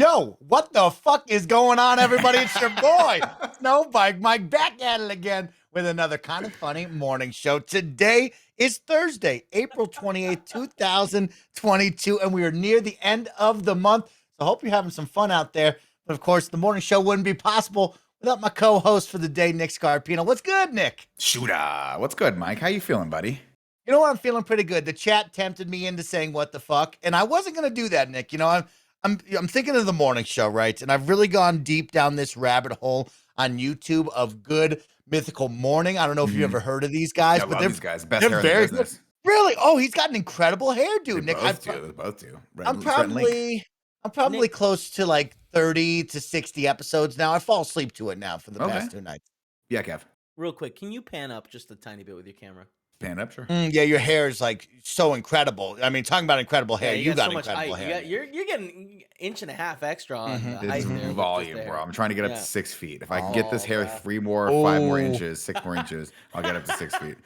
Yo, what the fuck is going on, everybody? It's your boy, Snowbike Mike, back at it again with another kind of funny morning show. Today is Thursday, April 28th, 2022, and we are near the end of the month. So I hope you're having some fun out there. But of course, the morning show wouldn't be possible without my co-host for the day, Nick Scarpino. What's good, Nick? Shooter. What's good, Mike? How you feeling, buddy? You know what? I'm feeling pretty good. The chat tempted me into saying what the fuck, and I wasn't gonna do that, Nick. You know, I'm thinking of the morning show, right? And I've really gone deep down this rabbit hole on YouTube of good mythical morning. I don't know if you've ever heard of these guys, Yeah, I but love these guys. Best they're hair in the very good. business. Really? Oh, he's got an incredible hairdo, They Nick. both do. They both do. I'm Rhett and Link. probably Nick. close to like 30 to 60 episodes now. I fall asleep to it now for the Okay. past 2 nights. Yeah, Kev. Real quick, can you pan up just a tiny bit with your camera? Pan up, sure. Yeah, your hair is like so incredible. I mean, talking about incredible hair, you got so much incredible height. hair. You're getting inch and a half extra on the height It's there with this volume, hair. bro. I'm trying to get up Yeah. to 6 feet. If I can get this hair God. 3 more, 5 more Oh. inches, 6 more inches, I'll get up to 6 feet.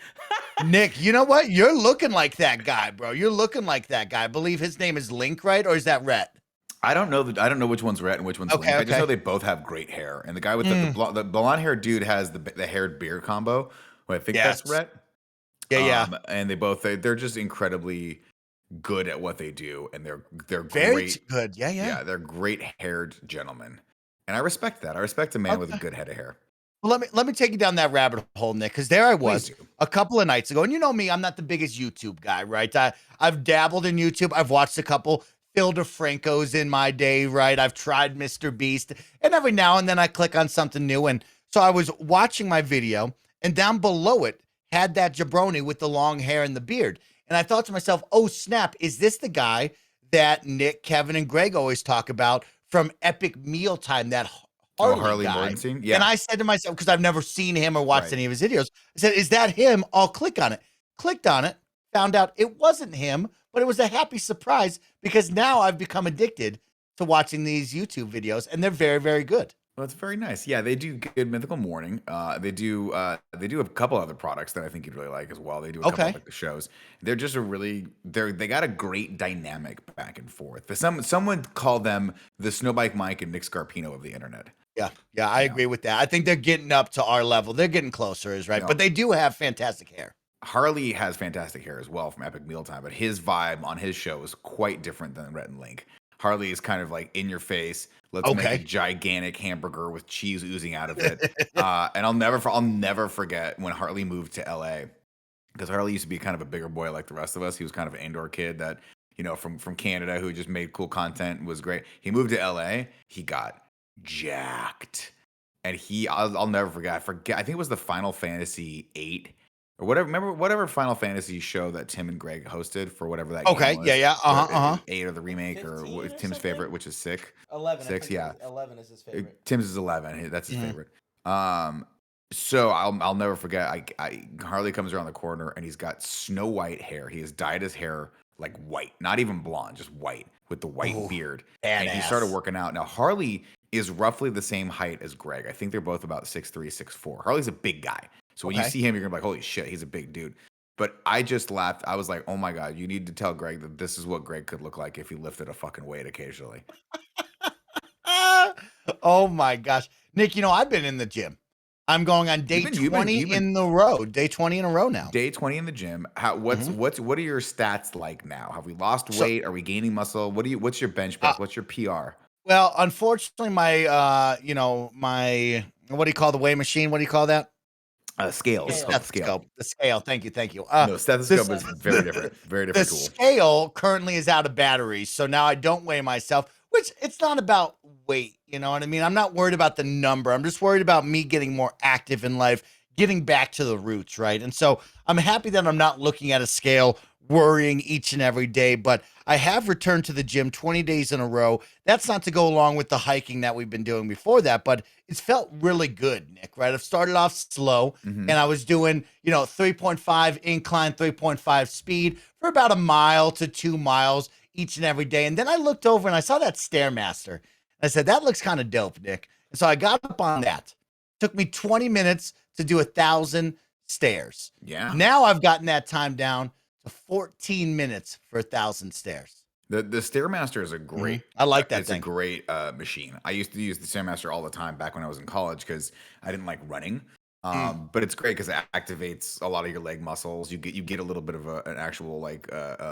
Nick, you know what? You're looking like that guy, bro. You're looking like that guy. I believe his name is Link, right? Or is that Rhett? I don't know which one's Rhett and which one's Okay, Link. I just okay. know they both have great hair. And the guy with the blonde hair dude has the haired beard combo. Well, I think that's Yes. Rhett. Yeah. And they're just incredibly good at what they do, and they're Very great. good. Yeah. Yeah, they're great haired gentlemen, and I respect that. I respect a man with a good head of hair. Well, let me take you down that rabbit hole, Nick, because there I was Please do. a couple of nights ago. And you know me, I'm not the biggest YouTube guy, right? I've dabbled in YouTube. I've watched a couple Phil DeFrancos in my day, right? I've tried Mr. Beast, and every now and then I click on something new. And so I was watching my video, and down below it had that jabroni with the long hair and the beard. And I thought to myself, oh, snap, is this the guy that Nick, Kevin, and Greg always talk about from Epic Mealtime, that Harley guy? Morgenstein? Yeah. And I said to myself, because I've never seen him or watched Right. any of his videos, I said, is that him? I'll click on it. Clicked on it, found out it wasn't him, but it was a happy surprise because now I've become addicted to watching these YouTube videos, and they're very, very good. Well, it's very nice. Yeah, they do good mythical morning. They do a couple other products that I think you'd really like as well. They do a couple Okay. of like the shows. They're just they got a great dynamic back and forth. Someone called them the Snowbike Mike and Nick Scarpino of the internet. Yeah, I agree with that. I think they're getting up to our level. They're getting closer, is right. Yeah. But they do have fantastic hair. Harley has fantastic hair as well from Epic Mealtime, but his vibe on his show is quite different than Rhett and Link. Harley is kind of like in your face. Let's make a gigantic hamburger with cheese oozing out of it. And I'll never forget when Harley moved to LA, because Harley used to be kind of a bigger boy like the rest of us. He was kind of an indoor kid that, you know, from Canada who just made cool content, was great. He moved to LA. He got jacked, and I'll never forget. I think it was the Final Fantasy 8 or whatever. Remember whatever Final Fantasy show that Tim and Greg hosted for whatever that game was? Yeah. 8 or the remake, or 15 or Tim's something? favorite, which is 6. 11. 6, I think yeah. 11 is his favorite. Tim's is 11. That's his Mhm. favorite. So I'll never forget. Harley comes around the corner and he's got snow white hair. He has dyed his hair like white, not even blonde, just white with the white Ooh, beard. And he started working out. Now Harley is roughly the same height as Greg. I think they're both about 6'3", 6'4". Harley's a big guy. So when you see him, you're gonna be like, holy shit, he's a big dude. But I just laughed. I was like, oh my God, you need to tell Greg that this is what Greg could look like if he lifted a fucking weight occasionally. Oh my gosh, Nick, you know, I've been in the gym. I'm going on day 20 in a row. Day 20 in a row now. Day 20 in the gym. What are your stats like now? Have we lost weight? Are we gaining muscle? What's your bench press? What's your PR? Well, unfortunately, my my what do you call the weigh machine? What do you call that? Scale. Stethoscope. The scale. Thank you. No, stethoscope is very different. Very The different tool. scale currently is out of batteries, so now I don't weigh myself, which it's not about weight. You know what I mean? I'm not worried about the number. I'm just worried about me getting more active in life, getting back to the roots, right? And so I'm happy that I'm not looking at a scale, worrying each and every day, but I have returned to the gym 20 days in a row. That's not to go along with the hiking that we've been doing before that, but it's felt really good, Nick, right? I've started off slow and I was doing, 3.5 incline, 3.5 speed for about 1 mile to 2 miles each and every day. And then I looked over and I saw that Stairmaster. I said, that looks kind of dope, Nick. And so I got up on that. Took me 20 minutes to do 1,000 stairs. Yeah. Now I've gotten that time down to 14 minutes for 1,000 stairs. The Stairmaster is a great I like that it's a thing. great machine. I used to use the Stairmaster all the time back when I was in college because I didn't like running. Mm. But it's great because it activates a lot of your leg muscles. You get a little bit of an actual like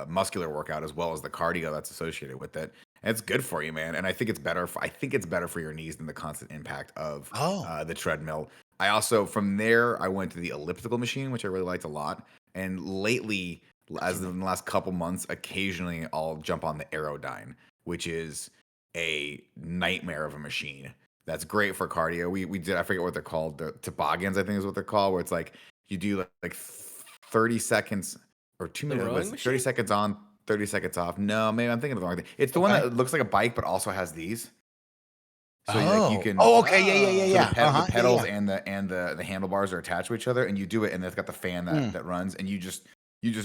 muscular workout as well as the cardio that's associated with it. And it's good for you, man. And I think it's better for your knees than the constant impact of Oh, the treadmill. I also from there I went to the elliptical machine, which I really liked a lot. And lately, as in the last couple months, occasionally I'll jump on the Aerodyne, which is a nightmare of a machine. That's great for cardio. We did, I forget what they're called. The toboggans, I think is what they're called, where it's like you do like 30 seconds or two The minutes, rowing 30 machine? seconds on, 30 seconds off. No, maybe I'm thinking of the wrong thing. It's the one okay. that looks like a bike but also has these. So you Oh. can Oh, okay. Yeah. Oh. so Yeah. the Yeah. pedals and the handlebars are attached to each other, and you do it, and it's got the fan Mm. that runs, and you just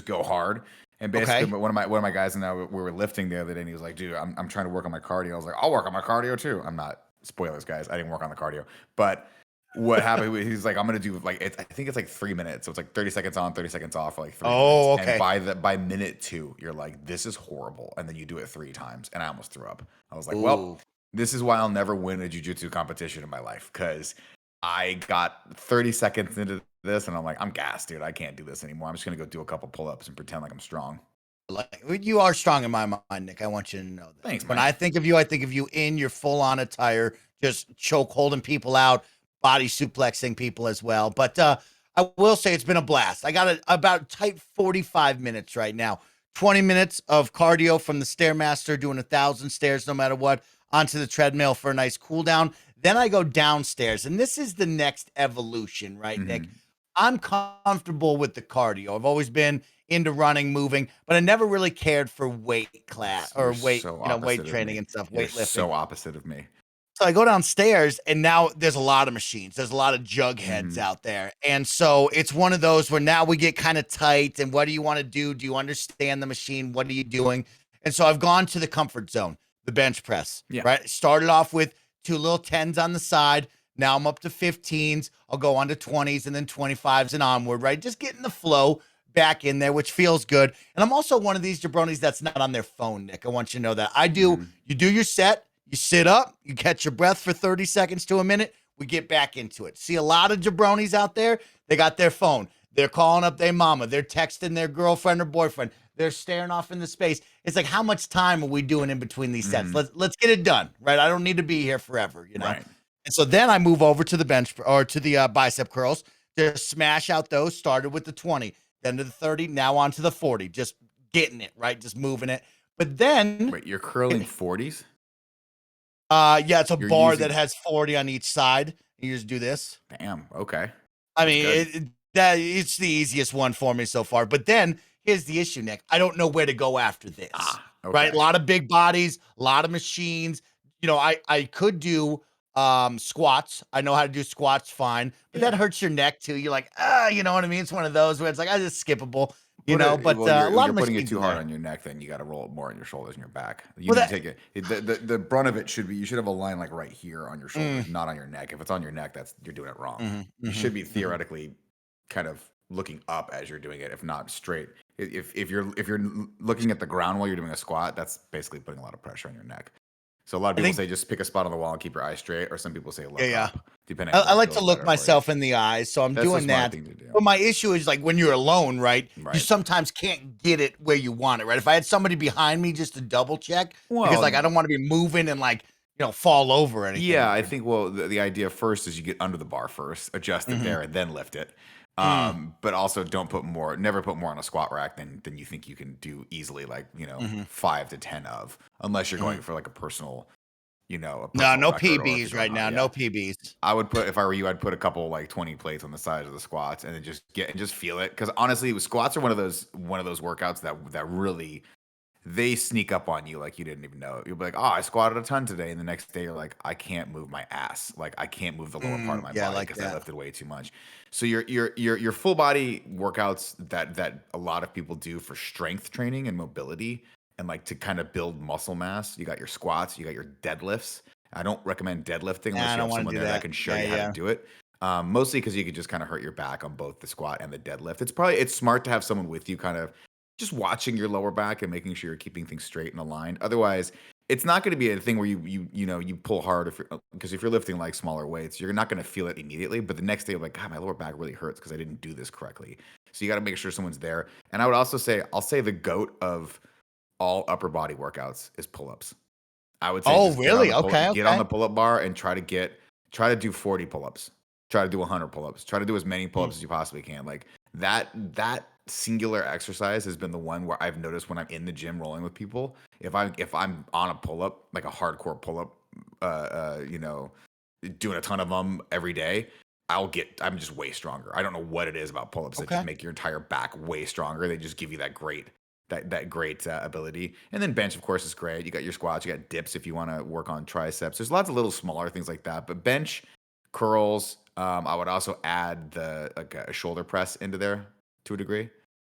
go hard. And basically, Okay. one of my guys and I we were lifting the other day, and he was like, "Dude, I'm trying to work on my cardio." I was like, "I'll work on my cardio too." I'm not spoilers, guys. I didn't work on the cardio, but what happened? He's like, "I'm gonna do like I think it's like 3 minutes, so it's like 30 seconds on, 30 seconds off for like 3 minutes." Oh, And okay. by minute two, you're like, "This is horrible," and then you do it 3 times, and I almost threw up. I was like, "Well." Ooh. This is why I'll never win a jujitsu competition in my life because I got 30 seconds into this and I'm like, I'm gassed, dude. I can't do this anymore. I'm just gonna go do a couple pull-ups and pretend like I'm strong. Like you are strong in my mind, Nick. I want you to know that. Thanks, When man. I think of you in your full-on attire, just choke holding people out, body suplexing people as well. But I will say it's been a blast. I got about tight 45 minutes right now. 20 minutes of cardio from the Stairmaster, doing 1,000 stairs no matter what, onto the treadmill for a nice cool down. Then I go downstairs, and this is the next evolution, right, Nick? Hmm. I'm comfortable with the cardio. I've always been into running, moving, but I never really cared for weight class or You're weight, so weight opposite of training me. and stuff, You're weightlifting. so opposite of me. So I go downstairs and now there's a lot of machines. There's a lot of jug heads Hmm. out there. And so it's one of those where now we get kind of tight. And what do you want to do? Do you understand the machine? What are you doing? And so I've gone to the comfort zone, the bench press, Yeah. right? Started off with two little 10s on the side. Now I'm up to 15s. I'll go on to 20s and then 25s and onward, right? Just getting the flow back in there, which feels good. And I'm also one of these jabronis that's not on their phone, Nick. I want you to know that. Hmm. You do your set, you sit up, you catch your breath for 30 seconds to a minute, we get back into it. See a lot of jabronis out there, they got their phone. They're calling up their mama, they're texting their girlfriend or boyfriend, they're staring off into space. It's like, how much time are we doing in between these sets? Hmm. Let's get it done, right? I don't need to be here forever, you know? Right. And so then I move over to the bench or to the bicep curls, just smash out those, started with the 20, then to the 30, now on to the 40, just getting it, right? Just moving it. But then, Wait, you're curling 40s? yeah, it's a You're bar that using has 40 on each side. You just do this. damn, okay. I That's mean, good. it's the easiest one for me so far. But then here's the issue, Nick. I don't know where to go after this. Ah, Right? A okay. lot of big bodies, a lot of machines. I could do squats. I know how to do squats fine, but that Yeah. hurts your neck too. You're like, you know what I mean? It's one of those where it's like, I just skippable, but a lot You're of putting it machines too in hard there. on your neck. Then you got to roll it more on your shoulders and your back. You Well, need to that take it. The brunt of it should be. You should have a line like right here on your mm, shoulders, not on your neck. If it's on your neck, that's you're doing it wrong. mhm, You should be mhm. theoretically kind of looking up as you're doing it, if not straight. If you're looking at the ground while you're doing a squat, that's basically putting a lot of pressure on your neck. So a lot of I people think, say just pick a spot on the wall and keep your eyes straight, or some people say yeah, look yeah. up, depending I, on I what like to feels look better for you. myself in the eyes, so I'm That's the doing smart that. thing to do. But my issue is like when you're alone, right? You Right. sometimes can't get it where you want it, right? If I had somebody behind me just to double check, because like I Well, don't want to be moving and like fall over or anything yeah, I weird. think well the idea first is you get under the bar first, adjust it Hmm. there, and then lift it. Mm, But also never put more on a squat rack than you think you can do easily, like hmm 5 to 10 of, unless you're hmm going for like a No, personal no record, or if you're PBs going right hard. now. Yeah, No PBs. I would put if I were you, I'd put a couple like 20 plates on the sides of the squats, and then just feel it. Because honestly, squats are one of those workouts that really they sneak up on you like you didn't even know. You'll be like, "Oh, I squatted a ton today," and the next day you're like, "I can't move my ass. Like I can't move the lower part of my Yeah, body like because I that. lifted way too much." So your full body workouts that a lot of people do for strength training and mobility and like to kind of build muscle mass. You got your squats, you got your deadlifts. I don't recommend deadlifting Nah, unless I you don't have want to someone do there that that. can show Yeah, you how to yeah. do it. Mostly because you could just kind of hurt your back on both the squat and the deadlift. It's smart to have someone with you kind of just watching your lower back and making sure you're keeping things straight and aligned. Otherwise, it's not going to be a thing where you pull hard because if you're lifting like smaller weights, you're not going to feel it immediately. But the next day, you're like, God, my lower back really hurts because I didn't do this correctly. So you got to make sure someone's there. And I would also say, I'll say the goat of all upper body workouts is pull-ups. I would say Oh, just really? Okay, get on okay. the pull-up bar and try to do 40 pull-ups. Try to do 100 pull-ups. Try to do as many pull-ups as you possibly can. Like that singular exercise has been the one where I've noticed when I'm in the gym rolling with people, if I'm on a pull-up, like a hardcore pull-up, doing a ton of them every day, I'm just way stronger. I don't know what it is about pull-ups that just Okay. make your entire back way stronger. They just give you that great ability. And then bench, of course, is great. You got your squats, you got dips if you want to work on triceps. There's lots of little smaller things like that, but bench, curls. I would also add a shoulder press into there to a degree.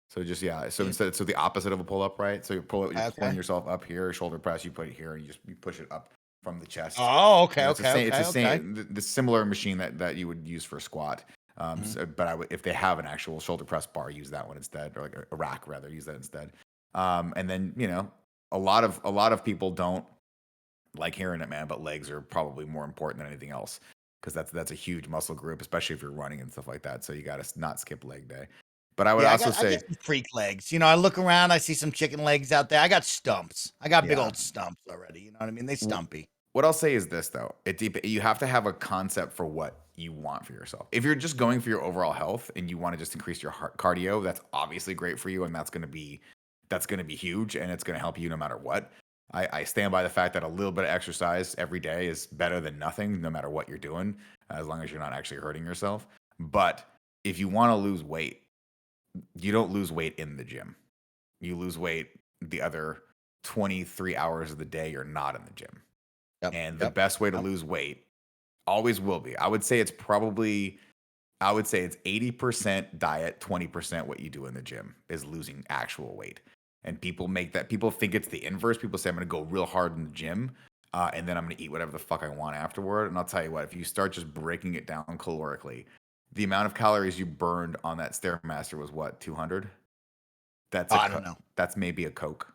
So just so the opposite of a pull up, right? So you're pulling Okay. yourself up here, shoulder press. You put it here, and you push it up from the chest. Oh, okay, And it's the okay, same. It's okay, the okay. same. The similar machine that you would use for a squat. Mhm. But if they have an actual shoulder press bar, use that one instead, or like a rack rather, use that instead. And then a lot of people don't like hearing it, man, but legs are probably more important than anything else because that's a huge muscle group, especially if you're running and stuff like that. So you got to not skip leg day. But I would Yeah, also I say, got some freak legs. I look around, I see some chicken legs out there. I got stumps. I got big yeah. old stumps already. You know what I mean? They stumpy. What I'll say is this though, you have to have a concept for what you want for yourself. If you're just going for your overall health and you want to just increase your heart cardio, that's obviously great for you, and that's going to be huge, and it's going to help you no matter what. I stand by the fact that a little bit of exercise every day is better than nothing, no matter what you're doing, as long as you're not actually hurting yourself. But if you want to lose weight, you don't lose weight in the gym. You lose weight the other 23 hours of the day you're not in the gym. Yep. And the Yep. best way to lose weight always will be. I would say it's 80% diet, 20% what you do in the gym is losing actual weight. And people think it's the inverse. People say, I'm going to go real hard in the gym, and then I'm going to eat whatever the fuck I want afterward. And I'll tell you what, if you start just breaking it down calorically, the amount of calories you burned on that Stairmaster was what, 200? I don't know. That's maybe a Coke.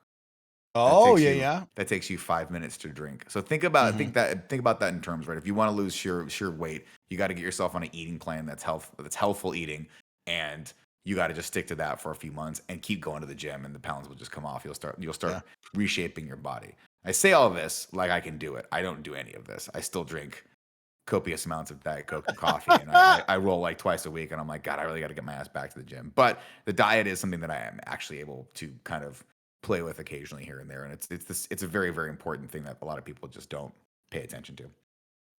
Oh, yeah. That takes you 5 minutes to drink. So think Mhm. about that in terms, right? If you want to lose sheer weight, you got to get yourself on an eating plan that's healthful eating, and you got to just stick to that for a few months and keep going to the gym, and the pounds will just come off. You'll start Yeah. reshaping your body. I say all this like I can do it. I don't do any of this. I still drink copious amounts of Diet Coke and coffee, and I roll like twice a week, and I'm like, God, I really got to get my ass back to the gym. But the diet is something that I am actually able to kind of play with occasionally here and there, and it's a very, very important thing that a lot of people just don't pay attention to.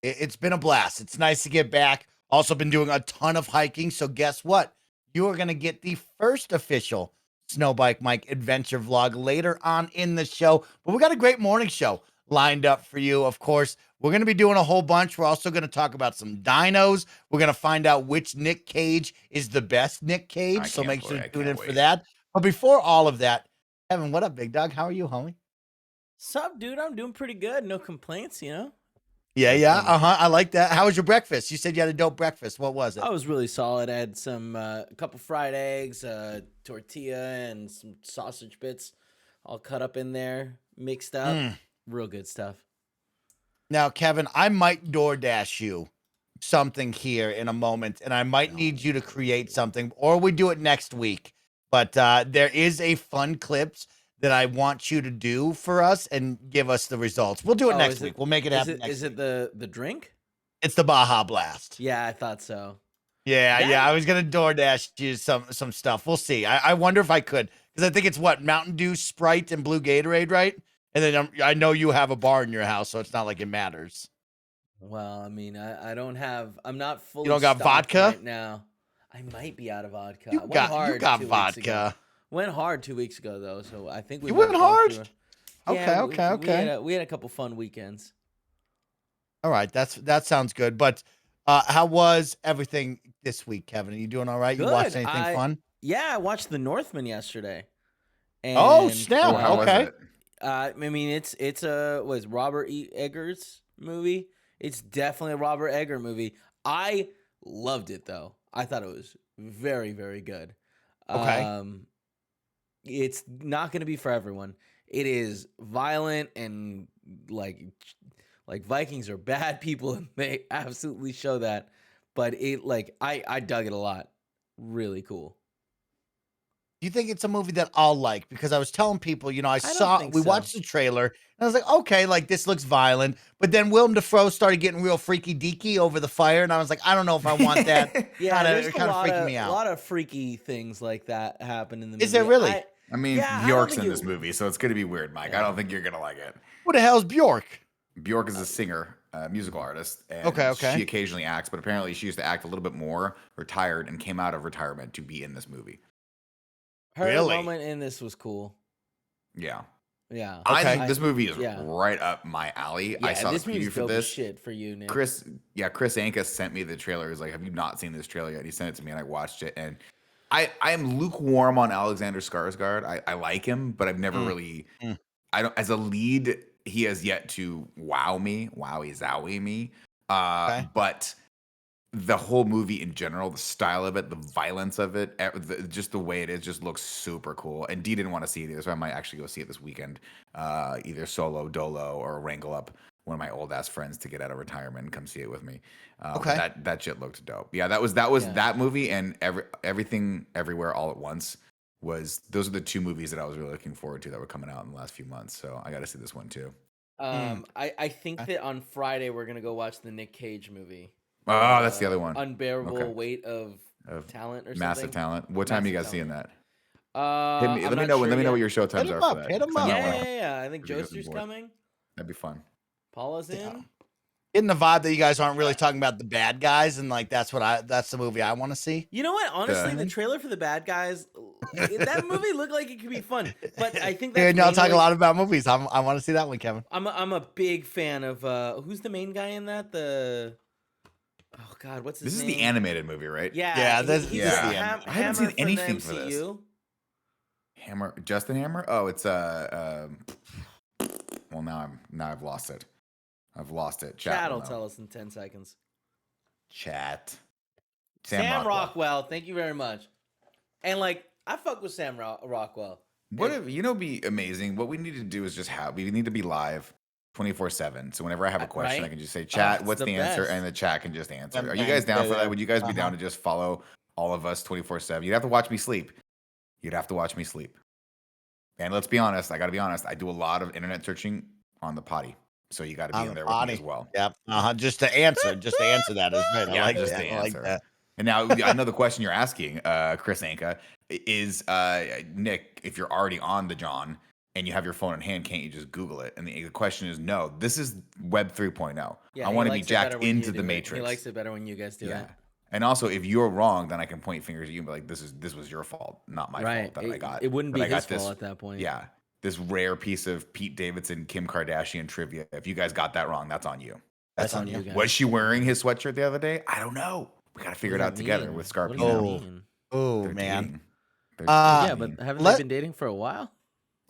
It's been a blast. It's nice to get back. Also been doing a ton of hiking. So guess what? You are going to get the first official Snowbike Mike adventure vlog later on in the show. But we got a great morning show lined up for you. Of course, we're going to be doing a whole bunch. We're also going to talk about some dinos. We're going to find out which Nick Cage is the best Nick Cage. So make sure to tune in for that. But before all of that, Evan, what up, big dog? How are you, homie? Sup, dude? I'm doing pretty good. No complaints, Yeah. I like that. How was your breakfast? You said you had a dope breakfast. What was it? I was really solid. I had a couple fried eggs, tortilla, and some sausage bits all cut up in there, mixed up. Real good stuff. Now, Kevin, I might DoorDash you something here in a moment, and I might need you to create something, or we do it next week. But there is a fun clips that I want you to do for us and give us the results. We'll do it next week. We'll make it happen next week. Is it the drink? It's the Baja Blast. Yeah, I thought so. Yeah. I was gonna DoorDash you some stuff. We'll see. I wonder if I could, because I think it's what, Mountain Dew, Sprite, and Blue Gatorade, right? And then I know you have a bar in your house, so it's not like it matters. Well, I mean, I don't have. I'm not fully. You don't got stocked vodka right now. I might be out of vodka. You got vodka. Went hard 2 weeks ago though, so I think we You went hard. Yeah, Okay. We had a couple fun weekends. All right, that sounds good. But how was everything this week, Kevin? Are you doing all right? Good. You watched anything fun? Yeah, I watched The Northman yesterday. Oh, And, snap. How Okay. was it? I mean, it's a Robert E. Eggers movie. It's definitely a Robert Egger movie. I loved it though. I thought it was very, very good. Okay. it's not going to be for everyone. It is violent and like Vikings are bad people and they absolutely show that. But it I dug it a lot. Really cool. Do you think it's a movie that I'll like? Because I was telling people, I don't think we so. watched the trailer and I was like, okay, like this looks violent. But then Willem Dafoe started getting real freaky deaky over the fire, and I was like, I don't know if I want that. Yeah, there's It kind of freaked me a out. lot of freaky things like that happen in the movie. Is there really? I mean, Yeah, I don't Bjork's think in this movie, so it's going to be weird, Mike. I Yeah. don't think you're going to like it. Who the hell's Bjork? Bjork is a singer, musical artist, and Okay. she occasionally acts, but apparently she used to act a little bit more, retired, and came out of retirement to be in this movie. Her Really? moment in this was cool. Yeah. Yeah. I Okay. think this movie is Yeah. right up my alley. Yeah, I saw this the movie's preview for dope as this. shit for you, Nick. Chris Anka sent me the trailer. He's like, "Have you not seen this trailer yet?" He sent it to me, and I watched it. And I am lukewarm on Alexander Skarsgård. I like him, but I've never really. I don't as a lead. He has yet to wowie zowie me. But the whole movie in general, the style of it, the violence of it, just the way it is, just looks super cool. And Dee didn't want to see it either, so I might actually go see it this weekend, either solo, dolo, or wrangle up one of my old ass friends to get out of retirement and come see it with me. That shit looked dope. Yeah, that was that movie and everything, everywhere, all at once. Those are the two movies that I was really looking forward to that were coming out in the last few months. So I got to see this one too. I think that on Friday we're gonna go watch the Nick Cage movie. Oh, that's the other one. Unbearable Weight of Talent or something. Massive Talent. What time are you guys seeing that? Hit me. Let me know what your show times are for that. Hit him up. Yeah. I think Joester's coming. That'd be fun. Paula's in. Getting the vibe that you guys aren't really talking about the bad guys, and like that's the movie I want to see. You know what? Honestly, the trailer for the bad guys, that movie looked like it could be fun. But I think that's y'all talk a lot about movies. I want to see that one, Kevin. I'm a big fan of who's the main guy in that? Oh God, what's his name? This is the animated movie, right? Yeah. I haven't seen anything for this. MCU. Justin Hammer? Oh, it's well, now I've lost it. Chat will tell us in 10 seconds. Chat. Sam Rockwell. Thank you very much. And I fuck with Sam Rockwell. Be amazing. What we need to do is we need to be live 24/7. So whenever I have a question, I can just say, chat, what's the answer? And the chat can just answer. Are you guys down for that? Would you guys be down to just follow all of us 24/7? You'd have to watch me sleep. And let's be honest. I got to be honest. I do a lot of internet searching on the potty. So you got to be in there with me as well. Yep. Just to answer that is right. I like that. And now I know the question you're asking, Chris Anka, is Nick, if you're already on the John and you have your phone in hand, can't you just Google it? And the question is no. This is Web 3.0. Yeah, I want to be jacked into the Matrix. He likes it better when you guys do it. And also, if you're wrong, then I can point fingers at you and be like, this was your fault, not my fault that I got. It wouldn't be his fault at that point. Yeah. This rare piece of Pete Davidson, Kim Kardashian trivia. If you guys got that wrong, that's on you. That's on you guys. Was she wearing his sweatshirt the other day? I don't know. We got to figure it out together with Scarpino. Oh, man. Yeah, but haven't they been dating for a while?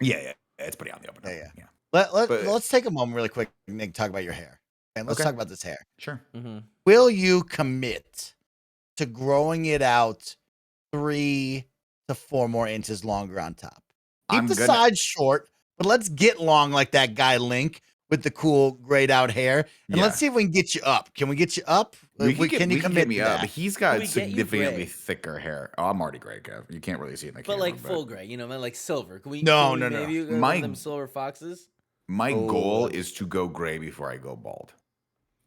Yeah. It's pretty on the open. Yeah. Let's take a moment really quick, Nick, talk about your hair. And let's talk about this hair. Sure. Mm-hmm. Will you commit to growing it out 3 to 4 more inches longer on top? Keep the sides short, but let's get long like that guy Link with the cool grayed out hair. And let's see if we can get you up. Can we get you up? Can you commit me up? He's got significantly thicker hair. Oh, I'm already gray, Kev. You can't really see it in the camera. But full gray, like silver. Can we maybe them silver foxes? My goal is to go gray before I go bald.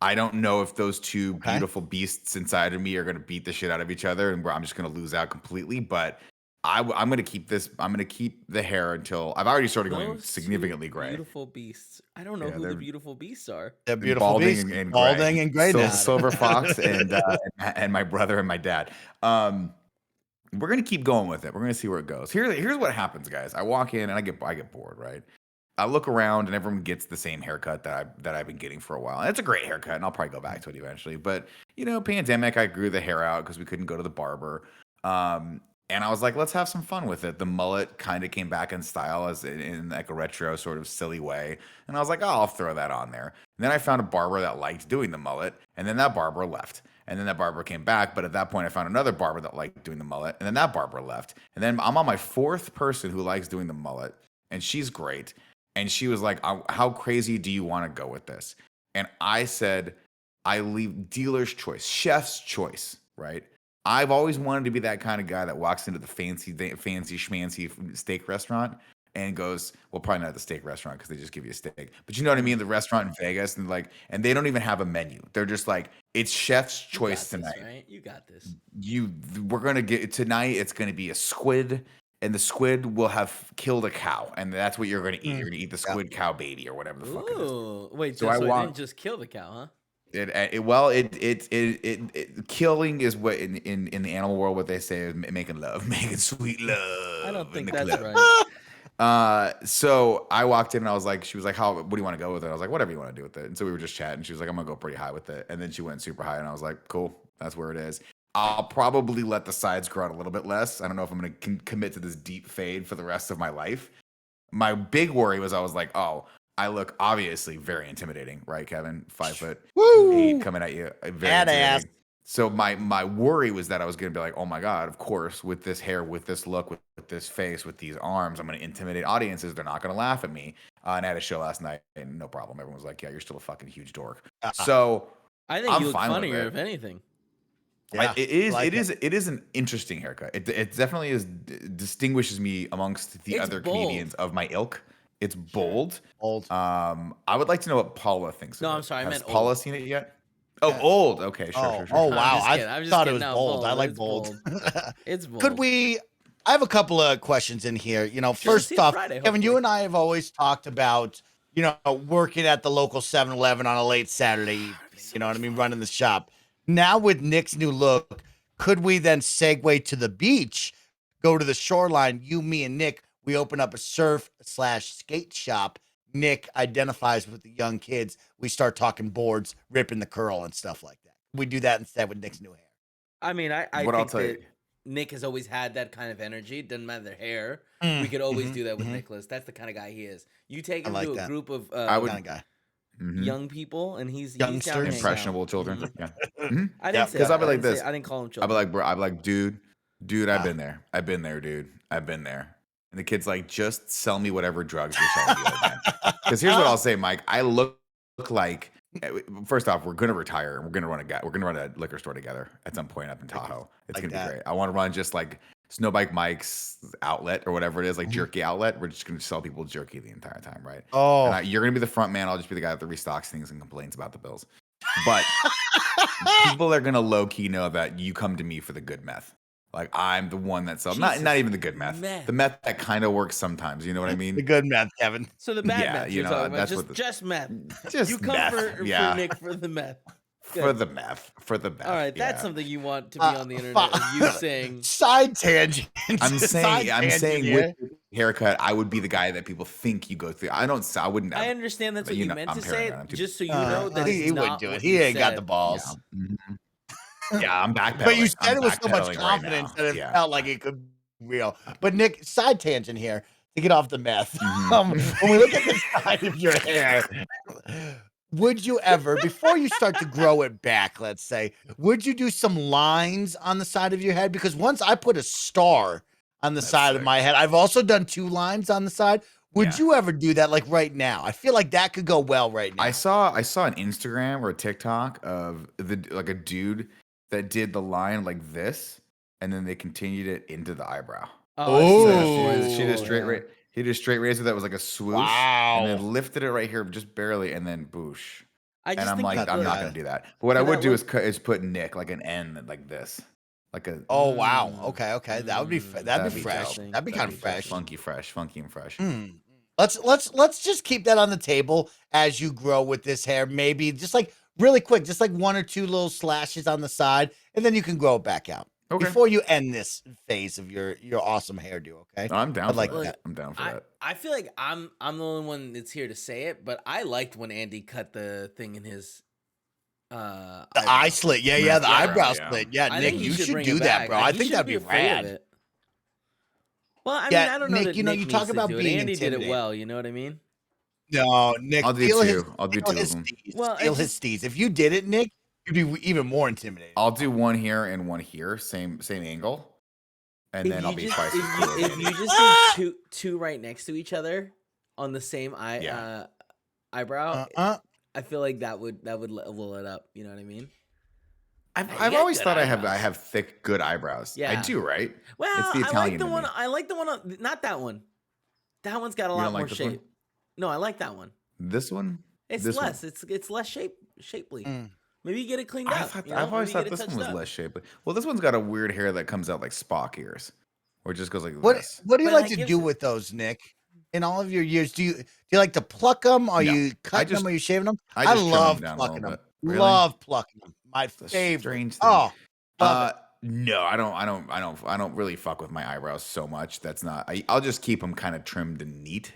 I don't know if those two beautiful beasts inside of me are going to beat the shit out of each other and I'm just going to lose out completely. But I'm going to keep this. I'm going to keep the hair until I've already started going significantly gray. Beautiful beasts. I don't know who the beautiful beasts are. They're beautiful beasts. Balding and gray. Silver fox and my brother and my dad. We're going to keep going with it. We're going to see where it goes. Here's what happens, guys. I walk in and I get bored, right? I look around and everyone gets the same haircut that I've been getting for a while. And it's a great haircut, and I'll probably go back to it eventually. But pandemic, I grew the hair out because we couldn't go to the barber. And I was like, let's have some fun with it. The mullet kind of came back in style as in like a retro sort of silly way. And I was like, oh, I'll throw that on there. And then I found a barber that liked doing the mullet. And then that barber left. And then that barber came back. But at that point, I found another barber that liked doing the mullet. And then that barber left. And then I'm on my fourth person who likes doing the mullet. And she's great. And she was like, how crazy do you want to go with this? And I said, I leave dealer's choice, chef's choice, right? I've always wanted to be that kind of guy that walks into the fancy schmancy steak restaurant and goes, well, probably not the steak restaurant because they just give you a steak, but you know what I mean? The restaurant in Vegas and they don't even have a menu. They're just like, it's chef's choice tonight. Right? You got this. We're going to get tonight. It's going to be a squid and the squid will have killed a cow. And that's what you're going to eat. You're going to eat the squid cow baby or whatever the fuck it is. Wait, so it didn't just kill the cow, huh? Killing is what in the animal world what they say is making love, making sweet love. I don't think that's right. So I walked in and I was like, she was like, what do you want to go with it? I was like, whatever you want to do with it. And so we were just chatting. She was like, I'm gonna go pretty high with it. And then she went super high and I was like, cool, that's where it is. I'll probably let the sides grow out a little bit less. I don't know if I'm gonna commit to this deep fade for the rest of my life. My big worry was I was like, oh, I look obviously very intimidating, right, Kevin? 5'8" coming at you, very intimidating. So my worry was that I was going to be like, oh my God, of course, with this hair, with this look, with this face, with these arms, I'm going to intimidate audiences. They're not going to laugh at me. And I had a show last night, and no problem. Everyone was like, yeah, you're still a fucking huge dork. So I think you look funnier, if anything. Yeah, it is an interesting haircut. It definitely distinguishes me amongst the other comedians of my ilk. It's bold. Old. I would like to know what Paula thinks of it. No, I'm sorry. I meant Paula old. Seen it yet? Oh, old. Okay, sure. Oh, wow. I thought it was bold. I like bold. It's bold. Could we? I have a couple of questions in here. First off, Kevin, you and I have always talked about, working at the local 7-Eleven on a late Saturday evening. You know what I mean? Running the shop. Now with Nick's new look, could we then segue to the beach, go to the shoreline, you, me, and Nick? We open up a surf/skate shop. Nick identifies with the young kids. We start talking boards, ripping the curl and stuff like that. We do that instead with Nick's new hair. I mean, I think that Nick has always had that kind of energy. It doesn't matter their hair. We could always do that with Nicholas. That's the kind of guy he is. You take him to a group of young people, and he's youngsters, impressionable children. Yeah, I didn't say because I'd be like this. I didn't call him children. I'd be like, bro. I'd be like, dude, I've been there. I've been there, dude. I've been there. And the kid's like, just sell me whatever drugs you're selling me. Because here's what I'll say, Mike. I look like, first off, we're gonna retire and we're gonna run a liquor store together at some point up in Tahoe. It's gonna be great. I want to run just like Snowbike Mike's outlet or whatever it is, like jerky outlet. We're just gonna sell people jerky the entire time, right? Oh, and you're gonna be the front man. I'll just be the guy that restocks things and complains about the bills. But people are gonna low key know that you come to me for the good meth. Like I'm the one that sells, not even the good meth, the meth that kind of works sometimes. You know what I mean? The good meth, Kevin. So the bad meth, you're talking about, just meth. Just you come meth, for Nick for the meth. For the meth. All right, that's something you want to be on the internet. You saying side tangent. I'm saying with haircut, I would be the guy that people think you go through. I wouldn't. I understand that's what you meant to say. Just so you know that he wouldn't do it. He ain't got the balls. Yeah, I'm backpedaling. But you said it with so much confidence that it felt like it could be real. But Nick, side tangent here to get off the meth. When we look at the side of your hair, would you ever, before you start to grow it back, let's say, would you do some lines on the side of your head? Because once I put a star on the side of my head, I've also done 2 lines on the side. Would you ever do that like right now? I feel like that could go well right now. I saw an Instagram or a TikTok of a dude that did the line like this, and then they continued it into the eyebrow. She did a straight razor. He did a straight razor that was like a swoosh, and then lifted it right here just barely, and then boosh. I'm like, I'm not gonna do that. But what I would do is put Nick like an N like this, like a. Oh wow! Okay. That would be that'd be fresh. That'd be kind of fresh, funky and fresh. Let's just keep that on the table as you grow with this hair. Maybe just like really quick, just like 1 or 2 little slashes on the side, and then you can grow it back out. Okay. Before you end this phase of your awesome hairdo, okay? I'm down for that. I'm down for that. I feel like I'm the only one that's here to say it, but I liked when Andy cut the thing in his eye slit. The eyebrow slit. Yeah, Nick, you should do that, bro. I think that'd be rad. Well, I mean, Yeah, I don't know Nick, that you know, Nick you needs talk to about do it. being Andy did it intimidated. well. You know what I mean? No, Nick, I'll do feel his, two. I'll do feel two of his them. steez. Well, Feel it's his just steez. If you did it, Nick, you'd be even more intimidated. I'll do one here and one here, same angle, and if then I'll you be just twice as cool as if Andy. you just did two right next to each other on the same eyebrow, I feel like that would level it up. You know what I mean? I've always thought I have thick, good eyebrows. I Yeah. do, right? Well, It's the I like Italian the in one. me. I like the one. Not that one. That one's got a You lot don't more like this one? shape. No, I like that one. This one? It's This one. less. It's less shapely. Mm. Maybe you get it cleaned up. I've always thought this one was less shapely. Well, this one's got a weird hair that comes out like Spock ears, or it just goes like this. What do you But like that to gives do it- with those, Nick? In all of your years, do you like to pluck them? Are No, you cutting them? Are you shaving them? I I just trim 'em love down a plucking little them. bit. Really? Love plucking them. My It's a favorite. strange thing. Oh, love it. No, I don't really fuck with my eyebrows so much. That's not. I'll just keep them kind of trimmed and neat.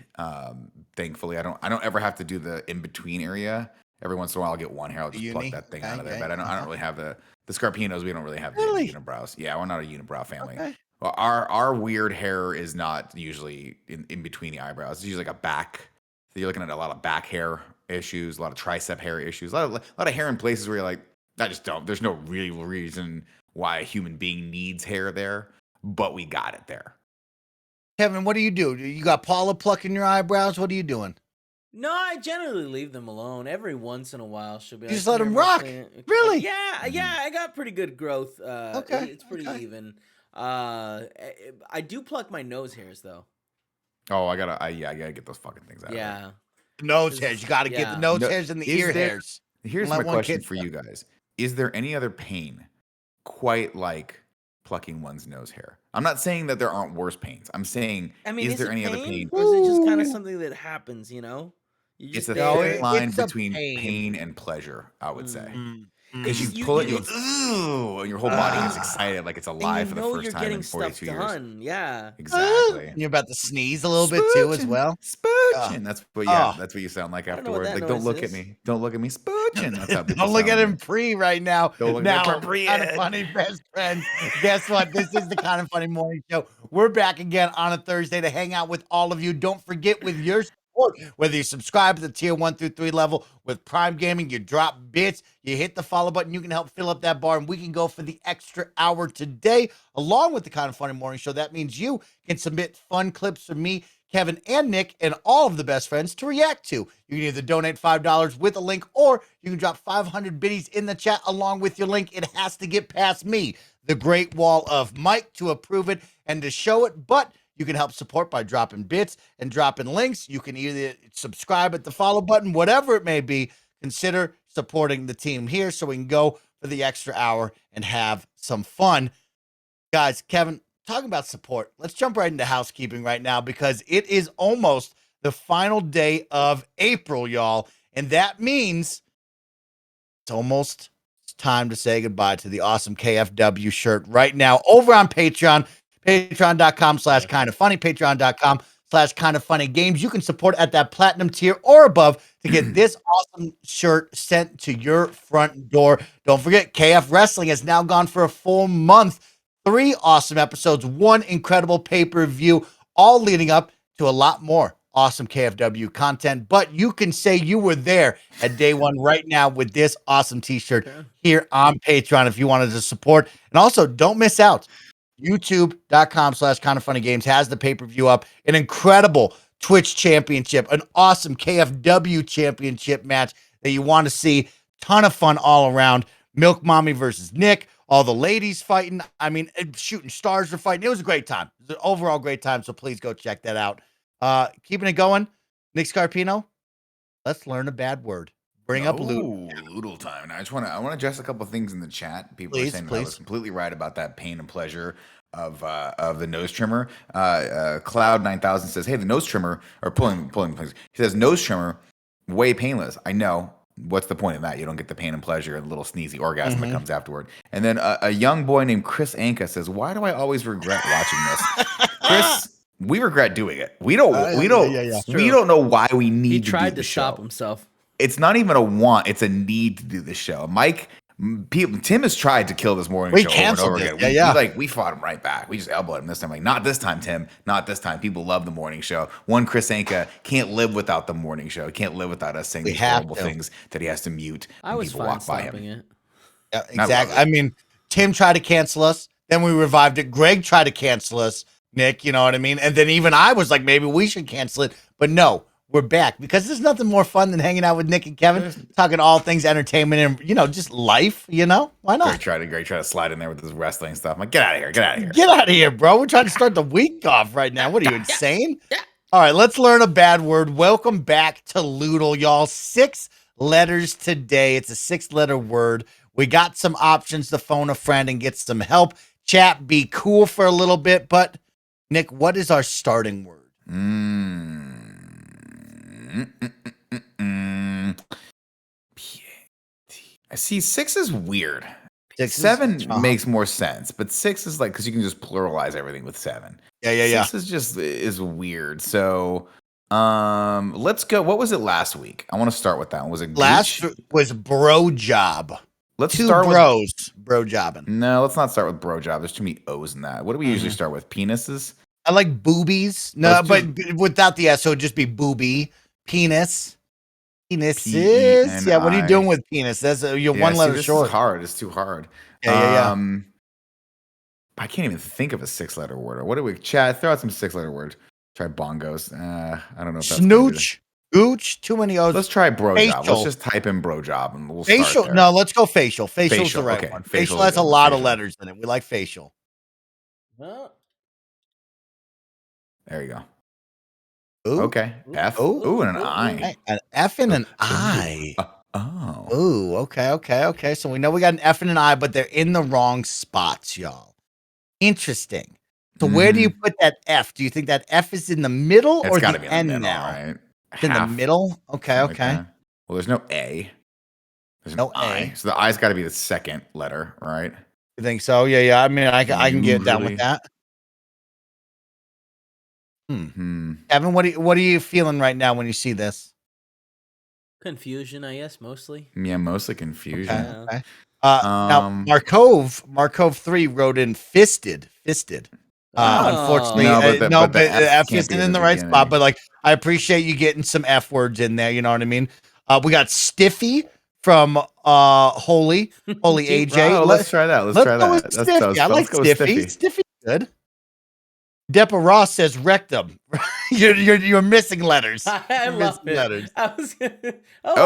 Thankfully, I don't ever have to do the in between area. Every once in a while, I'll get one hair. I'll just pluck that thing out of there. But I don't really have the Scarpinos. We don't really have the unibrows. Yeah, we're not a unibrow family. Okay. Well, our weird hair is not usually in between the eyebrows. It's usually like a back. So you're looking at a lot of back hair issues, a lot of tricep hair issues, a lot of hair in places where you're like, I just don't. There's no real reason why a human being needs hair there, but we got it there. Kevin, what do? You got Paula plucking your eyebrows? What are you doing? No, I generally leave them alone. Every once in a while, she'll be You like, just let "Come them here, rock? clean it." Really? Yeah. I got pretty good growth. Okay, It's pretty okay. even. I do pluck my nose hairs though. Oh, I gotta get those fucking things out. Yeah. Nose hairs. You got to get the nose No, hairs and the is ear there- hairs. Here's Let my one question kid- for you guys: is there any other pain quite like plucking one's nose hair? I'm not saying that there aren't worse pains. I'm saying, I mean, is there it any other pain? or is it just kind of Ooh. something that happens? You know, you It's just a there. thick line it's a between pain. pain and pleasure, I would say. Because Because you pull it, you- you go, ooh, and your whole body gets excited like it's alive for the first you're time getting in stuff 42 years. done. Yeah. Exactly. You're about to sneeze a little bit too, as well. Spooching. That's what. Yeah, Oh. that's what you sound like I don't know what afterward. that Like, don't noise look is. at me. Don't look at me. Spooching. That's how people Don't look sound at when him pre right now. Don't look at Now, me pre- kind of funny best friends. Guess what? This is the Kind of Funny Morning Show. We're back again on a Thursday to hang out with all of you. Don't forget, with your support, whether you subscribe to the tier 1 through 3 level with Prime Gaming, you drop bits, you hit the follow button, you can help fill up that bar, and we can go for the extra hour today, along with the Kind of Funny Morning Show. That means you can submit fun clips from me, Kevin, and Nick, and all of the best friends to react to. You can either donate $5 with a link, or you can drop 500 biddies in the chat along with your link. It has to get past me, the Great Wall of Mike, to approve it and to show it. But you can help support by dropping bits and dropping links. You can either subscribe at the follow button, whatever it may be. Consider supporting the team here so we can go for the extra hour and have some fun. Guys, Kevin, talking about support, let's jump right into housekeeping right now, because it is almost the final day of April, y'all. And that means it's almost time to say goodbye to the awesome KFW shirt right now over on Patreon, patreon.com/kindoffunny, patreon.com/kindoffunnygames. You can support at that platinum tier or above to get this awesome shirt sent to your front door. Don't forget, KF Wrestling has now gone for a full month. 3 awesome episodes, 1 incredible pay-per-view, all leading up to a lot more awesome KFW content. But you can say you were there at day 1 right now with this awesome t-shirt here on Patreon if you wanted to support. And also, don't miss out. YouTube.com/kindoffunnygames has the pay-per-view up. An incredible Twitch championship, an awesome KFW championship match that you want to see. Ton of fun all around. Milk Mommy versus Nick. All the ladies fighting. I mean, shooting stars are fighting. It was a great time. It was an overall great time. So please go check that out. Keeping it going. Nick Scarpino, let's learn a bad word. Bring up Loot. Loodle time. Now, I want to address a couple of things in the chat. People are saying I was completely right about that pain and pleasure of the nose trimmer. Cloud 9000 says, "Hey, the nose trimmer or pulling. He says nose trimmer way painless. I know. What's the point of that? You don't get the pain and pleasure and the little sneezy orgasm that comes afterward." And then a young boy named Chris Anka says, "Why do I always regret watching this?" Chris, we regret doing it. We don't know why we need to do the show. He tried to stop himself. It's not even a want, it's a need to do the show. Mike Tim has tried to kill this morning We show over and canceled over it. again. Yeah. We fought him right back. We just elbowed him this time. Like, not this time, Tim. Not this time. People love the morning show. One Chris Anka can't live without the morning show. He can't live without us saying We these have horrible to. things that he has to mute I when was people fine walk by stopping him. it. Yeah, I love exactly. it. I mean, Tim tried to cancel us. Then we revived it. Greg tried to cancel us, Nick. You know what I mean? And then even I was like, maybe we should cancel it. But no, we're back because there's nothing more fun than hanging out with Nick and Kevin, talking all things entertainment and just life. Why not? Greg tried to slide in there with his wrestling stuff. I'm like, get out of here. Get out of here. Get out of here, bro. We're trying to start the week off right now. What are you, insane? All right, let's learn a bad word. Welcome back to Loodle, y'all. 6 letters today. It's a 6-letter word. We got some options to phone a friend and get some help. Chat, be cool for a little bit. But, Nick, what is our starting word? I see 6 is weird. 6 7 makes more sense, but 6 is like, because you can just pluralize everything with 7. Yeah. 6 is weird. So let's go. What was it last week? I want to start with that one. Was it Last Gooch? was bro job. Let's 2 start bros bro jobbing. No, let's not start with bro job. There's too many O's in that. What do we usually start with? Penises? I like boobies. No, but without the S, so it'd just be booby, penis, penises. Yeah, what are you doing with penis? That's you're one letter this short. Is hard. It's too hard. Yeah. I can't even think of a 6-letter word. What do we chat? Throw out some 6-letter words. Try bongos. I don't know if that's snooch, gooch. Too many O's. Let's try bro facial. job. Let's just type in bro job and we'll facial. Start there. No, let's go facial. Facial's the right okay. one. Facial has a lot of letters in it. We like facial. There you go. Ooh. Okay. F. Ooh, and an I. An F and an I. Oh. Ooh, okay. So we know we got an F and an I, but they're in the wrong spots, y'all. Interesting. So where do you put that F? Do you think that F is in the middle or the end now? Right? It's in the middle? Okay. Like well, there's no A. There's no I. So the I's got to be the second letter, right? You think so? Yeah. I mean, I can get down with that. Evan, what are you feeling right now when you see this? Confusion, I guess, mostly. Yeah, mostly confusion. Okay. Now Markov 3 wrote in fisted. Unfortunately, but the F isn't in the right spot. But like, I appreciate you getting some F words in there. You know what I mean? We got Stiffy from Holy AJ. Oh, let's try that. Let's try that. Stiffy. I like Stiffy. Stiffy, good. Depa Ross says rectum. you're missing letters. I love it. Letters. I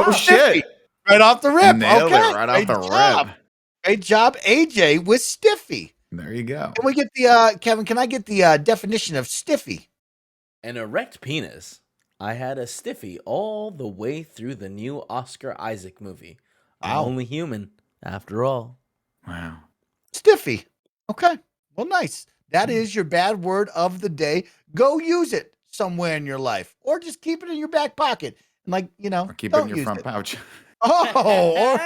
was shit! Right off the rip. Nailed it right off the rip. Great job, AJ, with Stiffy. There you go. Can we get the Kevin? Can I get the definition of Stiffy? An erect penis. I had a stiffy all the way through the new Oscar Isaac movie. I'm only human, after all. Wow. Stiffy. Okay. Well, nice. That is your bad word of the day. Go use it somewhere in your life, or just keep it in your back pocket. And or keep it in your front pouch. Oh,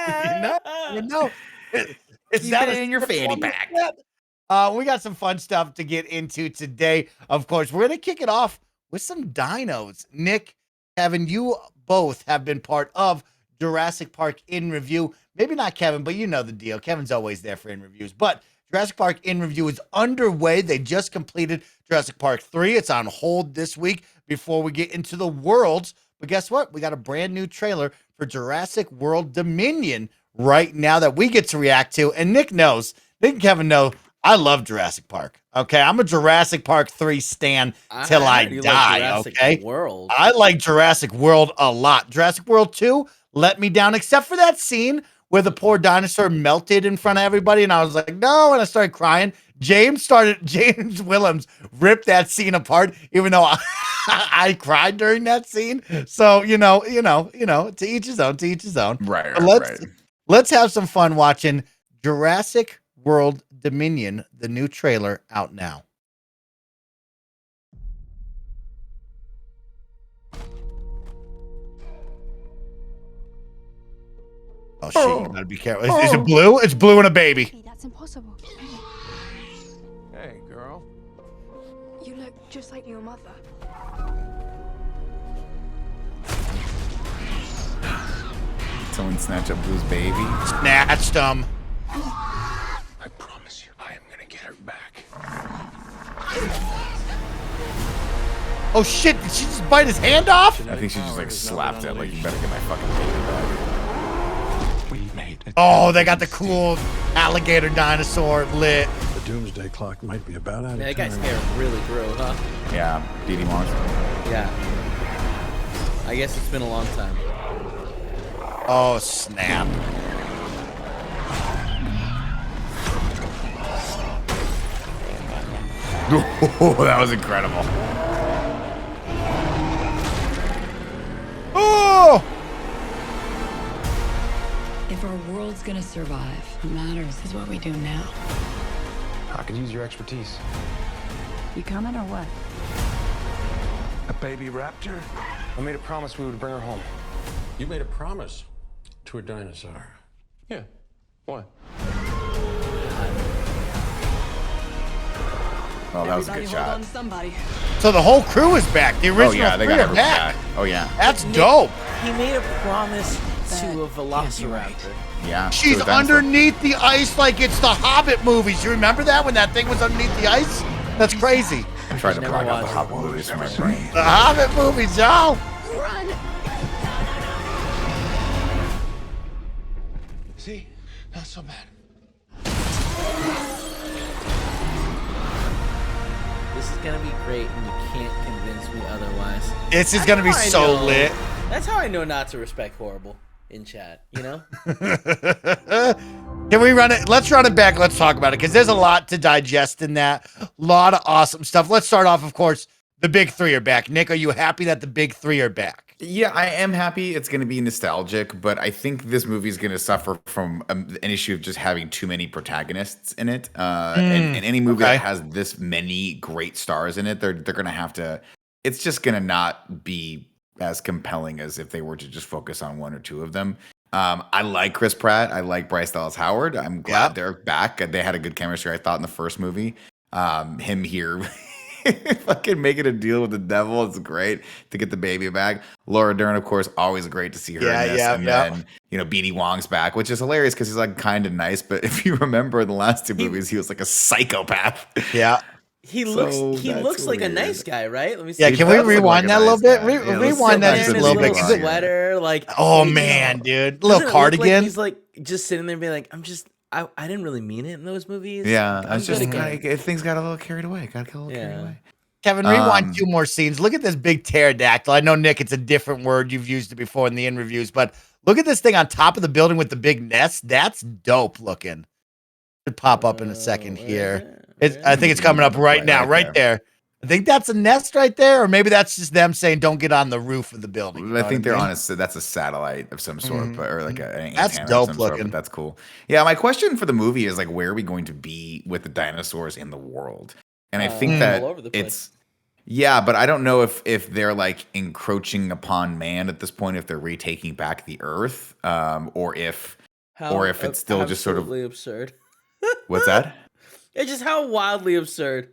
Keep it in your fanny pack. We got some fun stuff to get into today. Of course, we're going to kick it off with some dinos. Nick, Kevin, you both have been part of Jurassic Park in Review. Maybe not Kevin, but you know the deal. Kevin's always there for in reviews. But Jurassic Park in Review is underway. They just completed Jurassic Park 3. It's on hold this week before we get into the worlds. But guess what? We got a brand new trailer for Jurassic World Dominion right now that we get to react to. And Nick and Kevin know, I love Jurassic Park. Okay, I'm a Jurassic Park 3 stan till I die. Okay, World. I like Jurassic World a lot. Jurassic World 2 let me down, except for that scene where the poor dinosaur melted in front of everybody, and I was like, no, and I started crying. James Willems ripped that scene apart, even though I cried during that scene. So to each his own. Right. Let's have some fun watching Jurassic World Dominion, the new trailer out now. Oh shit! You gotta be careful. Is it blue? It's blue and a baby. That's impossible. Hey, girl. You look just like your mother. Someone snatch up Blue's baby. Snatched him. I promise you, I am gonna get her back. Oh shit! Did she just bite his hand off? I think she just like slapped it. Like, you better get my fucking baby back. We made it. Oh, they got the cool alligator dinosaur lit. The doomsday clock might be about out of Man, that guy's time. hair really grew, huh? Yeah, Dee Dee Wong's. Yeah. I guess it's been a long time. Oh snap! Oh, that was incredible. Oh! If our world's gonna survive, what matters is what we do now. I could use your expertise. You coming or what? A baby raptor? I made a promise we would bring her home. You made a promise to a dinosaur. Yeah. What? Oh, that was a good shot. Somebody. So the whole crew is back. The original Oh yeah, they three got are everyone back. back. Oh yeah. That's dope. He made a promise to a velociraptor. Yeah. She's to a dinosaur. underneath the ice like it's the Hobbit movies. You remember that when that thing was underneath the ice? That's crazy. I'm trying to Never block out the watched Hobbit movies from my brain. The Hobbit movies, y'all. Run! See? Not so bad. This is gonna be great, and you can't convince me otherwise. This is gonna be That's how I so know- lit. That's how I know not to respect horrible in chat. You know? Can we run it? Let's run it back. Let's talk about it because there's a lot to digest in that. A lot of awesome stuff. Let's start off, of course. The big three are back. Nick, are you happy that the big three are back? Yeah, I am happy. It's going to be nostalgic, but I think this movie is going to suffer from an issue of just having too many protagonists in it. And any movie okay. that has this many great stars in it, they're going to have to. It's just going to not be as compelling as if they were to just focus on one or two of them. I like Chris Pratt. I like Bryce Dallas Howard. I'm glad they're back. They had a good chemistry, I thought, in the first movie. Him here. Fucking making a deal with the devil. It's great to get the baby back. Laura Dern, of course, always great to see her in this. And then, B.D. Wong's back, which is hilarious because he's like kind of nice. But if you remember in the last two movies, he was like a psychopath. Yeah. He So looks like a weird. nice guy, right? Let me see. Yeah, He can we does look rewind like a that a little nice bit? guy. Yeah, let's Rewind go that back just to a the little bit. big 'cause it- sweater, like oh he- man, dude, doesn't little it look cardigan. Like he's like just sitting there and being like, I didn't really mean it in those movies. Yeah, I'm it's just good again. things got a little carried away. Got a little carried away. Kevin, rewind two more scenes. Look at this big pterodactyl. I know, Nick, it's a different word. You've used it before in the in reviews, but look at this thing on top of the building with the big nest. That's dope looking. Should pop up in a second here. I think it's coming up right now, right there. I think that's a nest right there, or maybe that's just them saying don't get on the roof of the building. You I know think what they're mean? on that's a satellite of some sort, or like an That's antenna dope of some sort, looking. but that's cool. Yeah, my question for the movie is like, where are we going to be with the dinosaurs in the world? And I think that all over the place. it's but I don't know if they're like encroaching upon man at this point, if they're retaking back the Earth, or if it's still just sort of absolutely absurd. what's that? It's just how wildly absurd.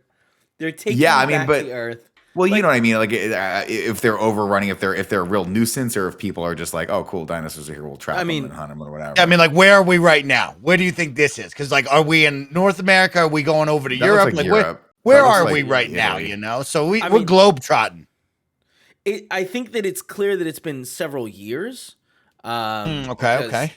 They're taking back but the Earth. well, you know what I mean. Like if they're overrunning, if they're a real nuisance, or if people are just like, oh, cool, dinosaurs are here, we'll trap them and hunt them or whatever. I mean, like, where are we right now? Where do you think this is? Because, like, are we in North America? Are we going over to That Europe? looks like Like, Europe. where That looks are like we right now? Italy. You know, so we're mean- globe-trotting. I think that it's clear that it's been several years. Okay, because, okay.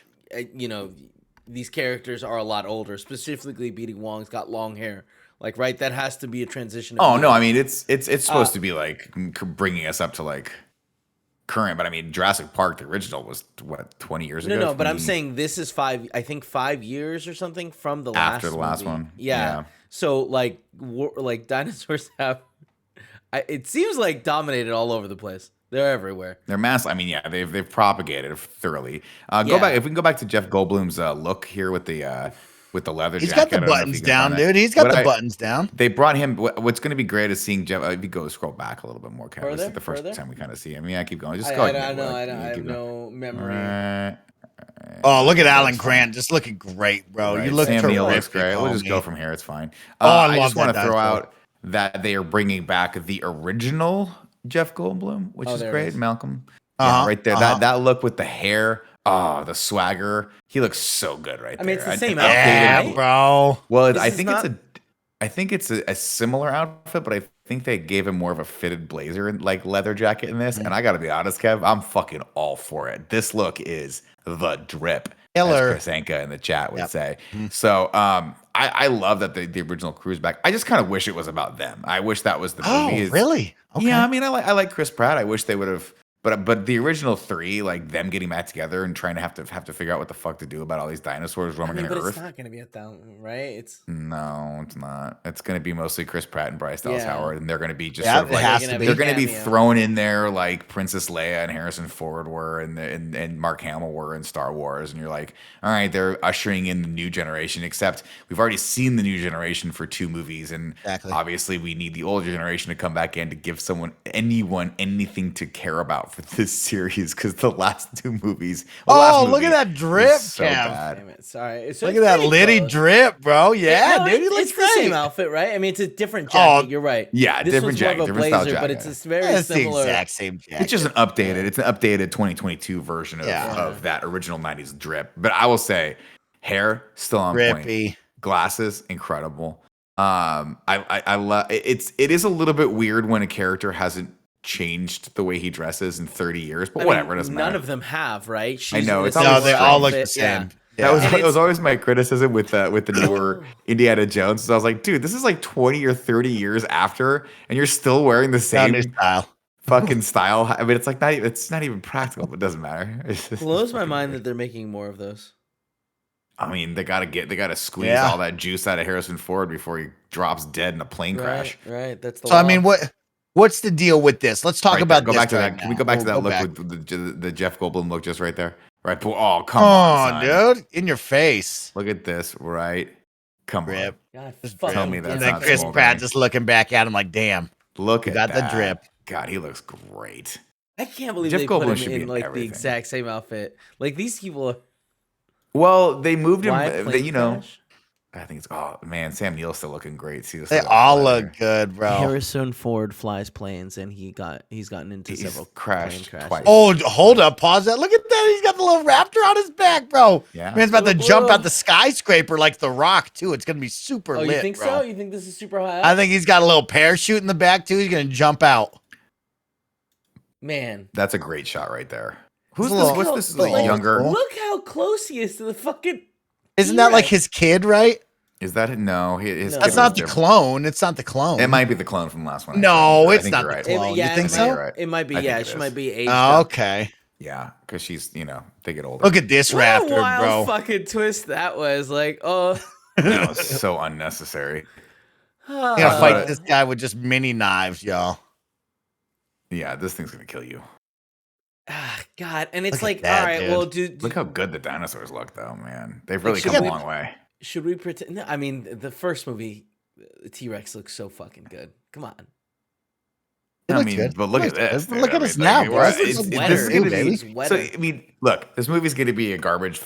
These characters are a lot older. Specifically, B.D. Wong's got long hair. Like, right, that has to be a transition. Oh no, I mean it's supposed to be like bringing us up to like current, but I mean Jurassic Park, the original, was what 20 years ago. No, but I'm 20 saying this is 5 years or something from the last after the last movie. one. Yeah. So like dinosaurs have, it seems like dominated all over the place. They're everywhere. They're mass. I mean, yeah, they've propagated thoroughly. Go Yeah. back if we can go back to Jeff Goldblum's look here with the leather He's jacket. got the I don't know if buttons you can down, find it. dude. He's got What the I- buttons down. They brought him. What's going to be great is seeing Jeff. If you go scroll back a little bit more, Kevin. This is Further? the first Further? time we kind of see him. Yeah, keep going. Just I go. don't know. I have no memory. Oh, look at Alan Grant, just looking great, bro. Right. You look Sam Neill looks terrific, great. We'll just homie. go from here. It's fine. Oh, I I love just want to that throw dinosaur. out that they are bringing back the original Jeff Goldblum, which is there it great. is. Malcolm, Uh-huh, right there. uh-huh. That look with the hair Oh, the swagger. He looks so good right there. I mean, it's the same outfit, outfit, Yeah, right? bro. Well, This I is think not- it's a similar outfit, but I think they gave him more of a fitted blazer and like leather jacket in this. And I gotta be honest, Kev, I'm fucking all for it. This look is the drip, as Killer. Chris Anka in the chat would Yep. say. So I love that the original crew's back. I just kind of wish it was about them. I wish that was the movie. Oh, really? Okay. Yeah, I mean, I like Chris Pratt. I wish they would have, but the original three, like them getting back together and trying to have to figure out what the fuck to do about all these dinosaurs I roaming mean, in but Earth. it's not gonna be a thousand, right? It's No, it's not. It's going to be mostly Chris Pratt and Bryce Dallas Yeah. Howard, and they're going to be just Yeah, sort of it like has They're to gonna be. they're going to be cameo. thrown in there like Princess Leia and Harrison Ford were, and Mark Hamill were in Star Wars, and you're like, all right, they're ushering in the new generation. Except we've already seen the new generation for 2 movies, and Exactly. obviously we need the older generation to come back in to give anyone anything to care about for this series because the last 2 movies. well, the last Oh, look movie at that was drip, so Kev. bad. damn it. Sorry. Look at that Liddy drip, bro. Yeah, dude, he looks it's great. the same outfit, right? I mean, it's a different jacket. Oh, You're right. yeah, this different was more jacket, of a different style blazer, but jacket. it's very That's the similar. exact same jacket. It's just an updated. It's an updated 2022 version of, Yeah. of that original 90s drip. But I will say, hair still on point. Drippy. Glasses incredible. I love it is a little bit weird when a character hasn't changed the way he dresses in 30 years, but I mean, whatever, it doesn't none matter. of them have, right? I know, in it's the always No, same they strange. all look the outfit, yeah. same. That was And that was it's- always my criticism with the newer Indiana Jones. So I was like, dude, this is like 20 or 30 years after, and you're still wearing the Found same new style. fucking style. I mean, it's not even practical, but it doesn't matter. It's just Blows my fucking mind weird. that they're making more of those. I mean, they gotta squeeze Yeah. all that juice out of Harrison Ford before he drops dead in a plane crash. Right. That's the So I law. mean, what's the deal with this? Let's talk Right about there. Go this back to right that. Can we go now. back to We'll that go look back. with the Jeff Goldblum look just right there? Right. Oh, come on, son. dude, in your face. Look at this. Right. Come Drip. on. God, Just fucking tell me get that's And it. then not Chris smoldering. Pratt just looking back at him like, damn. Look You at got the that. drip. God, he looks great. I can't believe Jeff they put Goldblum him should be in in like everything. the exact same outfit. Like these people are. Well, they moved him. Why They, plane you know, crash? I think it's. Oh man, Sam Neill's still looking great. See, They all look good, bro. Harrison Ford flies planes, and he's gotten into He's several crashed plane crashes. twice. Oh, hold up. Pause that. Look at that. He's got the little raptor on his back, bro. Yeah. Man's about to Little jump boy. out the skyscraper like The Rock, too. It's going to be super Oh, lit, you think bro. so? You think this is super high? I think he's got a little parachute in the back, too. He's going to jump out. Man, That's a great shot right there. Who's a this? little- What's this? little Like old younger? school. look how close he is to the fucking. Isn't that like T-Rex. his kid, right? Is that it? No, his No. kid That's was not the different. clone. It's not the clone. It might be the clone from the last one. No, actually. I it's think not you're the right. clone. You yeah, think it so? might, You're right. it might be. I Yeah, think it she is. might be aged Oh, up. okay. Yeah, because she's, they get older. Look at this What a raptor, wild bro. fucking twist that was. Like, oh, That was so unnecessary. You're going to fight Uh, this guy with just mini knives, y'all. Yeah, this thing's gonna kill you. God, and it's Look at like, that, all right, dude. well, dude, Look how good the dinosaurs look, though, man. They've really should come a we- long way. should we pretend? No, I mean, the first movie, T Rex looks so fucking good. Come on. It I looks mean, good. but look It at looks this. good. dude. Look I at us mean, now, like, bro. it's- This it's- looks this wetter, is gonna too, baby. be. It's wetter. So I mean, look, this movie's gonna be a garbage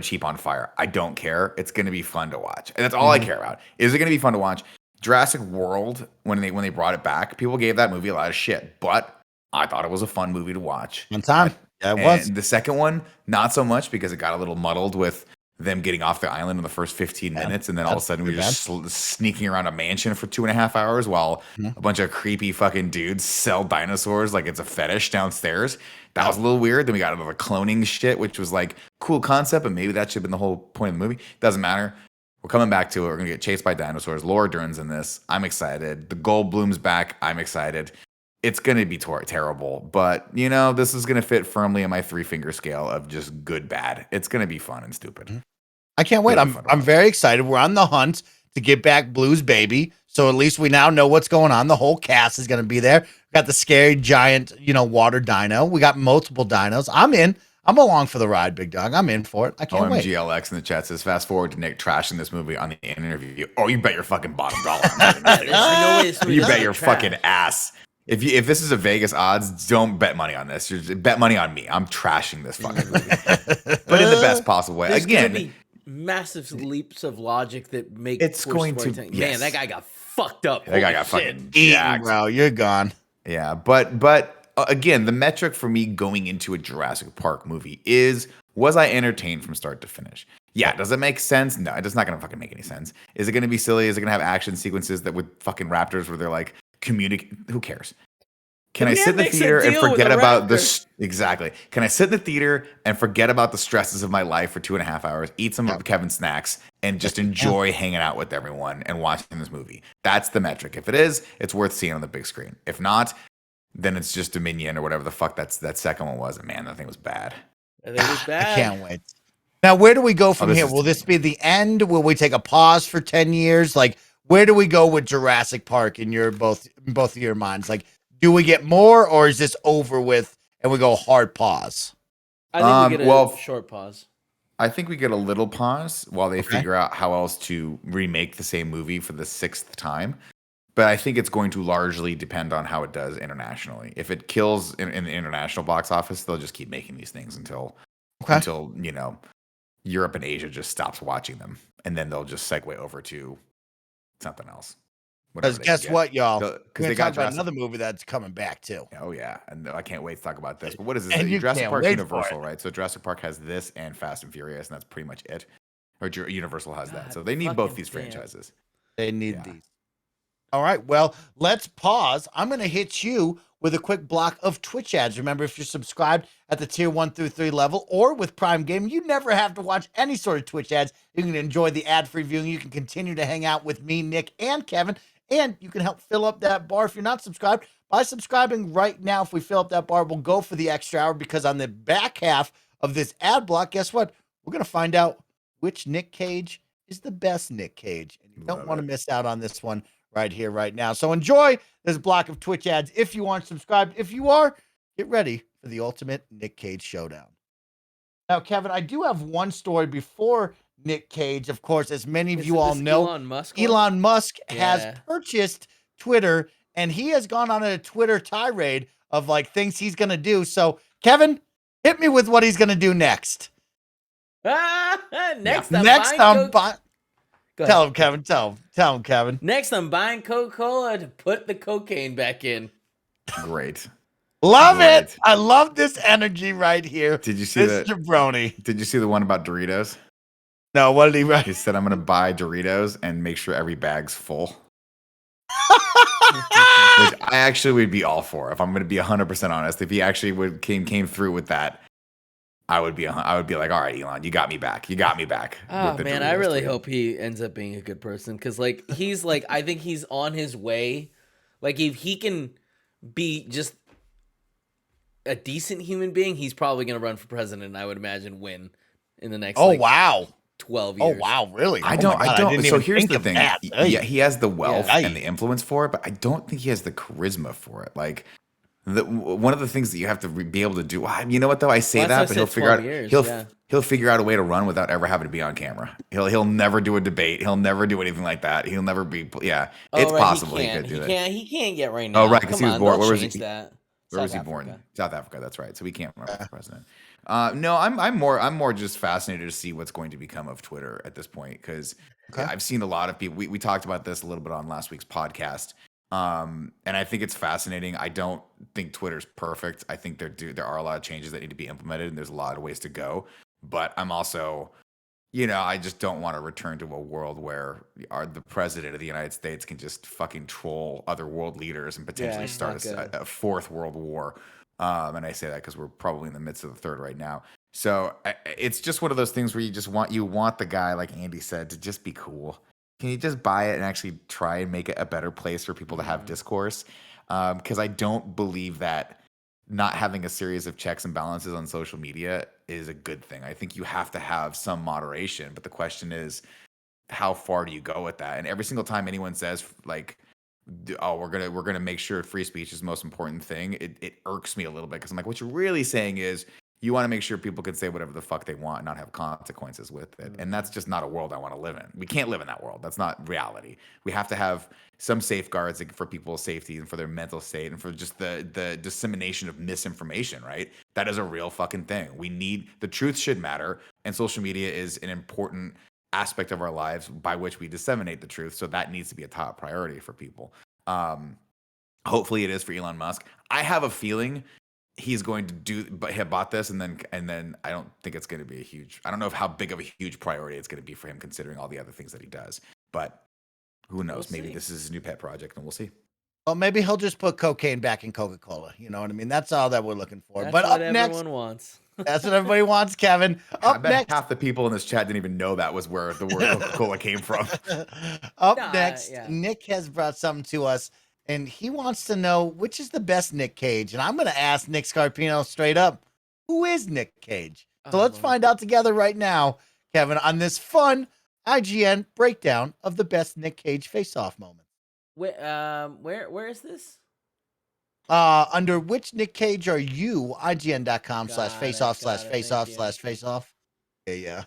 heap on fire. I don't care. It's gonna be fun to watch, and that's all I care about. Is it gonna be fun to watch? Jurassic World, when they brought it back, people gave that movie a lot of shit, but I thought it was a fun movie to watch. One time. Yeah, it And was. the second one, not so much because it got a little muddled with them getting off the island in the first 15 minutes, and then all of a sudden we were just sneaking around a mansion for 2.5 hours while a bunch of creepy fucking dudes sell dinosaurs like it's a fetish downstairs. That was a little weird. Then we got into the cloning shit, which was like cool concept, but maybe that should have been the whole point of the movie. Doesn't matter. We're coming back to it. We're gonna get chased by dinosaurs. Laura Dern's in this. I'm excited. The Goldblum's back. I'm excited. It's gonna be terrible, but this is gonna fit firmly in my 3-finger scale of just good bad. It's gonna be fun and stupid. I can't wait. Really I'm fun to I'm watch. very excited. We're on the hunt to get back Blue's baby. So at least we now know what's going on. The whole cast is going to be there. We got the scary giant, water dino. We got multiple dinos. I'm in. I'm along for the ride, big dog. I'm in for it. I can't wait. OMGLX in the chat says, fast forward to Nick trashing this movie on the interview. Oh, you bet your fucking bottom dollar. I'm taking this, dude. There's no way this movie You is bet gonna your trash. fucking ass. If this is a Vegas odds, don't bet money on this. Bet money on me. I'm trashing this fucking movie, but in the best possible way. There's Again, gonna be massive leaps of logic that make It's for going to- storytelling. yes. Man, that guy got fucked up. that guy Holy got shit. fucking Eating, jacked. bro. You're gone. Yeah, but again, the metric for me going into a Jurassic Park movie was I entertained from start to finish? Yeah. Does it make sense? No, it's not going to fucking make any sense. Is it going to be silly? Is it going to have action sequences that with fucking raptors where they're like communicate? Who cares? Can I sit in the theater and forget about this? Exactly. Can I sit in the theater and forget about the stresses of my life for 2.5 hours, eat some of Kevin's snacks, and just enjoy hanging out with everyone and watching this movie? That's the metric. If it is, it's worth seeing on the big screen. If not, then it's just Dominion or whatever the fuck that second one was. And man, that thing was bad. I think it was bad. I can't wait. Now, where do we go from here? Will this be the end? Will we take a pause for 10 years? Like, where do we go with Jurassic Park in your both of your minds? Like, do we get more, or is this over with and we go hard pause? I think we get a short pause. I think we get a little pause while they figure out how else to remake the same movie for the 6th time. But I think it's going to largely depend on how it does internationally. If it kills in the international box office, they'll just keep making these things until Europe and Asia just stops watching them, and then they'll just segue over to something else. Because guess what, y'all? Because they got another movie that's coming back too. Oh yeah, and I can't wait to talk about this. But what is this? And Jurassic Park Universal, right? So Jurassic Park has this and Fast and Furious, and that's pretty much it. Or Universal has that, so they need both these franchises. They need these. All right, well, let's pause. I'm going to hit you with a quick block of Twitch ads. Remember, if you're subscribed at the tier 1 through 3 level or with Prime Gaming, you never have to watch any sort of Twitch ads. You can enjoy the ad-free viewing. You can continue to hang out with me, Nick, and Kevin, and you can help fill up that bar if you're not subscribed. By subscribing right now, if we fill up that bar, we'll go for the extra hour, because on the back half of this ad block, guess what? We're going to find out which Nick Cage is the best Nick Cage. And you don't want to miss out on this one right here, right now. So enjoy this block of Twitch ads if you aren't subscribed. If you are, get ready for the ultimate Nick Cage showdown. Now, Kevin, I do have one story before Nick Cage. Of course, as many of you all know, Elon Musk has purchased Twitter, and he has gone on a Twitter tirade of like things he's going to do. So, Kevin, hit me with what he's going to do next. Next, Tell him, Kevin. Tell him, Kevin. Next, I'm buying Coca-Cola to put the cocaine back in. Great. Love it. I love this energy right here. Did you see this jabroni? Did you see the one about Doritos? No, what did he write? He said, I'm going to buy Doritos and make sure every bag's full. Which I actually would be all for. If I'm going to be 100% honest, if he actually came through with that, I would be like, all right, Elon, you got me back. Oh man, I really hope he ends up being a good person, because like he's like, I think he's on his way. Like if he can be just a decent human being, he's probably gonna run for president. I would imagine win in the next. 12 years. Oh wow, really? I don't. So here's the thing. Yeah, he has the wealth and the influence for it, but I don't think he has the charisma for it. Like. One of the things that you have to be able to do. You know what though? I say that, but he'll figure out he'll figure out a way to run without ever having to be on camera. He'll never do a debate. He'll never do anything like that. He'll never be. Yeah, it's possible he could do it. He can't get right now. Oh right, because he was born. Where was he? That. Where was he born? South Africa. That's right. So he can't run for president. No, I'm more just fascinated to see what's going to become of Twitter at this point, because I've seen a lot of people. We talked about this a little bit on last week's podcast. And I think it's fascinating. I don't think Twitter's perfect. I think there are a lot of changes that need to be implemented, and there's a lot of ways to go. But I'm also, I just don't want to return to a world where the president of the United States can just fucking troll other world leaders and potentially start a fourth world war. And I say that because we're probably in the midst of the third right now. So it's just one of those things where you want the guy, like Andy said, to just be cool. Can you just buy it and actually try and make it a better place for people to have discourse? Because I don't believe that not having a series of checks and balances on social media is a good thing. I think you have to have some moderation. But the question is, how far do you go with that? And every single time anyone says, like, oh, we're gonna make sure free speech is the most important thing, it irks me a little bit, because I'm like, what you're really saying is, you want to make sure people can say whatever the fuck they want and not have consequences with it. And that's just not a world I want to live in. We can't live in that world. That's not reality. We have to have some safeguards for people's safety and for their mental state and for just the dissemination of misinformation, right? That is a real fucking thing. The truth should matter, and social media is an important aspect of our lives by which we disseminate the truth. So that needs to be a top priority for people. Hopefully it is for Elon Musk. I have a feeling he's going to but he bought this and then I don't think it's going to be I don't know how big of a huge priority it's going to be for him considering all the other things that he does. But who knows? Maybe this is his new pet project and we'll see. Well, maybe he'll just put cocaine back in Coca-Cola. You know what I mean? That's all that we're looking for. That's but what up next, everyone wants. that's what everybody wants, Kevin. I Up bet next, half the people in this chat didn't even know that was where the word Coca-Cola came from. up Nah, next, yeah. Nick has brought something to us, and he wants to know which is the best Nick Cage. And I'm going to ask Nick Scarpino straight up, who is Nick Cage? So let's find out together right now, Kevin, on this fun IGN breakdown of the best Nick Cage face-off moment. Where is this? Under which Nick Cage are you? IGN.com/faceoff/faceoff/faceoff. Yeah.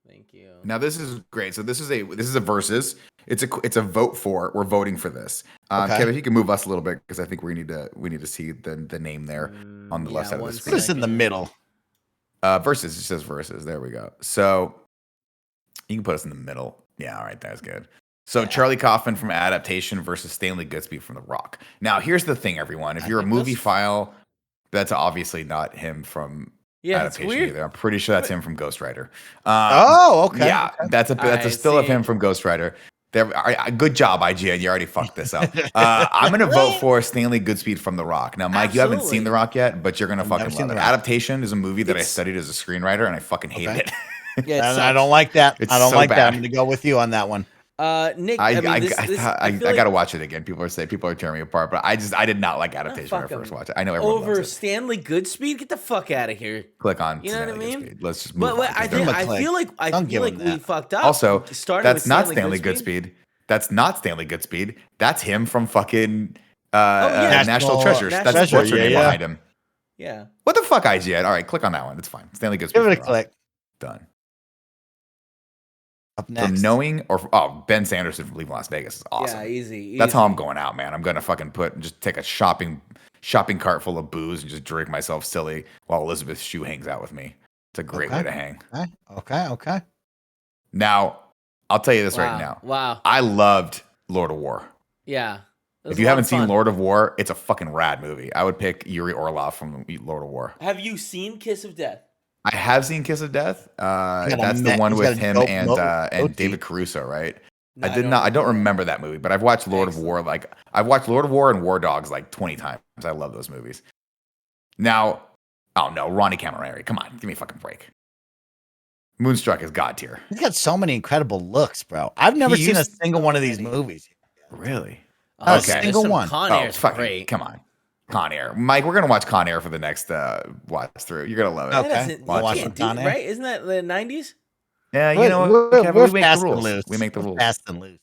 Thank you. Now this is great. So this is a versus. It's a vote for. We're voting for this. Kevin, if you can move us a little bit because I think we need to see the name there on the left side of the screen. Put us in the middle. Versus. It says versus. There we go. So you can put us in the middle. Yeah, all right, that's good. So Charlie Kaufman from Adaptation versus Stanley Goodspeed from The Rock. Now here's the thing, everyone. If you're a movie file, that's obviously not him from Adaptation either. I'm pretty sure that's him from Ghost Rider. Okay. Yeah, okay. that's a still of him from Ghost Rider. There, good job, IGN. You already fucked this up. I'm gonna vote for Stanley Goodspeed from The Rock. Now, Mike, you haven't seen The Rock yet, but you're gonna fucking love it. Adaptation is a movie that I studied as a screenwriter, and I fucking hated it. Yeah, I don't like that. It's I don't so like that. bad. I'm gonna go with you on that one. Nick, I feel like gotta watch it again. People are tearing me apart, but I did not like Adaptation when I first watched it. I know everyone over loves it. Stanley Goodspeed. Get the fuck out of here. Click on. You know what I Stanley mean? Goodspeed. Let's just move But on. I feel like we fucked up. Also, starting that's with not Stanley Goodspeed. That's not Stanley Goodspeed. That's him from fucking National Treasures. National That's what's her Treasure, name yeah. behind him. Yeah. What the fuck, IGN? All right, click on that one. It's fine. Stanley Goodspeed. Give it a click. Done. Up next. From knowing Ben Sanderson from Leaving Las Vegas is awesome. Yeah, easy. That's how I'm going out, man. I'm gonna fucking just take a shopping cart full of booze and just drink myself silly while Elizabeth Shue hangs out with me. It's a great way to hang. Okay. Now, I'll tell you this right now. Wow. I loved Lord of War. Yeah. If you haven't seen Lord of War, it's a fucking rad movie. I would pick Yuri Orlov from Lord of War. Have you seen Kiss of Death? I have seen Kiss of Death. That's the one with him and David Caruso, right? No, I don't remember that movie, but I've watched Lord of War. I've watched Lord of War and War Dogs like 20 times. I love those movies. Now, oh no, Ronnie Camilleri. Come on, give me a fucking break. Moonstruck is god tier. He's got so many incredible looks, bro. I've never seen a single one of these movies. Really? Not a single one. Con Air's great. Come on. Con Air. Mike, we're going to watch Con Air for the next watch through. You're going to love it. Okay. Watch Con Air. Right? Isn't that the 90s? Yeah, you know what? We're we make fast the rules. and loose. We make the rules. Fast and loose.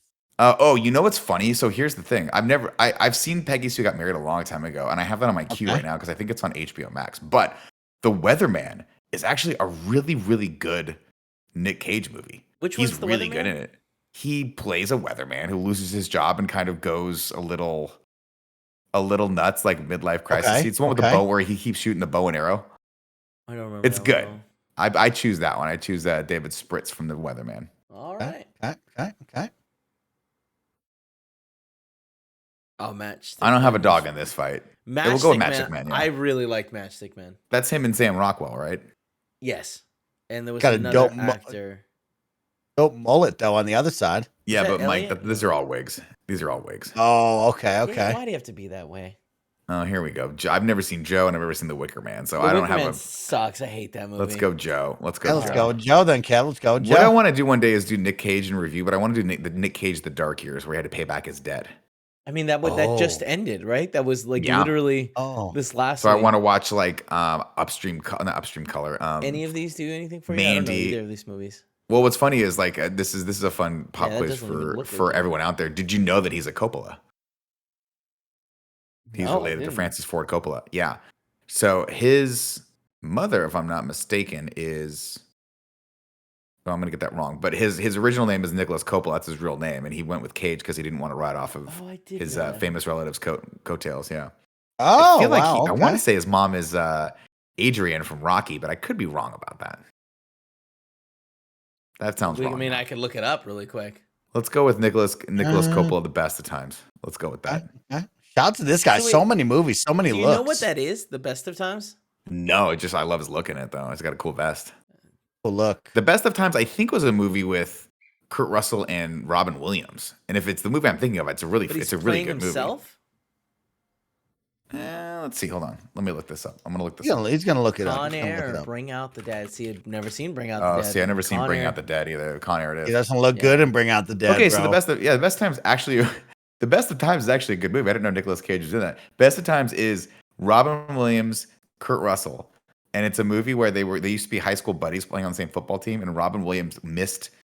You know what's funny? So here's the thing. I've seen Peggy Sue Got Married a long time ago, and I have that on my queue right now because I think it's on HBO Max. But The Weatherman is actually a really, really good Nick Cage movie. He's really good in it. He plays a weatherman who loses his job and kind of goes a little nuts, like midlife crisis. Okay. It's the one with the bow where he keeps shooting the bow and arrow. I don't remember. It's good. I choose that one. I choose David Spritz from The Weatherman. All right. Okay. Oh, Matchstick. I don't have a dog in this fight. We'll go with Matchstick Man. Yeah. I really like Matchstick Man. That's him and Sam Rockwell, right? Yes. And there was Got another a actor. Dope mullet though on the other side. Yeah, but Elliot? Mike, these are all wigs. These are all wigs. Oh, okay. Yeah, why do you have to be that way? Oh, here we go. I've never seen Joe, and I've never seen The Wicker Man, so The I don't Wicker have Man a. Sucks. I hate that movie. Let's go, Joe. Let's go. Yeah, let's go, Joe. Then, Kev. Let's go, Joe. What I want to do one day is do Nick Cage in review, but I want to do Nick Cage The Dark Years, where he had to pay back his debt. I mean that just ended, right? That was literally this last. So I want to watch not Upstream Color. Any of these do anything for you? I don't know either of these movies. Well, what's funny is this is a fun pop quiz for everyone out there. Did you know that he's a Coppola? He's related to Francis Ford Coppola. Yeah. So his mother, if I'm not mistaken, is. Well, I'm going to get that wrong, but his original name is Nicholas Coppola. That's his real name, and he went with Cage because he didn't want to ride off of his famous relative's coattails. Yeah. Oh, I feel like wow, I want to say his mom is Adrian from Rocky, but I could be wrong about that. That sounds wrong. I mean, I could look it up really quick. Let's go with Nicholas Coppola, the best of times. Let's go with that. Okay. Shout out to this guy. So So wait, many movies, so many Do you looks. know what that is? The Best of Times? No, I love his look in it though. It's got a cool vest. Cool look. The Best of Times, I think, was a movie with Kurt Russell and Robin Williams. And if it's the movie I'm thinking of, it's a really But he's it's a really playing good himself? movie. Let's see. Hold on. Let me look this up. I'm gonna look this He's up. gonna, he's gonna look it up. Con He's gonna look Air, it or up. Bring Out the Dead. See, I've never seen Bring Out the Oh, Dead. see, I never seen Con Bring Air. Out the Dead either. Con Air it He is. doesn't look good and Bring Out the Dead. Okay, so bro. the Best of Times actually, the Best of Times is actually a good movie. I didn't know Nicolas Cage was in that. Best of Times is Robin Williams, Kurt Russell, and it's a movie where they used to be high school buddies playing on the same football team, and Robin Williams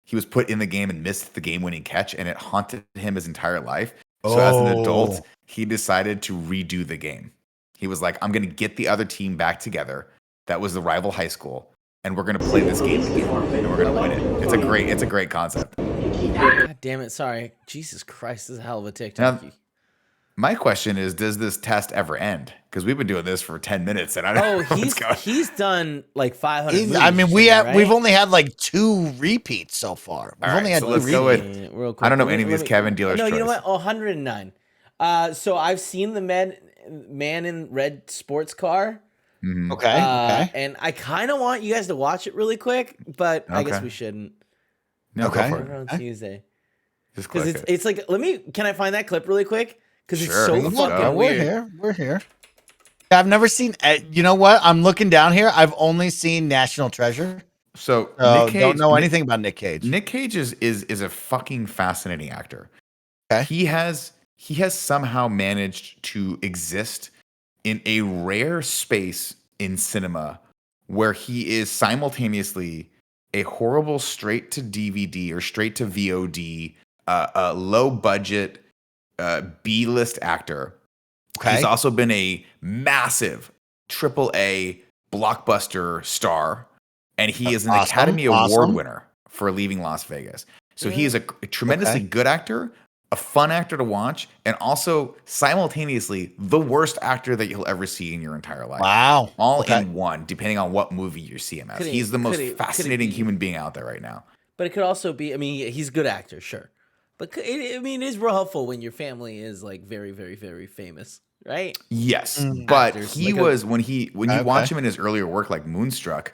he was put in the game and missed the game-winning catch, and it haunted him his entire life. So as an adult, he decided to redo the game. He was like, I'm going to get the other team back together. That was the rival high school, and we're going to play this game again, and we're going to win it. It's a great concept. God damn it. Sorry. Jesus Christ. This is a hell of a TikTok. Now, my question is, does this test ever end? Because we've been doing this for 10 minutes, and I don't know what's going on. He's done like 500 movies. I mean, right? we've only had like 2 repeats so far. We've All only right, had so 2 let's go repeats. with. Real quick. I don't know any of these Kevin Dealer's No, you know choice. what? Oh, 109. So I've seen the man in red sports car. Mhm. Okay. And I kind of want you guys to watch it really quick, but I guess Okay. we shouldn't. No, go Okay. for it. On Tuesday. Just Because click it. it's like, can I find that clip really quick? Because it's Sure, so let's fucking go. weird. We're here. I've never seen. You know what? I'm looking down here. I've only seen National Treasure. So Nick Cage, don't know anything about Nick Cage. Nick Cage is a fucking fascinating actor. Okay. He has somehow managed to exist in a rare space in cinema where he is simultaneously a horrible straight to DVD or straight to VOD, low budget B-list actor. Okay. He's also been a massive AAA blockbuster star, and he is an Awesome, Academy Award awesome. winner for Leaving Las Vegas. So he is a tremendously good actor, a fun actor to watch, and also simultaneously the worst actor that you'll ever see in your entire life. Wow. All Okay. in one, depending on what movie you see him as. Could he- He's the most could he- could he fascinating be- human being out there right now. But it could also be, I mean, he's a good actor, sure. But I mean, it is real helpful when your family is like very, very, very famous, right? Yes, but Actors, he like a- was when you Okay. watch him in his earlier work like Moonstruck,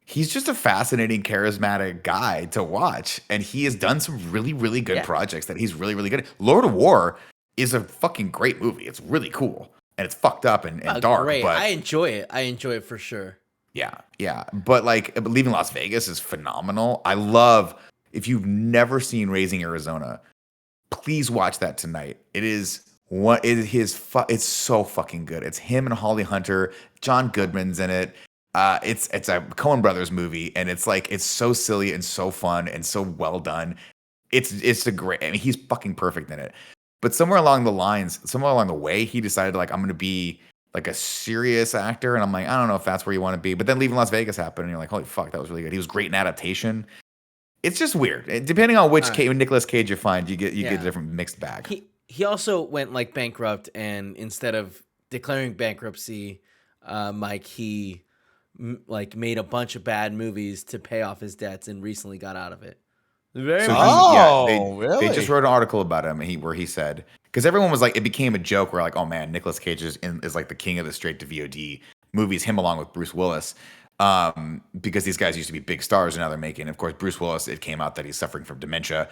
he's just a fascinating, charismatic guy to watch, and he has done some really, really good Yeah. projects that he's really, really good at. Lord of War is a fucking great movie. It's really cool and it's fucked up and dark, Great. but I enjoy it. I enjoy it for sure. yeah. But like Leaving Las Vegas is phenomenal. I love if you've never seen Raising Arizona, please watch that tonight. It is it's so fucking good. It's him and Holly Hunter. John Goodman's in it. It's a Coen Brothers movie, and it's so silly and so fun and so well done. It's a great. I mean, he's fucking perfect in it. But somewhere along the way, he decided like I'm gonna be like a serious actor, and I'm like I don't know if that's where you want to be. But then Leaving Las Vegas happened, and you're like holy fuck, that was really good. He was great in Adaptation. It's just weird. Depending on which Nicolas Cage you find, you get a different mixed bag. He also went like bankrupt, and instead of declaring bankruptcy, Mike, he like made a bunch of bad movies to pay off his debts, and recently got out of it. Very really? They just wrote an article about him where he said, because everyone was like, it became a joke where like, oh man, Nicolas Cage is like the king of the straight to VOD movies, him along with Bruce Willis. Because these guys used to be big stars and now they're making, of course, Bruce Willis, it came out that he's suffering from dementia,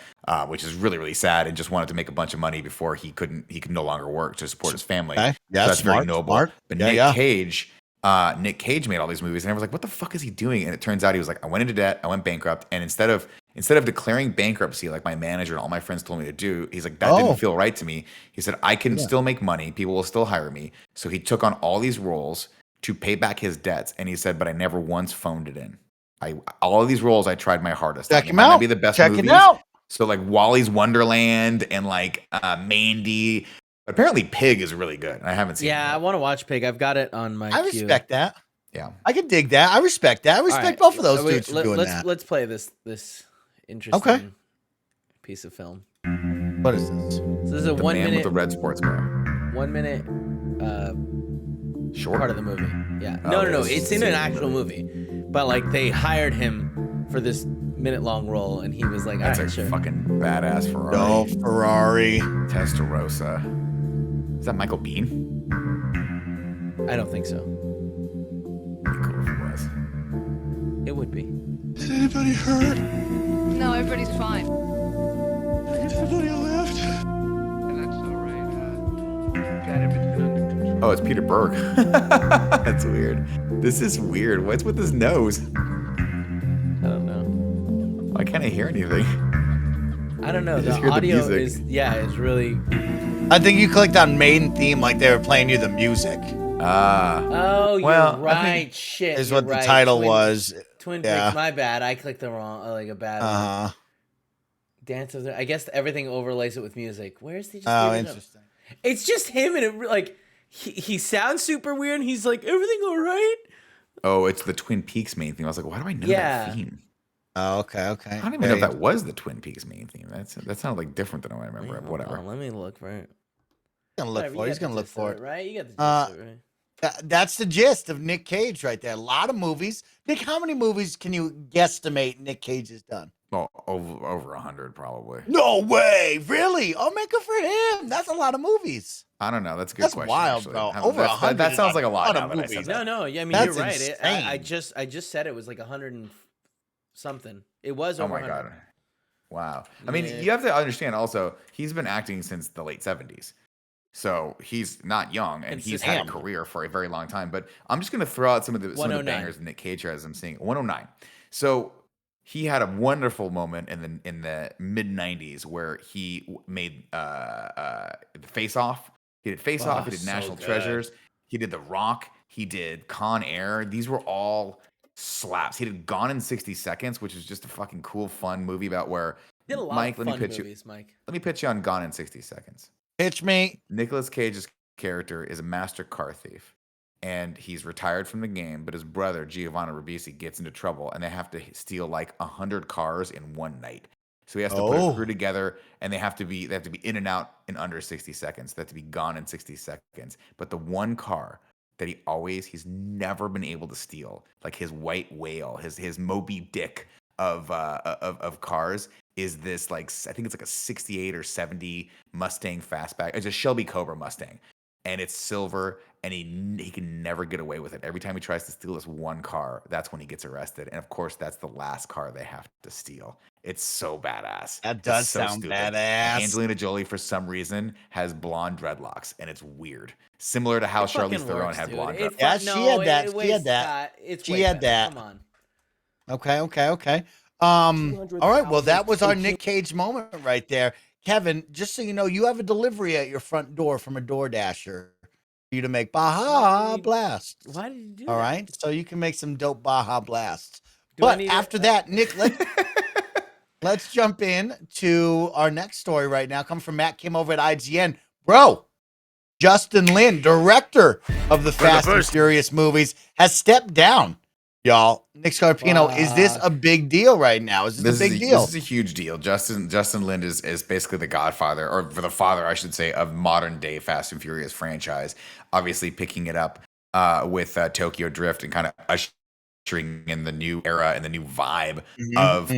which is really, really sad, and just wanted to make a bunch of money before he could no longer work to support his family. Okay. Yeah, so that's very smart, noble. smart. But Yeah, Nick Cage made all these movies, and everyone's like, what the fuck is he doing? And it turns out he was like, I went into debt, I went bankrupt, and instead of declaring bankruptcy like my manager and all my friends told me to do, he's like, that didn't feel right to me. He said, I can still make money, people will still hire me. So he took on all these roles to pay back his debts, and he said, but I never once phoned it in. All of these roles I tried my hardest. Check It him might not out. be the best Check movies. it out. So like Wally's Wonderland and like Mandy. Apparently Pig is really good. I haven't seen it. I want to watch Pig. I've got it on my I queue. respect that. Yeah. I can dig that. I respect that. I respect All right. both of those Wait, dudes for doing let's, that. Let's play this interesting piece of film. What is this? So this is a The one man minute, with the red sports car. 1 minute Short. part of the movie. Yeah. Oh, No. it's- It's in an actual movie, but like they hired him for this minute-long role, and he was like, "All That's right, a sure." fucking badass Ferrari. No, Ferrari. Testarossa. Is that Michael Biehn? I don't think so. It'd be cool if it was. It would be. Is anybody hurt? No, everybody's fine. Everybody left? That's all right. Got everything under control. Oh, it's Peter Berg. That's weird. This is weird. What's with his nose? I don't know. Why can't I hear anything? I don't know. I The just hear the audio music. is really. I think you clicked on main theme like they were playing you the music. Oh, Well, you're I right. think Shit. Is you're what the right. title was. Twin Yeah. Peaks. My bad. I clicked the wrong, like a bad one. Uh huh. Dance of the. I guess everything overlays it with music. Where's the? Oh, interesting. It's just him, and it like he sounds super weird. And he's like, everything all right? Oh, it's the Twin Peaks main theme. I was like, why do I know Yeah. that theme? Oh, okay. I don't even know if that was the Twin Peaks main theme. That sounded like different than I remember. Wait, hold Whatever. on, let me look for it. He's gonna look Whatever, for it. you He's got the gonna look gist for of it. right? You got the gist Uh, of it, right? That's the gist of Nick Cage right there. A lot of movies. Nick, how many movies can you guesstimate Nick Cage has done? Oh, over 100 probably. No way. Really? Oh, man, good for him. That's a lot of movies. I don't know. That's a good That's question. wild, actually. bro. How- Over that's- 100 That is sounds a like a lot lot now of that I movies. said that. No, yeah, I mean That's you're right. I insane. just said it was like 100 and something. It was Oh over my 100. god. Wow. I mean, Yeah. you have to understand also, he's been acting since the late 70s. So he's not young and It's he's just had him. a career for a very long time. But I'm just going to throw out some of the 109. bangers Nick Cage has I'm seeing. 109. So he had a wonderful moment in the mid 90s where he made Face Off. He did Face Off. He did so National good. Treasures. He did The Rock. He did Con Air. These were all slaps. He did Gone in 60 Seconds, which is just a fucking cool, fun movie about where Did a lot Mike, of let fun me pitch movies, Mike. let me pitch you on Gone in 60 Seconds. Pitch me. Nicolas Cage's character is a master car thief, and he's retired from the game, but his brother, Giovanni Ribisi, gets into trouble, and they have to steal like 100 cars in one night. So he has to put a Oh. crew together, and they have to be in and out in under 60 seconds. They have to be gone in 60 seconds. But the one car that he's never been able to steal, like his white whale, his Moby Dick of cars, is this like, I think it's like a 68 or 70 Mustang fastback. It's a Shelby Cobra Mustang, and it's silver, and he can never get away with it. Every time he tries to steal this one car, that's when he gets arrested. And of course, that's the last car they have to steal. It's so badass. That It's does so sound stupid. badass. Angelina Jolie, for some reason, has blonde dreadlocks, and it's weird. Similar to how It fucking Charlize Theron works, had dude. blonde It dreadlocks. Yeah, fu- she no, had that. it She wastes had that. that. It's She way had better. that. Come on. Okay. All right. Well, that was our Nick Cage moment right there. Kevin, just so you know, you have a delivery at your front door from a DoorDasher for you to make Baja Why- Blast. Why did you do All that? right. So you can make some dope Baja Blasts. Do I But need after a- that, Nick, let's jump in to our next story right now. Come from Matt Kim over at IGN. Bro, Justin Lin, director of the Fast and Furious movies, has stepped down. Y'all, Nick Scarpino, is this a big deal right now? Is this a big deal? This is a huge deal. Justin Lin is basically the godfather, or for the father, I should say, of modern day Fast and Furious franchise. Obviously, picking it up with Tokyo Drift and kind of ushering in the new era and the new vibe of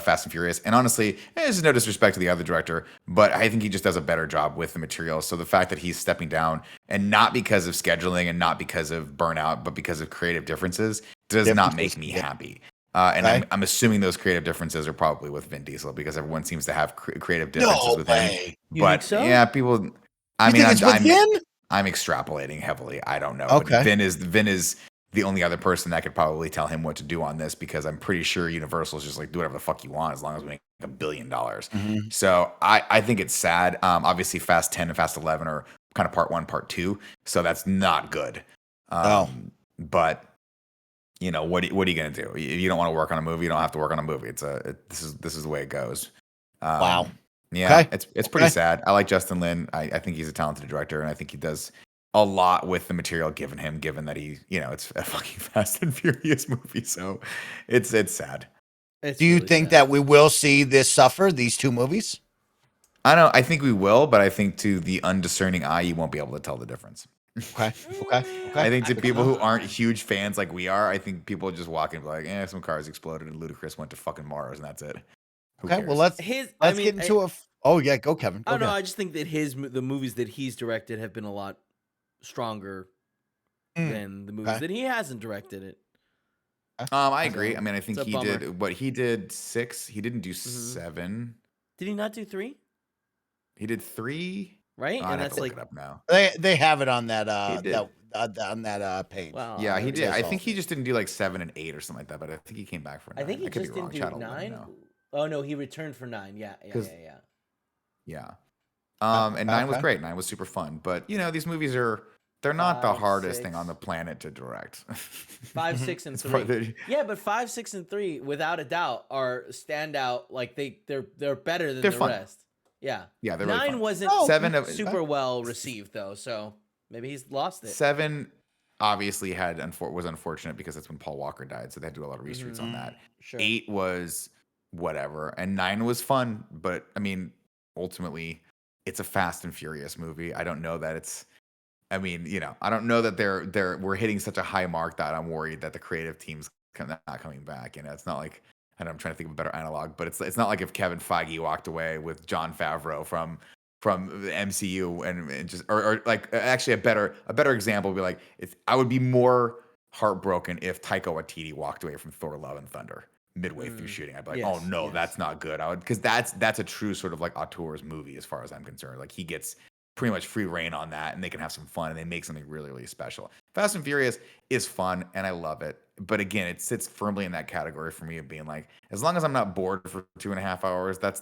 Fast and Furious. And honestly, this is no disrespect to the other director, but I think he just does a better job with the material. So the fact that he's stepping down, and not because of scheduling and not because of burnout, but because of creative differences, does not make me happy. And Okay. I'm assuming those creative differences are probably with Vin Diesel, because everyone seems to have creative differences No with him. way. You But think so? yeah, people. I You mean, think it's with Vin? I'm extrapolating heavily. I don't know. Okay. But Vin is the only other person that could probably tell him what to do on this, because I'm pretty sure Universal's just like, do whatever the fuck you want as long as we make $1 billion. So I think it's sad. Obviously, Fast 10 and Fast 11 are kind of part 1, part 2. So that's not good. But you know, what are you gonna do? You don't want to work on a movie, you don't have to work on a movie. This is the way it goes. Wow. Yeah, Okay. it's pretty sad. I like Justin Lin. I think he's a talented director, and I think he does a lot with the material given him, given that it's a fucking Fast and Furious movie. So it's sad. It's Do you really think sad. that we will see this suffer, these two movies? I think we will, but I think to the undiscerning eye, you won't be able to tell the difference. Okay. I think to people who aren't huge fans like we are, I think people just walk in and be like, some cars exploded and Ludacris went to fucking Mars, and that's it. Who Okay, cares? well let's I mean, get into Oh yeah, go Kevin. I Go don't know. ahead. I just think that the movies that he's directed have been a lot stronger Mm, than the movies okay. that he hasn't directed. It. I agree. So, I mean, I think it's a he bummer. did what he did 6. He didn't do Mhm. 7. Did he not do 3? He did 3. Right, Oh, and I'd have that's to look like it up now. They have it on that He did. on that page. wow. Yeah, he It did. says I all think of he it. just didn't do like 7 and 8 or something like that. But I think he came back for 9. I think he could just be wrong. didn't do Chat will let me 9. know. Oh no, he returned for 9. Yeah. 'Cause- Yeah. Yeah. Okay, And 9 was okay. great. 9 was super fun. But these movies they're not the 5, hardest thing 6. on the planet to direct. 5, 6, and It's 3. probably- Yeah, but 5, 6, and 3, without a doubt, are standout. Like they're better than They're the fun. rest. Yeah. Yeah, they're really 9 fun. wasn't Oh, 7 of super well received though, so maybe he's lost it. 7 obviously was unfortunate because that's when Paul Walker died, so they had to do a lot of reshoots on that. Sure. 8 was whatever, and 9 was fun, but I mean, ultimately, it's a Fast and Furious movie. I don't know that it's. I mean, I don't know that we're hitting such a high mark that I'm worried that the creative team's not coming back. It's not like. And I'm trying to think of a better analog, but it's not like if Kevin Feige walked away with Jon Favreau from the MCU and just or like actually a better example would be like I would be more heartbroken if Taika Waititi walked away from Thor: Love and Thunder midway through shooting. I'd be like, oh Yes, no, yes. that's not good. Because that's a true sort of like auteur's movie as far as I'm concerned. Like he gets pretty much free reign on that, and they can have some fun and they make something really, really special. Fast and Furious is fun and I love it. But again, it sits firmly in that category for me of being like, as long as I'm not bored for 2.5 hours, that's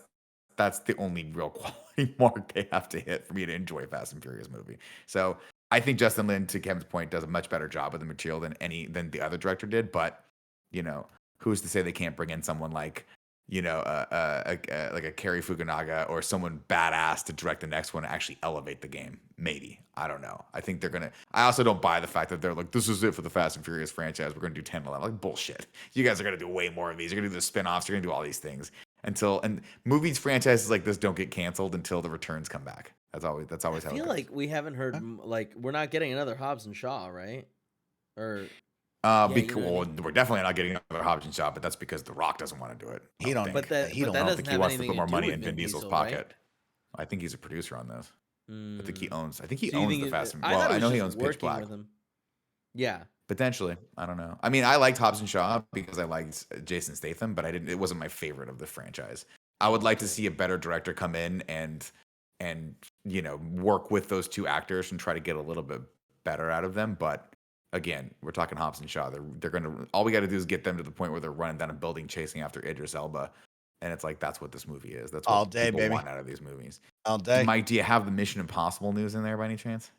the only real quality mark they have to hit for me to enjoy a Fast and Furious movie. So I think Justin Lin, to Kevin's point, does a much better job of the material than the other director did. But who's to say they can't bring in someone like like a Cary Fukunaga or someone badass to direct the next one and actually elevate the game? Maybe. I don't know. I think they're gonna. I also don't buy the fact that they're like, this is it for the Fast and Furious franchise. We're gonna do 10, 11. Like bullshit. You guys are gonna do way more of these. You're gonna do the spin-offs. You're gonna do all these things and movies franchises like this don't get canceled until the returns come back. That's always how it goes. I feel like we haven't heard like we're not getting another Hobbs and Shaw, right? Or we're definitely not getting another Hobbs and Shaw, but that's because The Rock doesn't want to do it. He don't. But that I don't doesn't think he have wants to anything put more do money with in Vin Diesel's Diesel, pocket. right? I think he's a producer on this. I think he owns. I think he So you owns think the it- Fast and. I Well, thought it I was know he just owns Pitch working Black. with him. Yeah. Potentially, I don't know. I mean, I liked Hobbs and Shaw because I liked Jason Statham, but it wasn't my favorite of the franchise. I would like to see a better director come in and work with those two actors and try to get a little bit better out of them. But again, we're talking Hobbs and Shaw. They're gonna. All we got to do is get them to the point where they're running down a building chasing after Idris Elba, and it's like that's what this movie is. That's what All day, people baby. want out of these movies. All day. Mike, do you have the Mission Impossible news in there by any chance?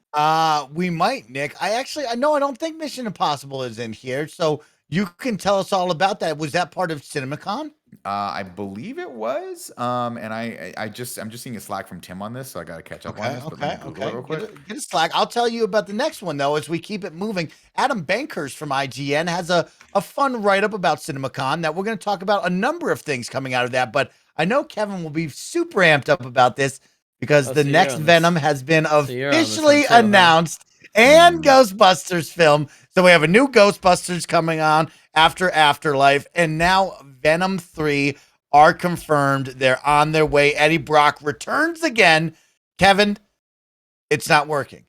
We might, Nick. I don't think Mission Impossible is in here, so you can tell us all about that. Was that part of CinemaCon? I believe it was. And I'm just seeing a Slack from Tim on this, so I got to catch up on this. But let me Google it real quick. Get a Slack. I'll tell you about the next one though as we keep it moving. Adam Bankers from IGN has a fun write up about CinemaCon that we're going to talk about a number of things coming out of that. But I know Kevin will be super amped up about this because the so you're next on this- Venom has been you're on this one officially too, huh? announced and Ghostbusters film. So we have a new Ghostbusters coming on after Afterlife, and now Venom 3 are confirmed. They're on their way. Eddie Brock returns again. Kevin, it's not working.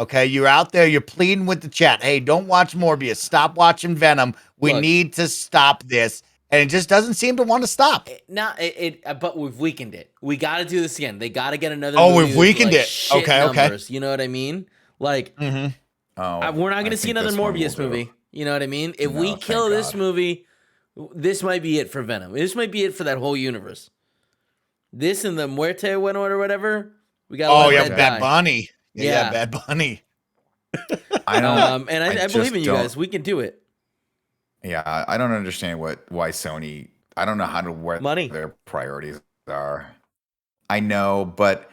Okay, you're out there. You're pleading with the chat. Hey, don't watch Morbius. Stop watching Venom. We Look. need to stop this. And it just doesn't seem to want to stop. But we've weakened it. We got to do this again. They got to get another. Oh, movie we've with, weakened like, it. shit Okay, okay. numbers, you know what I mean? Like, Mm-hmm. we're not going to see another Morbius movie. You know what I mean? If we kill this movie, this might be it for Venom. This might be it for that whole universe. This and the Muerte one or whatever. We got. Oh yeah, Bad Bunny. Yeah. Bad Bunny. I don't. And I believe in you guys. We can do it. Yeah, I don't understand why Sony. I don't know where Money. their priorities are. I know, but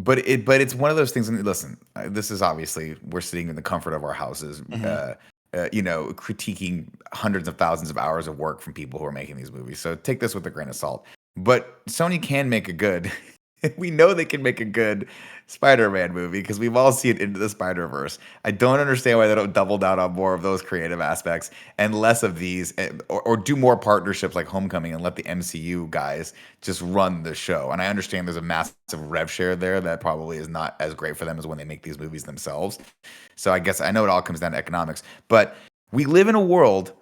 it's one of those things. And listen, this is obviously we're sitting in the comfort of our houses, critiquing hundreds of thousands of hours of work from people who are making these movies. So take this with a grain of salt. But Sony can make a good We know they can make a good Spider-Man movie because we've all seen Into the Spider-Verse. I don't understand why they don't double down on more of those creative aspects and less of these, or do more partnerships like Homecoming and let the MCU guys just run the show. And I understand there's a massive rev share there that probably is not as great for them as when they make these movies themselves. So I guess I know it all comes down to economics, but we live in a world.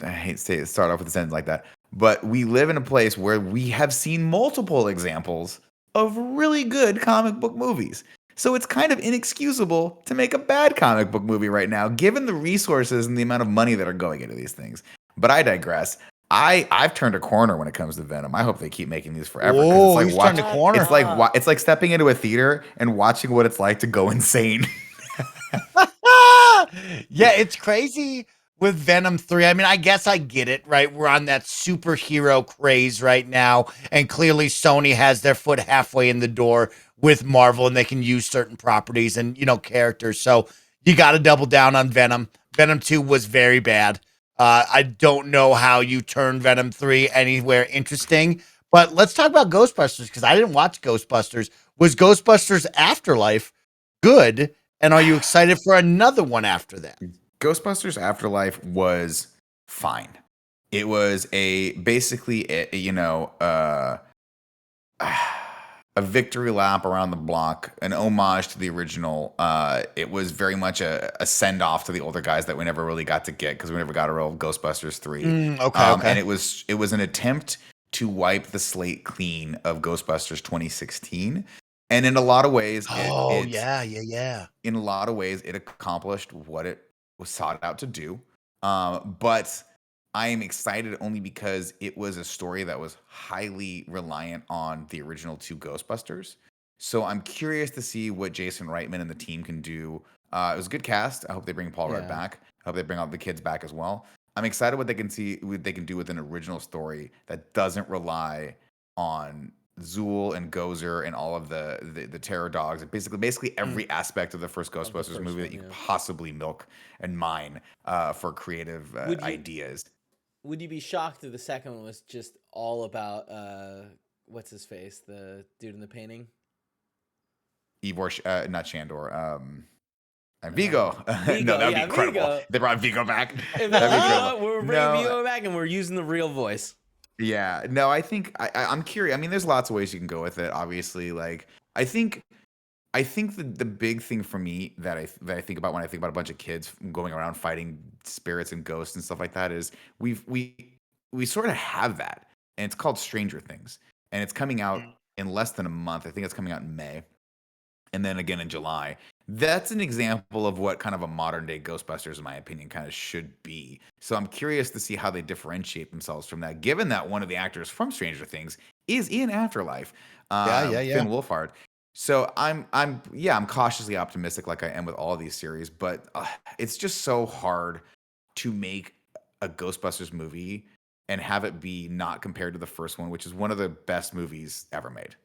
I hate to say it, start off with a sentence like that, but we live in a place where we have seen multiple examples of really good comic book movies. So it's kind of inexcusable to make a bad comic book movie right now, given the resources and the amount of money that are going into these things. But I digress. I've turned a corner when it comes to Venom. I hope they keep making these forever. Oh, It's he's like turned a corner. it's like stepping into a theater and watching what it's like to go insane. Yeah, it's crazy with Venom 3. I mean, I guess I get it, right? We're on that superhero craze right now, and clearly Sony has their foot halfway in the door with Marvel, and they can use certain properties and, characters. So you got to double down on Venom. Venom 2 was very bad. I don't know how you turn Venom 3 anywhere interesting, but let's talk about Ghostbusters because I didn't watch Ghostbusters. Was Ghostbusters Afterlife good? And are you excited for another one after that? Ghostbusters Afterlife was fine. It was basically a victory lap around the block, an homage to the original. It was very much a send off to the older guys that we never really got to get because we never got a real Ghostbusters 3. Okay. And it was an attempt to wipe the slate clean of Ghostbusters 2016. And in a lot of ways, yeah. in a lot of ways, it accomplished what it was sought out to do. But I am excited only because it was a story that was highly reliant on the original 2 Ghostbusters. So I'm curious to see what Jason Reitman and the team can do. It was a good cast. I hope they bring Paul Rudd back. I hope they bring all the kids back as well. I'm excited what they can do with an original story that doesn't rely on Zool and Gozer and all of the terror dogs, and basically every aspect of the first Ghostbusters movie that you could possibly milk and mine for creative ideas. Would you be shocked if the second one was just all about what's his face, the dude in the painting? Ivor, not Shandor. And Vigo. No, that'd be incredible. Vigo. They brought Vigo back. That'd be incredible. We're bringing Vigo back, and we're using the real voice. Yeah, no, I think I'm curious. I mean, there's lots of ways you can go with it. Obviously, like I think the big thing for me that I think about when I think about a bunch of kids going around fighting spirits and ghosts and stuff like that is we sort of have that, and it's called Stranger Things, and it's coming out in less than a month. I think it's coming out in May, and then again in July. That's an example of what kind of a modern day Ghostbusters, in my opinion, kind of should be. So I'm curious to see how they differentiate themselves from that, given that one of the actors from Stranger Things is in Afterlife, Finn Wolfhard. So I'm cautiously optimistic, like I am with all of these series, but it's just so hard to make a Ghostbusters movie and have it be not compared to the first one, which is one of the best movies ever made.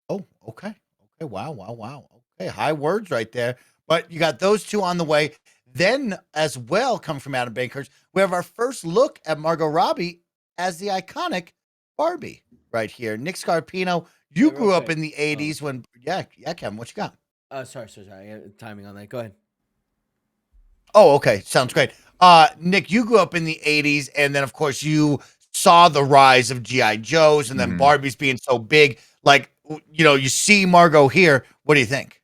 Oh, okay. Wow. Okay, high words right there. But you got those two on the way. Then, as well, come from Adam Bankhurst, we have our first look at Margot Robbie as the iconic Barbie right here. Nick Scarpino, you grew up in the 80s when, Kevin, what you got? Sorry. I got timing on that. Go ahead. Oh, okay. Sounds great. Nick, you grew up in the 80s, and then, of course, you saw the rise of G.I. Joes and then Barbies being so big. Like, you see Margot here. What do you think?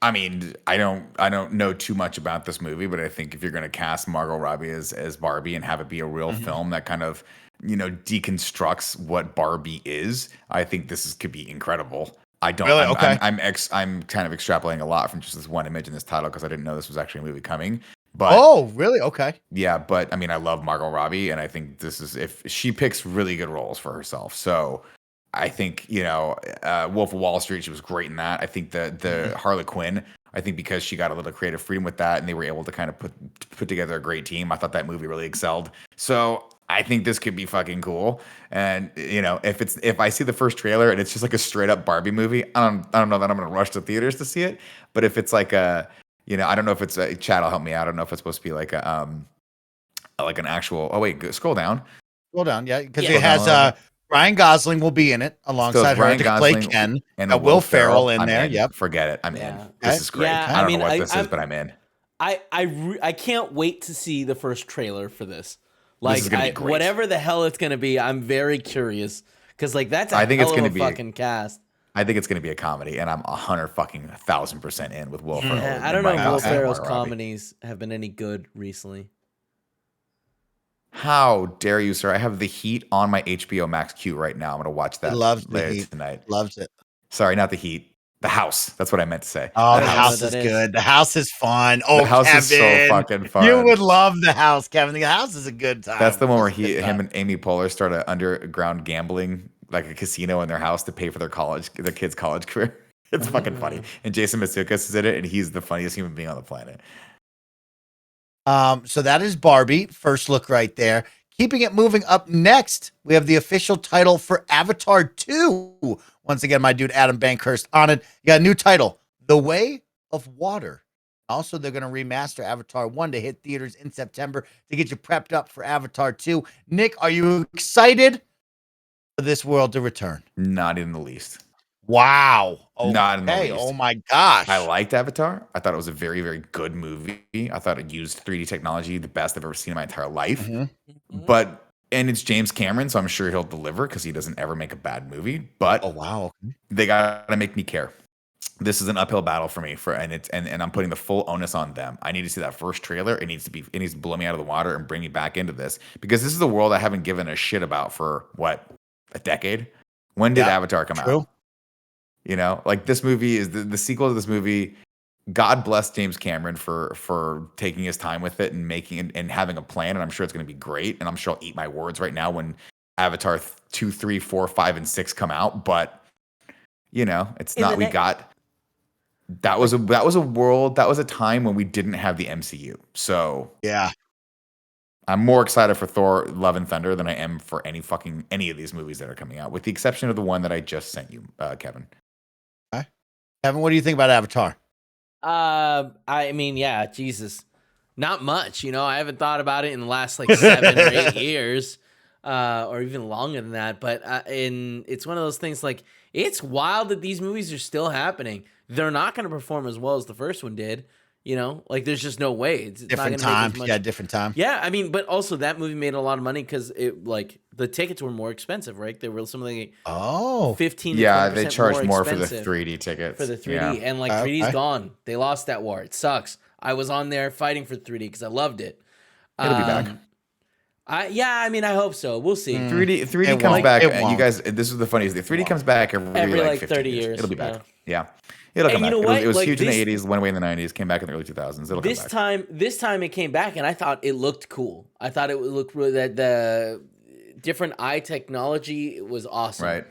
I mean, I don't know too much about this movie, but I think if you're going to cast Margot Robbie as Barbie and have it be a real film that kind of, deconstructs what Barbie is, I think this could be incredible. I don't. Really? Okay. I'm kind of extrapolating a lot from just this one image in this title because I didn't know this was actually a movie coming. But really? Okay. Yeah, but I mean, I love Margot Robbie, and I think this is if she picks really good roles for herself. So I think Wolf of Wall Street, she was great in that. I think the Harley Quinn, I think because she got a little creative freedom with that, and they were able to kind of put together a great team. I thought that movie really excelled. So I think this could be fucking cool. And if I see the first trailer and it's just like a straight up Barbie movie, I don't know that I'm gonna rush to theaters to see it. But if it's like I don't know if it's Chad will help me out. I don't know if it's supposed to be like an actual. Oh wait, scroll down. Yeah, because it has Ryan Gosling will be in it So alongside it's her Ryan to play Gosling Ken. and Got Will Ferrell in I'm there. in. Yep. Forget it. I'm Yeah. in. This is great. Yeah, I don't I mean, know what this I'm- is, but I'm in. I can't wait to see the first trailer for this. This is gonna be great. Whatever the hell it's gonna be, I'm very curious because like that's a I think it's hell gonna of a be- fucking cast. I think it's going to be a comedy, and I'm 1,000% in with Will Ferrell. Yeah, I and don't know if Ryan Will Gosling and Ferrell's Margot Robbie. comedies have been any good recently. How dare you, sir? I have The Heat on my HBO Max queue right now. I'm going to watch He that loves the later Heat. tonight. Loves it. Sorry, not The Heat. The House. That's what I meant to say. Oh, I the don't know house what is that is. good. The house is fun. Oh, The House Kevin, is so fucking fun. You would love the house, Kevin. The house is a good time. That's the one where It's a good him time. and Amy Poehler start an underground gambling, like a casino in their house to pay for their kids' college career. It's fucking funny. And Jason Mantzoukas is in it, and he's the funniest human being on the planet. So that is Barbie. First look right there. Keeping it moving up next, we have the official title for Avatar 2. Once again, my dude Adam Bankhurst on it. You got a new title, The Way of Water. Also, they're going to remaster Avatar 1 to hit theaters in September to get you prepped up for Avatar 2. Nick, are you excited for this world to return? Not in the least. Wow. Okay. Not in the least. Oh my gosh. I liked Avatar. I thought it was a very, very good movie. I thought it used 3D technology, the best I've ever seen in my entire life. Mhm. And it's James Cameron, so I'm sure he'll deliver because he doesn't ever make a bad movie. But Oh wow. they gotta make me care. This is an uphill battle for me, and I'm putting the full onus on them. I need to see that first trailer. It needs to blow me out of the water and bring me back into this because this is a world I haven't given a shit about for what, a decade. When did Yeah, Avatar come true. out? You know, like this movie is the sequel to this movie. God bless James Cameron for taking his time with it and making and having a plan. And I'm sure it's going to be great. And I'm sure I'll eat my words right now when Avatar 2, 3, 4, 5, and 6 come out. But you know, it's In not. the We ne- got that was a world, that was a time when we didn't have the MCU. So Yeah. I'm more excited for Thor: Love and Thunder than I am for any of these movies that are coming out, with the exception of the one that I just sent you, Kevin. Kevin, what do you think about Avatar? I mean, yeah, Jesus, not much. You know, I haven't thought about it in the last like 7 or 8 years, or even longer than that. But it's one of those things. Like, it's wild that these movies are still happening. They're not going to perform as well as the first one did. You know, like there's just no way. It's not Different gonna make as time. much- Yeah, different time. Yeah, I mean, but also that movie made a lot of money because it like the tickets were more expensive, right? They were something like Oh. 15. To Yeah, 20% they charge more for the expensive 3D tickets. for the 3D, Yeah. and like Okay. 3D's gone. They lost that war. It sucks. I was on there fighting for 3D because I loved it. It'll be back. I mean, I hope so. We'll see. 3D It comes won't. back, It and you won't. guys, this is the funniest thing. 3D comes back every like 15 30 years, It'll be back. yeah. Yeah. It'll And come you back. know what? It was Like, huge in this- the 80s, went away in the 90s, came back in the early 2000s. It'll come back. This time it came back, and I thought it looked cool. I thought it would look really that the different eye technology was awesome. Right.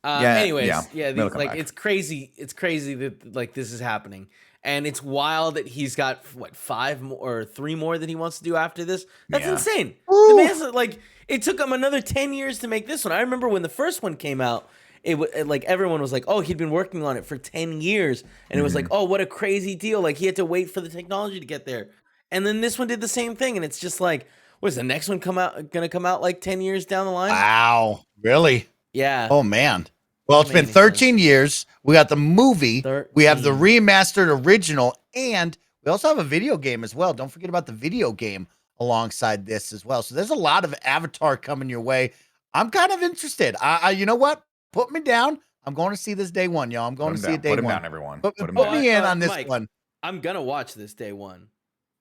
Anyways, yeah, it'll come back. it's crazy. It's crazy that like this is happening, and it's wild that he's got what 5 more or 3 more that he wants to do after this. That's Yeah. insane. The man's like, it took him another 10 years to make this one. I remember when the first one came out. Like everyone was like, oh, he'd been working on it for 10 years, and it was like, oh, what a crazy deal. Like he had to wait for the technology to get there, and then this one did the same thing, and it's just like, what's the next one gonna come out like 10 years down the line? Wow. Really? Yeah. Oh man. Well, it's been Amazing. 13 years. We got the movie. We have the 13. remastered original, and we also have a video game as well. Don't forget about the video game alongside this as well. So there's a lot of Avatar coming your way. I'm kind of interested. You know what? Put me down. I'm going to see this day one, y'all. I'm going to see it day Put him one. down, everyone. Put Put him me down. in on this Mike. one. I'm gonna watch this day one.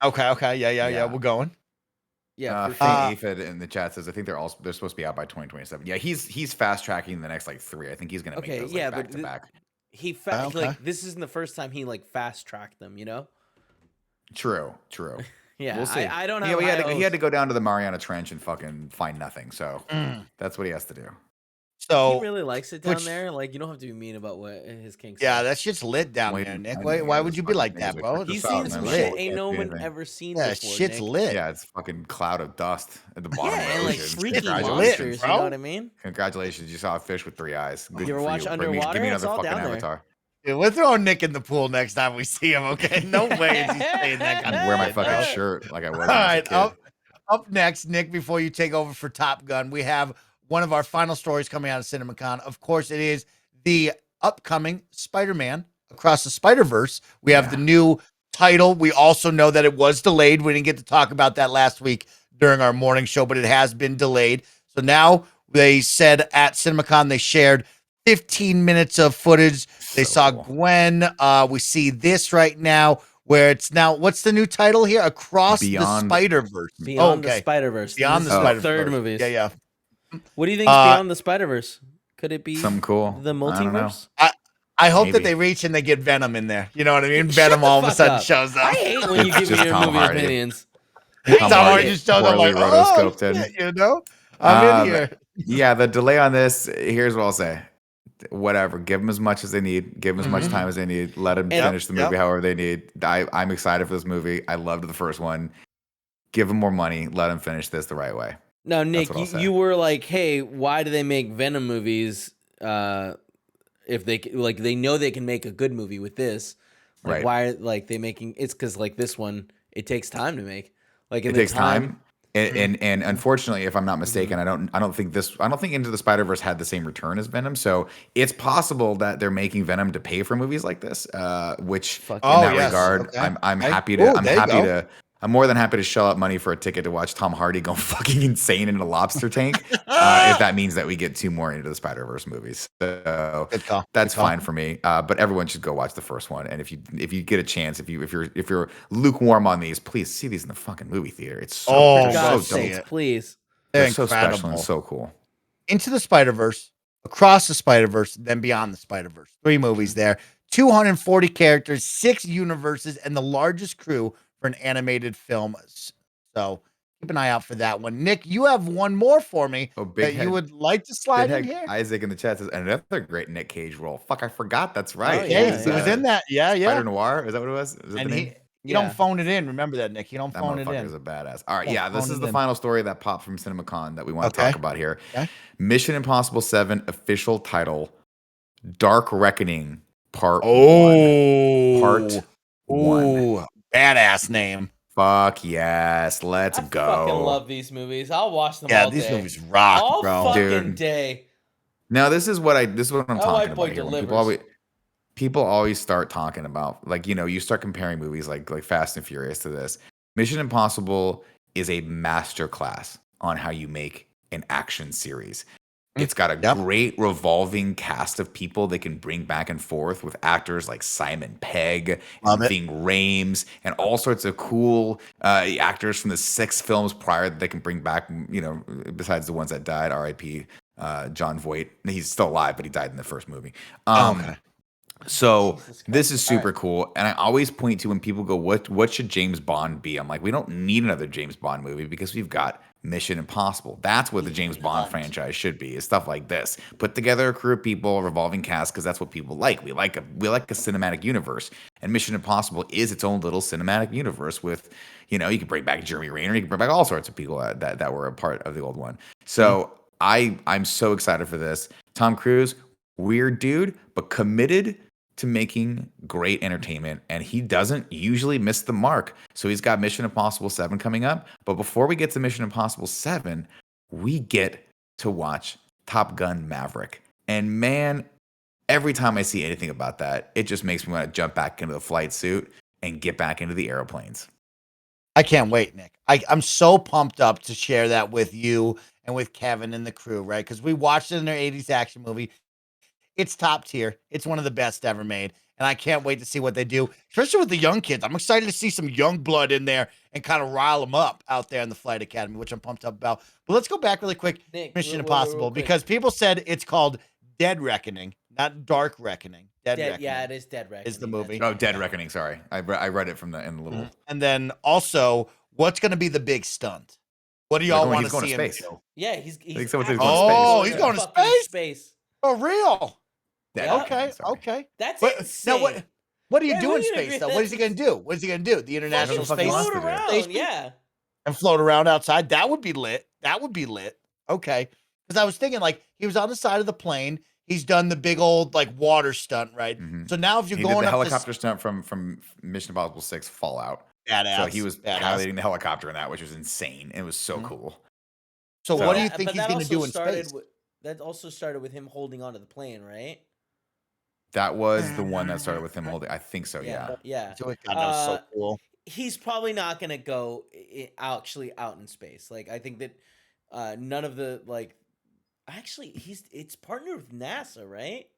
Okay. Yeah. Yeah. We're going. Yeah, for sure. Aphid in the chat says I think they're supposed to be out by 2027. Yeah, he's fast tracking the next like 3. I think he's gonna Okay, make those yeah, like, but back to th- back. he Okay. like this isn't the first time he like fast tracked them. You know? True. Yeah, We'll see. I don't Yeah, have. he high had to hopes. go down to the Mariana Trench and fucking find nothing. So that's what he has to do. So He really likes it down which- there. Like you don't have to be mean about what his kinks. yeah, are. that shit's lit down Well, there, he- Nick. I Why think would you be fucking like that, niggas bro? like he's the seen south, some man. shit Can't ain't do no one anything. ever seen Yeah, before. shit's Nick. lit. Yeah, it's fucking cloud of dust at the bottom Yeah, of and the like ocean. freaky Congratulations. monsters. bro. You know what I mean? Congratulations, you saw a fish with 3 eyes. Good You ever for watch Bring me- Underwater? Give me It's another all fucking down there. avatar. Dude, we're throwing Nick in the pool next time we see him. Okay, no way is he saying that. And kind of wear my shit, fucking bro. shirt like I was All when I was a right, kid. up next, Nick. Before you take over for Top Gun, we have one of our final stories coming out of CinemaCon. Of course, it is the upcoming Spider-Man Across the Spider-Verse. We have the new title. We also know that it was delayed. We didn't get to talk about that last week during our morning show, but it has been delayed. So now they said at CinemaCon they shared 15 minutes of footage. They saw Gwen. We see this right now where it's now, what's the new title here? Across the Spider-Verse. Beyond the Spider-Verse. Beyond the This is Spider-Verse. third movies. Yeah. What do you think is Beyond the Spider-Verse? Could it be something cool? The multiverse? I hope that they reach and they get Venom in there. You know what I mean? Venom all of a sudden shows up. I hate when you give me your movie opinions. Tom Hardy just shows up like, oh, shit, you know? I'm in here. Yeah, the delay on this, here's what I'll say. Whatever. Give them as much as they need. Give them as much time as they need. Let them finish the movie however they need. I'm excited for this movie. I loved the first one. Give them more money. Let them finish this the right way. Now, Nick, you were like, hey, why do they make Venom movies if they know they can make a good movie with this? Like, right. Why are they making it's because this one, it takes time to make. It takes time. And unfortunately, if I'm not mistaken, I don't think Into the Spider-Verse had the same return as Venom. So it's possible that they're making Venom to pay for movies like this. Which in that regard, okay. I'm more than happy to shell out money for a ticket to watch Tom Hardy go fucking insane in a lobster tank. If that means that we get 2 more Into the Spider-Verse movies, so that's fine for me. But everyone should go watch the first one. And if you get a chance, if you're lukewarm on these, please see these in the fucking movie theater. It's so dope. Please. They're so special and so cool. Into the Spider-Verse, Across the Spider-Verse, then Beyond the Spider-Verse. 3 movies there. 240 characters, 6 universes, and the largest crew for an animated film. So keep an eye out for that one. Nick, you have one more for me that you would like to slide in here. Isaac in the chat says another great Nick Cage role. Fuck, I forgot. That's right. He was in that. Yeah. Spider Noir. Is that what it was? Is that and the name? You don't phone it in. Remember that, Nick. You don't phone it in. That motherfucker is a badass. All right, this is the final story that popped from CinemaCon that we want to talk about here. Okay. Mission Impossible 7 official title, Dark Reckoning Part 1. Part 1. Badass name. Fuck yes. Let's go. I fucking love these movies. I'll watch them all day. Yeah, these movies rock, all bro. Fucking day. Now this is what I'm talking about here. People always start talking about, you start comparing movies like Fast and Furious to this. Mission Impossible is a masterclass on how you make an action series. It's got a great revolving cast of people they can bring back and forth with actors like Simon Pegg and Ving Rhames and all sorts of cool actors from the 6 films prior that they can bring back, besides the ones that died, R.I.P. John Voight. He's still alive, but he died in the first movie. So this is super cool. And I always point to when people go, what should James Bond be? I'm like, we don't need another James Bond movie because we've got Mission Impossible. That's what the James Bond franchise should be, is stuff like this. Put together a crew of people, a revolving cast, because that's what people like. We like a cinematic universe. And Mission Impossible is its own little cinematic universe with, you can bring back Jeremy Renner, you can bring back all sorts of people that were a part of the old one. So I'm so excited for this. Tom Cruise, weird dude, but committed to making great entertainment, and he doesn't usually miss the mark. So he's got Mission Impossible 7 coming up. But before we get to Mission Impossible 7, we get to watch Top Gun Maverick. And man, every time I see anything about that, it just makes me want to jump back into the flight suit and get back into the airplanes. I can't wait, Nick. I'm so pumped up to share that with you and with Kevin and the crew, right? Because we watched it in their 80s action movie. It's top tier. It's one of the best ever made. And I can't wait to see what they do, especially with the young kids. I'm excited to see some young blood in there and kind of rile them up out there in the flight academy, which I'm pumped up about. But let's go back really quick. Nick, Mission Impossible, because people said it's called Dead Reckoning, not Dark Reckoning. Dead Reckoning. Yeah, it is Dead Reckoning. Is the movie. Oh, Dead Reckoning. Sorry. I read it in the little. And then also, what's going to be the big stunt? What do y'all want to see in the show? Yeah, he's he's going to space. For real? Yeah. Okay. That's insane. Now, what do you do in space, though? What is he going to do? What is he going to do? The International Space Float around, yeah. And float around outside? That would be lit. Okay. Because I was thinking, he was on the side of the plane. He's done the big old, water stunt, right? Mm-hmm. So now if you're going did the up helicopter stunt from Mission Impossible 6 Fallout. Badass. So he was piloting the helicopter in that, which was insane. It was so cool. So Well, what do you that- think but he's that going to also do in started space? with- that also started with him holding onto the plane, right? That was the one that started with him holding. I think so. Yeah. Yeah. God, that was so Uh, cool. he's probably not gonna go actually out in space. Like I think that none of the like actually it's partnered with NASA, right?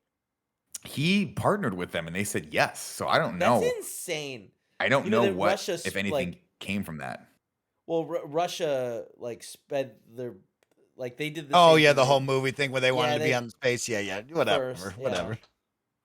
He partnered with them, and they said yes. So I don't That's know. insane. I don't You know know that what, Russia if anything, came from that. Well, Russia like sped their like they did the Oh same yeah, thing the they whole movie thing where they wanted Yeah, to be they on space. Yeah, whatever, first, yeah. whatever.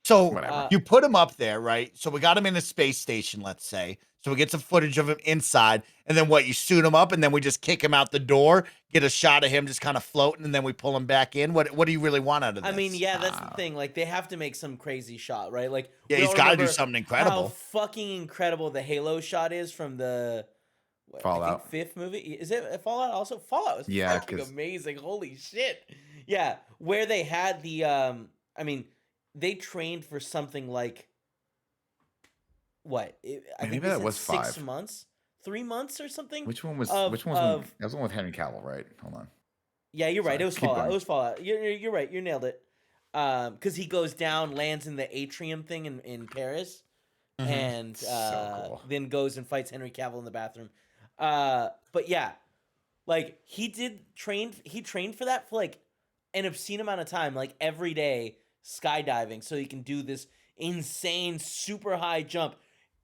So Whatever. you put him up there, right? So we got him in a space station, let's say. So we get some footage of him inside, and then what? You suit him up, and then we just kick him out the door, get a shot of him just kind of floating, and then we pull him back in. What do you really want out of this? I mean, yeah, that's the thing. Like, they have to make some crazy shot, right? Like, Yeah, we he's all got to do remember something How incredible. fucking incredible the Halo shot is from the I Fallout. think fifth movie. Is it Fallout? Also, Fallout was Yeah, fucking 'cause- amazing. Holy shit! Yeah, where they had the I mean, they trained for something like what? I think Maybe they that said was 6 5. months, 3 months or something. Which one was? Of- Which one was? of- That was the one with Henry Cavill, right? Hold on. Yeah, you're right. Sorry, It was keep Fallout. going. It was Fallout. You're right. You nailed it. Because he goes down, lands in the atrium thing in Paris, and So cool. then goes and fights Henry Cavill in the bathroom. But yeah, like he trained for that for like an obscene amount of time, like every day skydiving, so he can do this insane super high jump.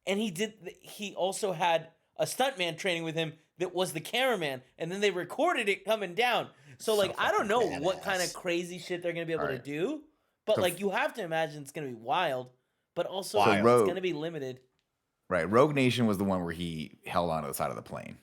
And he also had a stuntman training with him that was the cameraman, and then they recorded it coming down. So like I don't know what kind of crazy shit they're gonna be able to Alright. do, but So like you have to imagine it's gonna be wild, but also Wild. it's Rogue- gonna be limited. Right. Rogue Nation was the one where he held onto the side of the plane.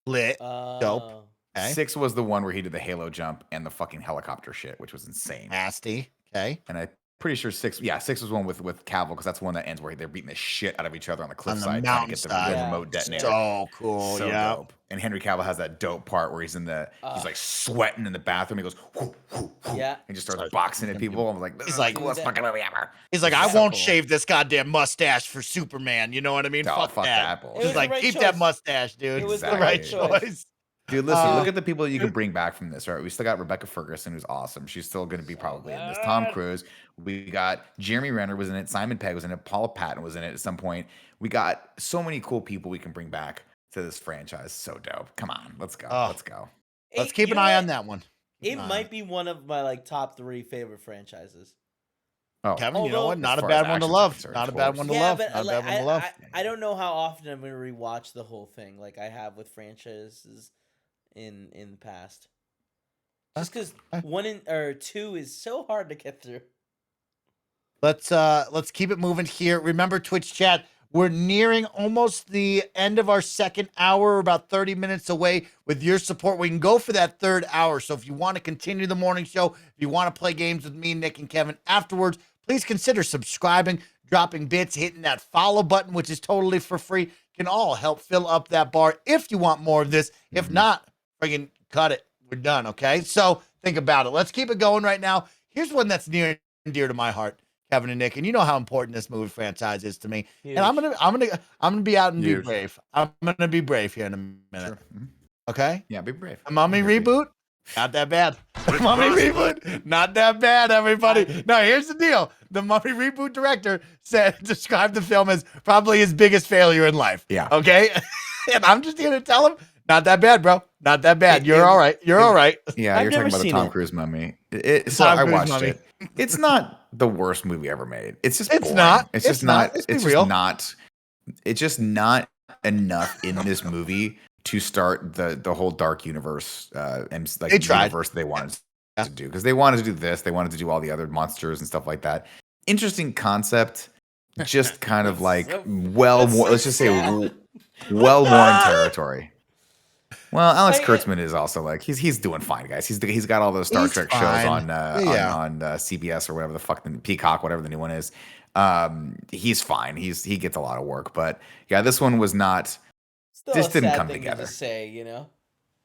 Lit. Dope. Okay. 6 was the one where he did the halo jump and the fucking helicopter shit, which was insane. Nasty. Okay. And I'm pretty sure 6 was one with Cavill, because that's the one that ends where they're beating the shit out of each other on the cliffside trying to get the mountainside. remote detonator. So cool. So Yeah. dope. And Henry Cavill has that dope part where he's he's like sweating in the bathroom. He goes, whoo, whoo, whoo, Yeah. and just starts boxing at people. I'm like, this He's is like, the coolest fucking movie ever. He's like, I So won't cool. shave this goddamn mustache for Superman. You know what I mean? Oh, fuck fuck that. that bullshit. It was He's the like, right keep that choice. mustache, dude. It was the the right right choice. choice. Dude, listen, Uh, look at the people you can bring back from this, right? We still got Rebecca Ferguson, who's awesome. She's still going to be probably in this. Tom Cruise. We got Jeremy Renner was in it. Simon Pegg was in it. Paula Patton was in it at some point. We got so many cool people we can bring back to this franchise. So dope. Come on, let's go. Oh. Let's go. Let's keep an eye on that one. It might be one of my like top 3 favorite franchises. Oh, Kevin, you know Although- what? Not as a far as bad one to action's love. concerned, Not a of bad course. one to Yeah, love. but Not a like, bad one to love. I don't know how often I'm gonna rewatch the whole thing like I have with franchises in the past. Just because 1 or 2 is so hard to get through. Let's keep it moving here. Remember, Twitch chat, we're nearing almost the end of our second hour. We're about 30 minutes away. With your support, we can go for that third hour. So if you want to continue the morning show, if you want to play games with me, Nick, and Kevin afterwards, please consider subscribing, dropping bits, hitting that follow button, which is totally for free. Can all help fill up that bar if you want more of this. If not, friggin' cut it. We're done, okay? So think about it. Let's keep it going right now. Here's one that's near and dear to my heart, Kevin and Nick, and you know how important this movie franchise is to me. And I'm gonna be out and be Huge. brave. I'm gonna be brave here in a minute. Sure. Mhm. Okay? Yeah, be brave. A Mummy I'm here for you. reboot? Not that bad. Mummy reboot? Not that bad, everybody. Now, here's the deal. The Mummy reboot director described the film as probably his biggest failure in life. Yeah. Okay? And I'm just here to tell him, not that bad, bro. Not that bad. It- You're it- all right. You're all right. Yeah, I've you're talking never about the seen Tom it. Cruise Mummy. So Tom I Cruise watched Mummy. it. It's not the worst movie ever made. It's just It's boring. not. It's It's just not. not. Let's be It's real. just not. It's just not enough in this movie to start the whole dark universe and like They tried. universe they wanted Yeah. to do, because they wanted to do this. They wanted to do all the other monsters and stuff like that. Interesting concept. Just kind of like so- well, that's so let's just say sad. well-worn territory. Well, Alex I- Kurtzman is also like he's doing fine, guys. He's got all those Star He's Trek fine. shows on Yeah. on CBS or whatever the fuck, the Peacock, whatever the new one is. He's fine. He gets a lot of work, but yeah, this one was not. Still Just a didn't sad come thing together. To say, you know.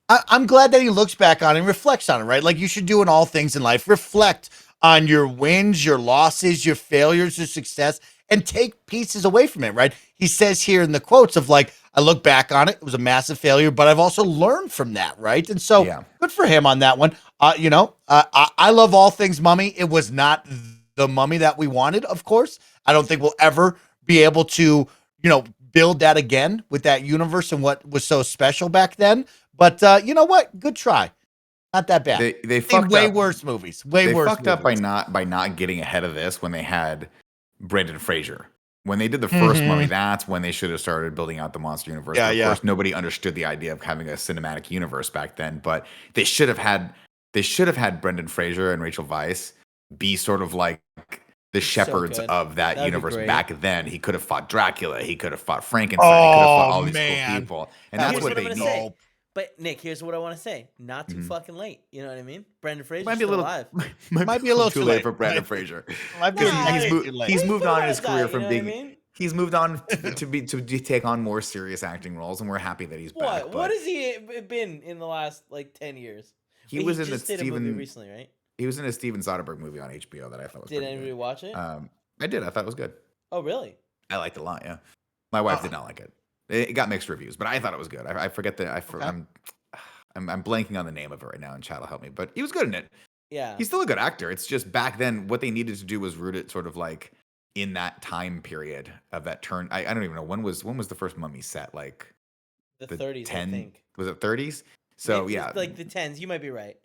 I'm glad that he looks back on it and reflects on it, right? Like you should do in all things in life. Reflect on your wins, your losses, your failures, your success, and take pieces away from it, right? He says here in the quotes of like, I look back on it, it was a massive failure, but I've also learned from that, right? And so Yeah. good for him on that one. I love all things Mummy. It was not the Mummy that we wanted, of course. I don't think we'll ever be able to, build that again with that universe and what was so special back then. But you know what? Good try. Not that bad. They fucked way up. worse movies. Way worse. They fucked up movies. by not getting ahead of this when they had Brendan Fraser. When they did the first Mummy, that's when they should have started building out the monster universe. Yeah, but of course, nobody understood the idea of having a cinematic universe back then. But they should have had Brendan Fraser and Rachel Weisz be sort of like the shepherds of that universe back then. He could have fought Dracula. He could have fought Frankenstein. He could have fought all these cool people. And that's what they need. But Nick, here's what I want to say: not too fucking late. You know what I mean? Brendan Fraser might be a little alive. might be a little too late for Brendan Fraser. He's moved on in his career from being. He's moved on to take on more serious acting roles, and we're happy that he's back. What has he been in the last 10 years? He was in the movie recently, right? He was in a Steven Soderbergh movie on HBO that I thought was. Did anybody watch it? I did. I thought it was good. Oh, really? I liked it a lot. Yeah, my wife did not like it. It got mixed reviews, but I thought it was good. I forget that. I'm blanking on the name of it right now, and Chad will help me. But he was good in it. Yeah, he's still a good actor. It's just back then, what they needed to do was root it sort of like in that time period of that turn. I don't even know when was the first Mummy set. Like the 30s, I think. Was it 30s? So maybe yeah, like the 10s. You might be right.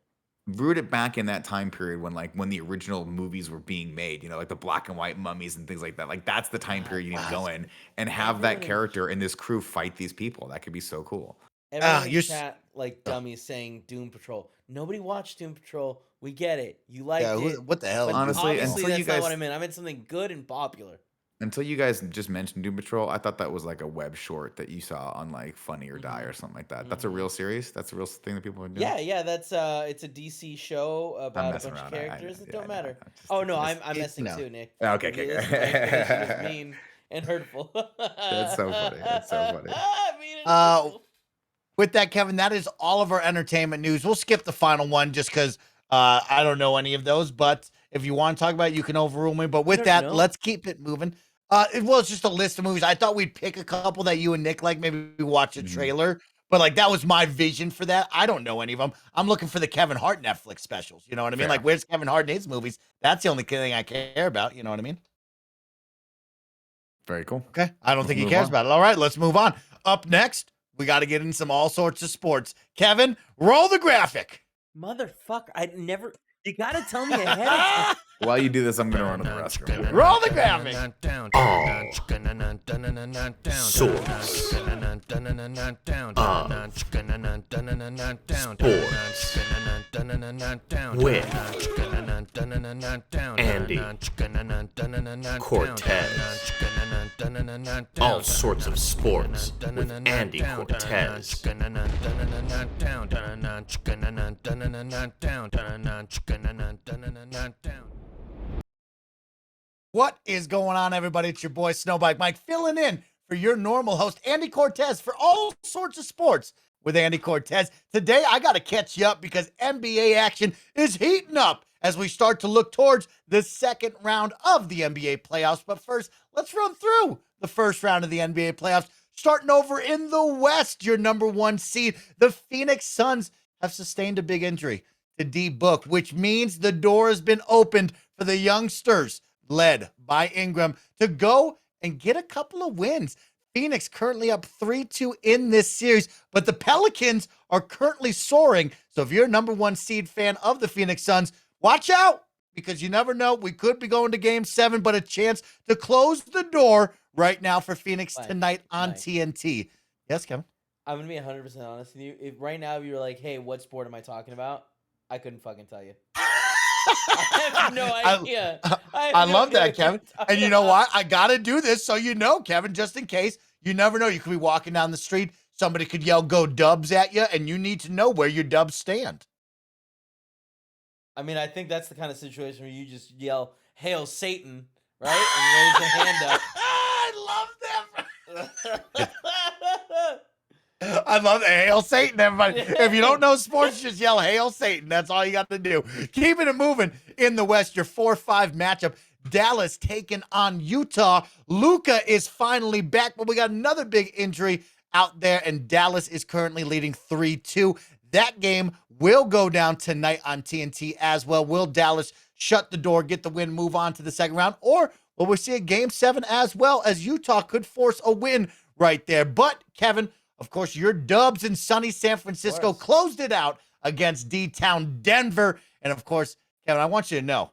Root it back in that time period when the original movies were being made, like the black and white mummies and things like that. Like that's the time period you need to go in and have that character and this crew fight these people. That could be so cool. Everyone in the chat like dummies saying Doom Patrol. Nobody watched Doom Patrol. We get it. You liked it. What the hell? But honestly, obviously that's not what I meant. I meant something good and popular. Until you guys just mentioned Doom Patrol, I thought that was like a web short that you saw on like Funny or Die or something like that. That's a real series. That's a real thing that people are doing. Yeah. That's it's a DC show about a bunch of characters that don't matter. I'm messing too, Nick. Okay. It's mean and hurtful. That's so funny. That's so funny. With that, Kevin, that is all of our entertainment news. We'll skip the final one just because I don't know any of those. But if you want to talk about it, you can overrule me. But with that, let's keep it moving. It's just a list of movies. I thought we'd pick a couple that you and Nick like. Maybe we watch a trailer. But like that was my vision for that. I don't know any of them. I'm looking for the Kevin Hart Netflix specials. You know what I mean? Fair. Like, where's Kevin Hart in his movies? That's the only thing I care about. You know what I mean? Very cool. Okay. I don't think he cares about it. All right, let's move on. Up next, we got to get in some all sorts of sports. Kevin, roll the graphic. Motherfucker. You got to tell me ahead of time. While you do this, I'm going to run to the restroom. Roll the graphic. Source sports with Andy Cortez. All sorts of sports with Andy Cortez. What is going on, everybody? It's your boy Snowbike Mike filling in for your normal host, Andy Cortez, for all sorts of sports with Andy Cortez. Today, I got to catch you up because NBA action is heating up as we start to look towards the second round of the NBA playoffs. But first, let's run through the first round of the NBA playoffs. Starting over in the West, your number one seed, the Phoenix Suns have sustained a big injury to D Book, which means the door has been opened for the youngsters, led by Ingram, to go and get a couple of wins. Phoenix currently up 3-2 in this series, but the Pelicans are currently soaring. So if you're a number one seed fan of the Phoenix Suns, watch out, because you never know. We could be going to game 7, but a chance to close the door right now for Phoenix tonight on TNT. Yes, Kevin? I'm going to be 100% honest with you. If right now you were like, hey, what sport am I talking about? I couldn't fucking tell you. I have no idea. I love that, Kevin. And you know what? I got to do this so you know, Kevin, just in case. You never know. You could be walking down the street. Somebody could yell, go Dubs at you, and you need to know where your Dubs stand. I mean, I think that's the kind of situation where you just yell, Hail Satan, right? And raise your hand up. I love that. I love it. Hail Satan, everybody. If you don't know sports, just yell Hail Satan. That's all you got to do. Keeping it moving in the West, your 4-5 matchup. Dallas taking on Utah. Luka is finally back, but we got another big injury out there, and Dallas is currently leading 3-2. That game will go down tonight on TNT as well. Will Dallas shut the door, get the win, move on to the second round, or will we see a game 7 as well, as Utah could force a win right there? But, Kevin, of course, your Dubs in sunny San Francisco closed it out against D-Town Denver. And, of course, Kevin, I want you to know,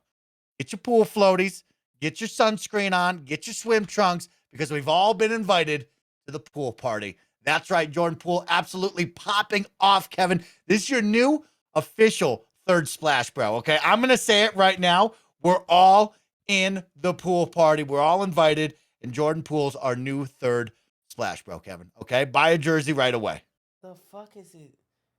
get your pool floaties, get your sunscreen on, get your swim trunks, because we've all been invited to the pool party. That's right, Jordan Poole absolutely popping off, Kevin. This is your new official third splash, bro, okay? I'm going to say it right now. We're all in the pool party. We're all invited, and Jordan Poole's our new third splash, bro, Kevin, okay? Buy a jersey right away. The fuck is it?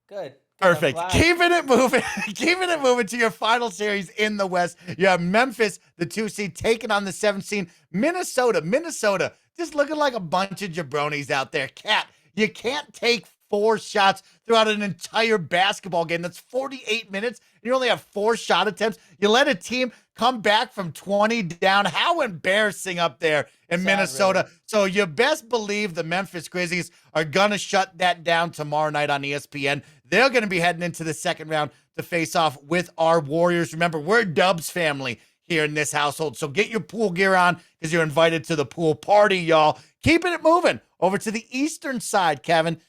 Good. Perfect. Keeping it moving. Keeping it moving to your final series in the West. You have Memphis, the 2 seed, taking on the 7 seed. Minnesota, just looking like a bunch of jabronis out there. Cat, you can't take 4 shots throughout an entire basketball game. That's 48 minutes. And you only have 4 shot attempts. You let a team come back from 20 down. How embarrassing up there in Minnesota. Really. So you best believe the Memphis Grizzlies are going to shut that down tomorrow night on ESPN. They're going to be heading into the second round to face off with our Warriors. Remember, we're Dubs family here in this household. So get your pool gear on, because you're invited to the pool party, y'all. Keeping it moving over to the eastern side, Kevin.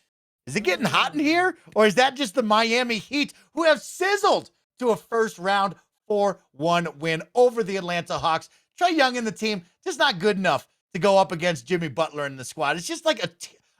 Is it getting hot in here? Or is that just the Miami Heat, who have sizzled to a first round 4-1 win over the Atlanta Hawks? Trae Young and the team, just not good enough to go up against Jimmy Butler in the squad. It's just like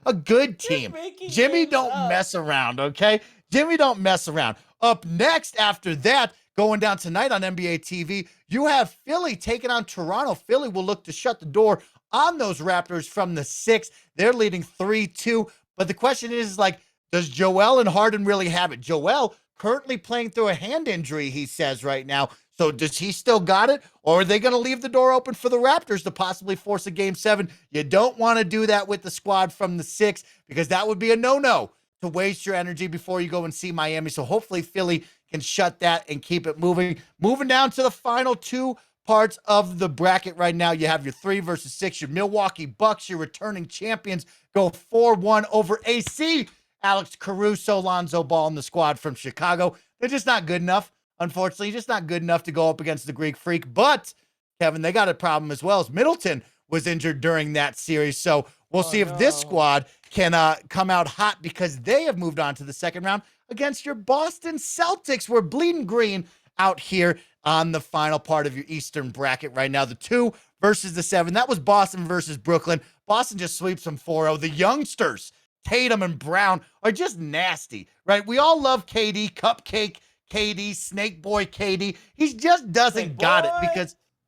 a good team. Jimmy don't mess around, okay? Jimmy don't mess around. Up next after that, going down tonight on NBA TV, you have Philly taking on Toronto. Philly will look to shut the door on those Raptors from the 6. They're leading 3-2. But the question is, like, does Joel and Harden really have it? Joel currently playing through a hand injury, he says right now. So does he still got it? Or are they going to leave the door open for the Raptors to possibly force a game 7? You don't want to do that with the squad from the 6, because that would be a no-no to waste your energy before you go and see Miami. So hopefully Philly can shut that and keep it moving. Moving down to the final 2 parts of the bracket right now. You have your 3 versus 6. Your Milwaukee Bucks, your returning champions, go 4-1 over AC. Alex Caruso, Lonzo Ball in the squad from Chicago. They're just not good enough. Unfortunately, just not good enough to go up against the Greek Freak. But, Kevin, they got a problem as well, as Middleton was injured during that series. So we'll see if this squad can come out hot, because they have moved on to the second round against your Boston Celtics. We're bleeding green out here on the final part of your Eastern bracket right now. The 2 versus the 7. That was Boston versus Brooklyn. Boston just sweeps them 4-0. The youngsters, Tatum and Brown, are just nasty, right? We all love KD, Cupcake KD, Snake Boy KD. He just doesn't got it,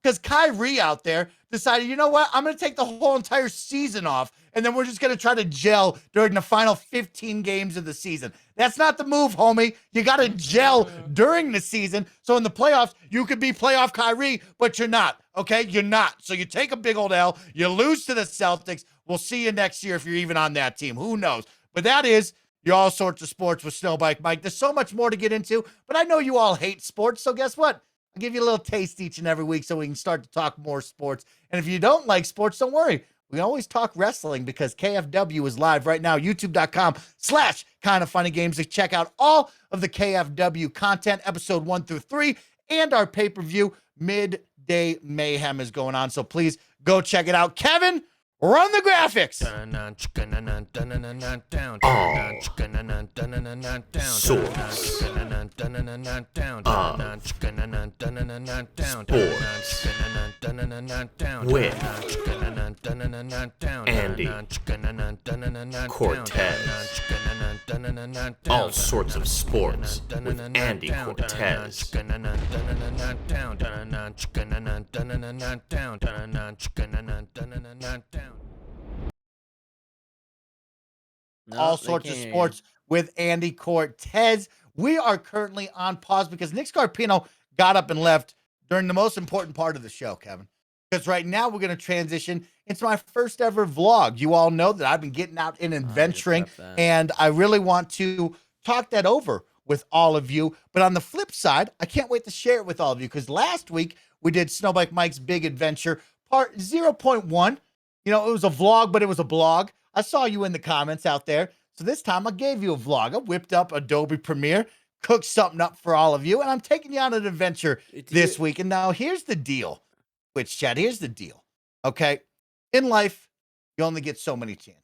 because Kyrie out there decided, you know what? I'm going to take the whole entire season off, and then we're just going to try to gel during the final 15 games of the season. That's not the move, homie. You got to gel during the season. So in the playoffs, you could be playoff Kyrie, but you're not, okay? You're not. So you take a big old L. You lose to the Celtics. We'll see you next year if you're even on that team. Who knows? But that is your All Sorts of Sports with Snowbike Mike. There's so much more to get into, but I know you all hate sports, so guess what? I'll give you a little taste each and every week so we can start to talk more sports. And if you don't like sports, don't worry. We always talk wrestling, because KFW is live right now. YouTube.com/KindaFunnyGames to check out all of the KFW content, episode 1 through 3, and our pay-per-view. Midday Mayhem is going on, so please go check it out. Kevin, run the graphics. All sorts of sports with Andy Cortez. All sorts of sports with Andy Cortez. We are currently on pause because Nick Scarpino got up and left during the most important part of the show, Kevin. Because right now we're going to transition into my first ever vlog. You all know that I've been getting out and adventuring, and I really want to talk that over with all of you. But on the flip side, I can't wait to share it with all of you, because last week We did Snowbike Mike's Big Adventure part 0.1. You know, it was a vlog, but it was a blog. I saw you in the comments out there. So this time I gave you a vlog. I whipped up Adobe Premiere, cooked something up for all of you, and I'm taking you on an adventure this week. And now here's the deal, Twitch chat. Here's the deal. Okay. In life, you only get so many chances.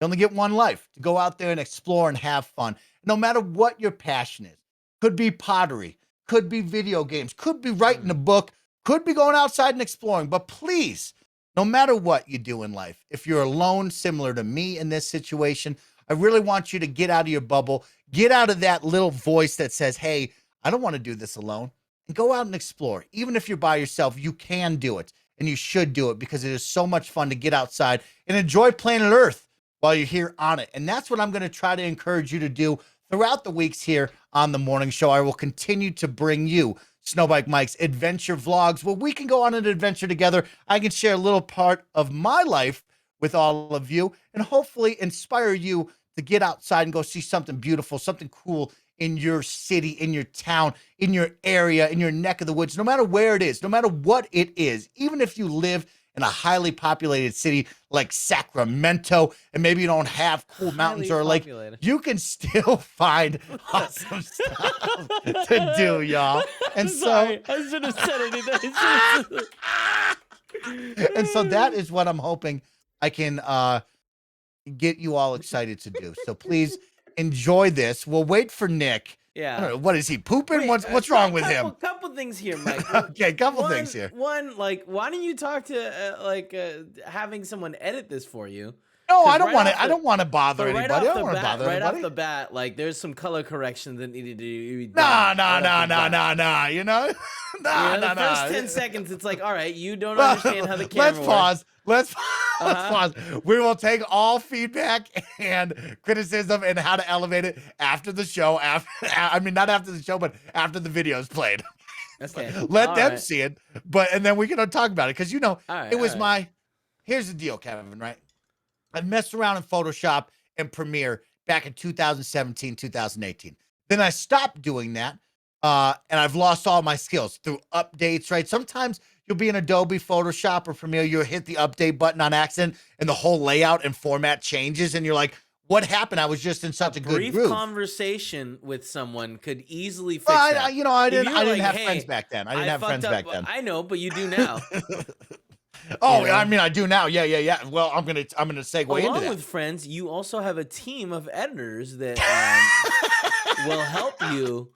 You only get one life to go out there and explore and have fun. No matter what your passion is. Could be pottery, could be video games, could be writing a book, could be going outside and exploring. But please, no matter what you do in life, if you're alone, similar to me in this situation, I really want you to get out of your bubble, get out of that little voice that says, hey, I don't want to do this alone, and go out and explore. Even if you're by yourself, you can do it, and you should do it because it is so much fun to get outside and enjoy planet Earth while you're here on it. And that's what I'm going to try to encourage you to do throughout the weeks here on the morning show. I will continue to bring you Snowbike Mike's adventure vlogs where we can go on an adventure together. I can share a little part of my life with all of you and hopefully inspire you to get outside and go see something beautiful, something cool in your city, in your town, in your area, in your neck of the woods, no matter where it is, no matter what it is, even if you live in a highly populated city like Sacramento, and maybe you don't have cool mountains or like, you can still find awesome stuff to do, y'all. And Sorry, I should have said anything. And so that is what I'm hoping I can get you all excited to do. So please enjoy this. We'll wait for Nick. Yeah. I don't know, what is he pooping? What's wrong with him? Couple things here, Mike. Okay, couple things here. One, like, why don't you talk to having someone edit this for you? No, I don't want to. I don't want to bother anybody. I don't want to bother anybody. Right off the bat, like, there's some color correction that needed to be No. done. You know, The first 10 seconds, it's like, all right, you don't understand how the camera works. Let's pause. We will take all feedback and criticism and how to elevate it after the show. I mean, not after the show, but after the video is played. Okay. Let them see it, and then we can talk about it because it was my. Here's the deal, Kevin. Right, I messed around in Photoshop and Premiere back in 2017, 2018. Then I stopped doing that, and I've lost all my skills through updates. Right, sometimes you'll be in Adobe Photoshop or Premiere, you'll hit the update button on accident, and the whole layout and format changes, and you're like, what happened? I was just in such a good groove. Brief conversation with someone could easily fix that. I didn't have friends back then. I didn't have friends back then. I know, but you do now. I mean, I do now. Yeah. Well, I'm gonna segue into that. Along with friends, you also have a team of editors that will help you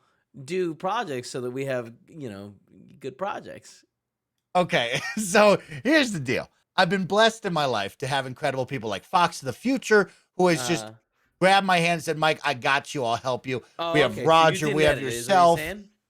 do projects so that we have, good projects. Okay, so here's the deal. I've been blessed in my life to have incredible people like Fox of the Future, who has just grabbed my hand and said, Mike, I got you. I'll help you. We have Roger. We have yourself.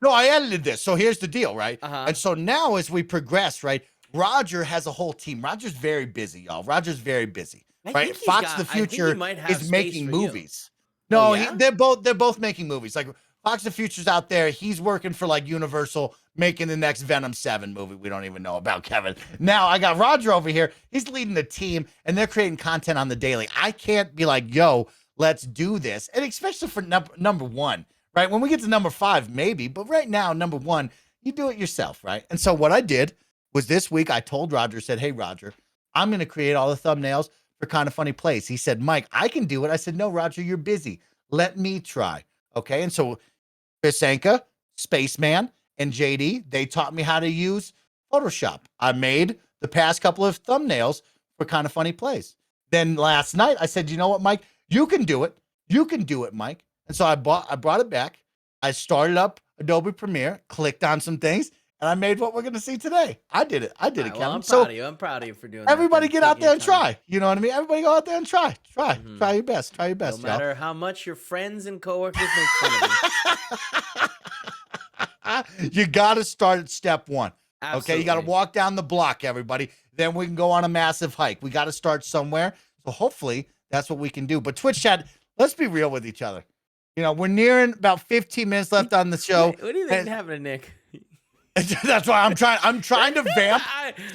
No, I edited this. So here's the deal, right? And so now as we progress, right, Roger has a whole team. Roger's very busy, y'all. Roger's very busy, right? Fox of the Future is making movies. No, they're both making movies. Like Fox of the Future's out there. He's working for like Universal, making the next Venom 7 movie we don't even know about, Kevin. Now I got Roger over here. He's leading the team and they're creating content on the daily. I can't be like, yo, let's do this. And especially for number one, right? When we get to number 5, maybe, but right now, number 1, you do it yourself, right? And so what I did was this week, I told Roger, said, hey, Roger, I'm going to create all the thumbnails for KindaFunny Plays. He said, Mike, I can do it. I said, no, Roger, you're busy. Let me try. Okay. And so Chris Anka, Spaceman, and JD, they taught me how to use Photoshop. I made the past couple of thumbnails for KindaFunny Plays. Then last night I said, you know what, Mike, you can do it. You can do it, Mike. And so I brought it back. I started up Adobe Premiere, clicked on some things, and I made what we're going to see today. I did it. Kevin. Well, I'm proud of you. I'm proud of you for doing everybody that. Everybody get out there and try. You know what I mean? Everybody go out there and try. Try your best. Try your best, no matter how much your friends and coworkers make fun of you. You got to start at step 1. Absolutely. Okay, you got to walk down the block, everybody. Then we can go on a massive hike. We got to start somewhere. So hopefully that's what we can do. But Twitch chat, let's be real with each other. You know, we're nearing about 15 minutes left on the show. What do you think happened to Nick? That's why I'm trying to vamp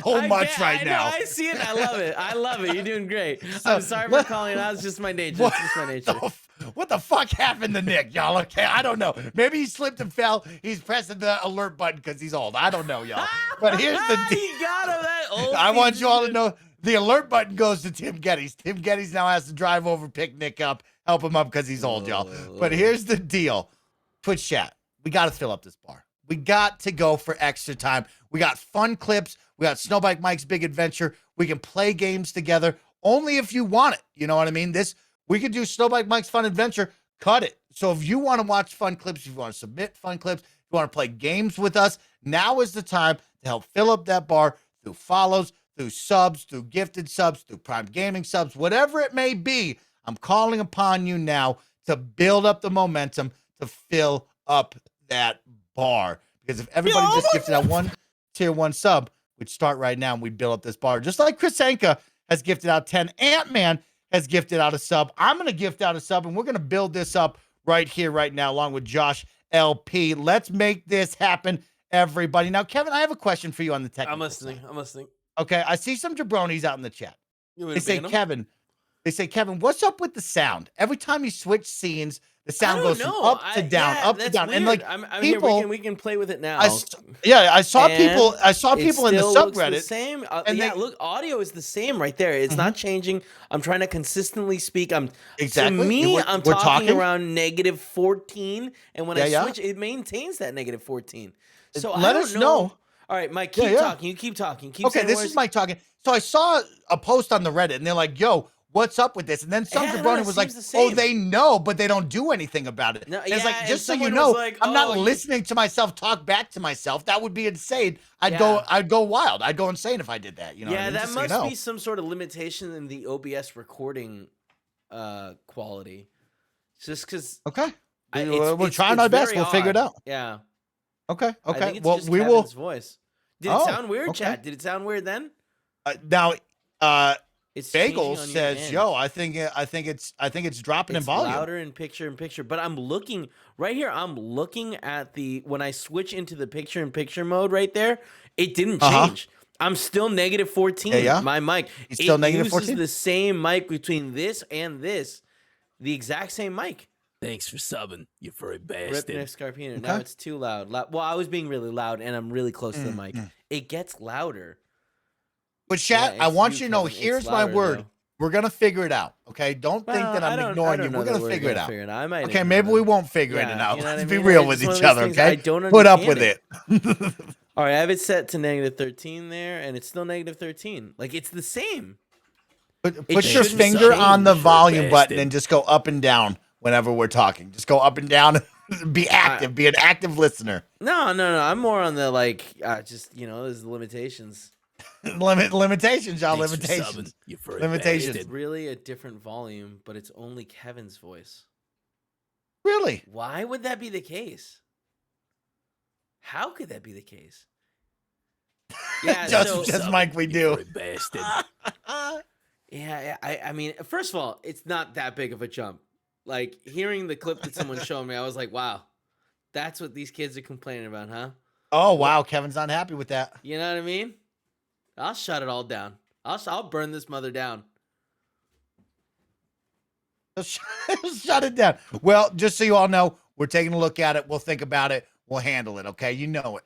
so much right now. I see it. I love it. You're doing great. I'm sorry for calling it out. It's just my nature. It's just my nature. what the fuck happened to Nick, y'all? Okay, I don't know. Maybe he slipped and fell. He's pressing the alert button because he's old. I don't know, y'all. But here's the deal. You got him, that old I want piece you of all to shit. know the alert button goes to Tim Geddes. Tim Geddes now has to drive over, pick Nick up, help him up because he's old, y'all. But here's the deal. Twitch chat, we got to fill up this bar. We got to go for extra time. We got fun clips. We got Snowbike Mike's Big Adventure. We can play games together only if you want it. You know what I mean? We could do Snowbike Mike's Fun Adventure. Cut it. So if you want to watch fun clips, if you want to submit fun clips, if you want to play games with us, now is the time to help fill up that bar through follows, through subs, through gifted subs, through Prime Gaming subs, whatever it may be. I'm calling upon you now to build up the momentum to fill up that bar. Because if everybody just gifted out one tier 1 sub, we'd start right now and we'd build up this bar. Just like Chris Anka has gifted out 10. Ant-Man has gifted out a sub. I'm going to gift out a sub, and we're going to build this up right here, right now, along with Josh LP. Let's make this happen, everybody. Now, Kevin, I have a question for you on the technical I'm listening. side. Okay, I see some jabronis out in the chat. They say, Kevin, what's up with the sound? Every time you switch scenes, the sound goes from up to down, up to down. Weird. And like I'm people, here, we can play with it now. I saw people in the subreddit. The same. And Look, audio is the same right there. It's not changing. I'm trying to consistently speak. Exactly. To me, We're I'm talking talking around -14, and when I switch, it maintains that -14. So let us know. All right, Mike, keep talking. You keep talking. Keep okay, saying this words. is Mike talking. So I saw a post on the Reddit, and they're like, "Yo, what's up with this?" And then some jabroni was like, "Oh, they know, but they don't do anything about it." No, and it's like, and just so you someone know, was like, I'm not "Oh, listening to myself talk back to myself. That would be insane. I'd go wild. I'd go insane if I did that. You know? Yeah, what I mean? that Just so you must know. be some sort of limitation in the OBS recording quality. Just because. Okay, we're trying our best. We'll figure it out. Yeah. Okay. I think Okay. it's Well, just we Kevin's will. voice. Did it sound weird, okay. Chad? Did it sound weird then? Now, It's changing Bagel on your says, end. "Yo, I think it's dropping in It's volume." louder in picture, but I'm looking right here. I'm looking at when I switch into the picture-in-picture mode right there. It didn't change. I'm still -14. Yeah. My mic. It's still it -14? uses the same mic between this and this, the exact same mic. Thanks for subbing, you furry Rip bastard. Nick Scarpino. Now it's too loud. Well, I was being really loud, and I'm really close to the mic. It gets louder. But chat, Yeah, I it's want you, you to know, Kevin. It's here's my louder, word. though. We're gonna figure it out. Okay, don't think that I'm ignoring you. know We're that gonna figure it out. I might Okay, ignore maybe it. we won't figure it Yeah, out. you know what Let's I be mean? real It's with just one each of those other, things I okay? don't Put up with understand it. All right, I have it set to -13 there, and it's still -13. Like, it's the same. Put It your shouldn't finger on the change. volume button Bastard. and just go up and down whenever we're talking. Just go up and down. Be active. Be an active listener. No. I'm more on the, there's limitations. Limitations, y'all. Thanks for Limitations. subbing, you furry Limitations. It's really a different volume, but it's only Kevin's voice. Really? Why would that be the case? How could that be the case? Yeah, Just Mike, we You do. furry bastard. Yeah, I mean, first of all, it's not that big of a jump. Like, hearing the clip that someone showed me, I was like, wow, that's what these kids are complaining about, huh? Oh wow, Kevin's not happy with that. You know what I mean? I'll shut it all down. I'll burn this mother down. Shut it down. Well, just so you all know, we're taking a look at it. We'll think about it. We'll handle it. Okay, you know it.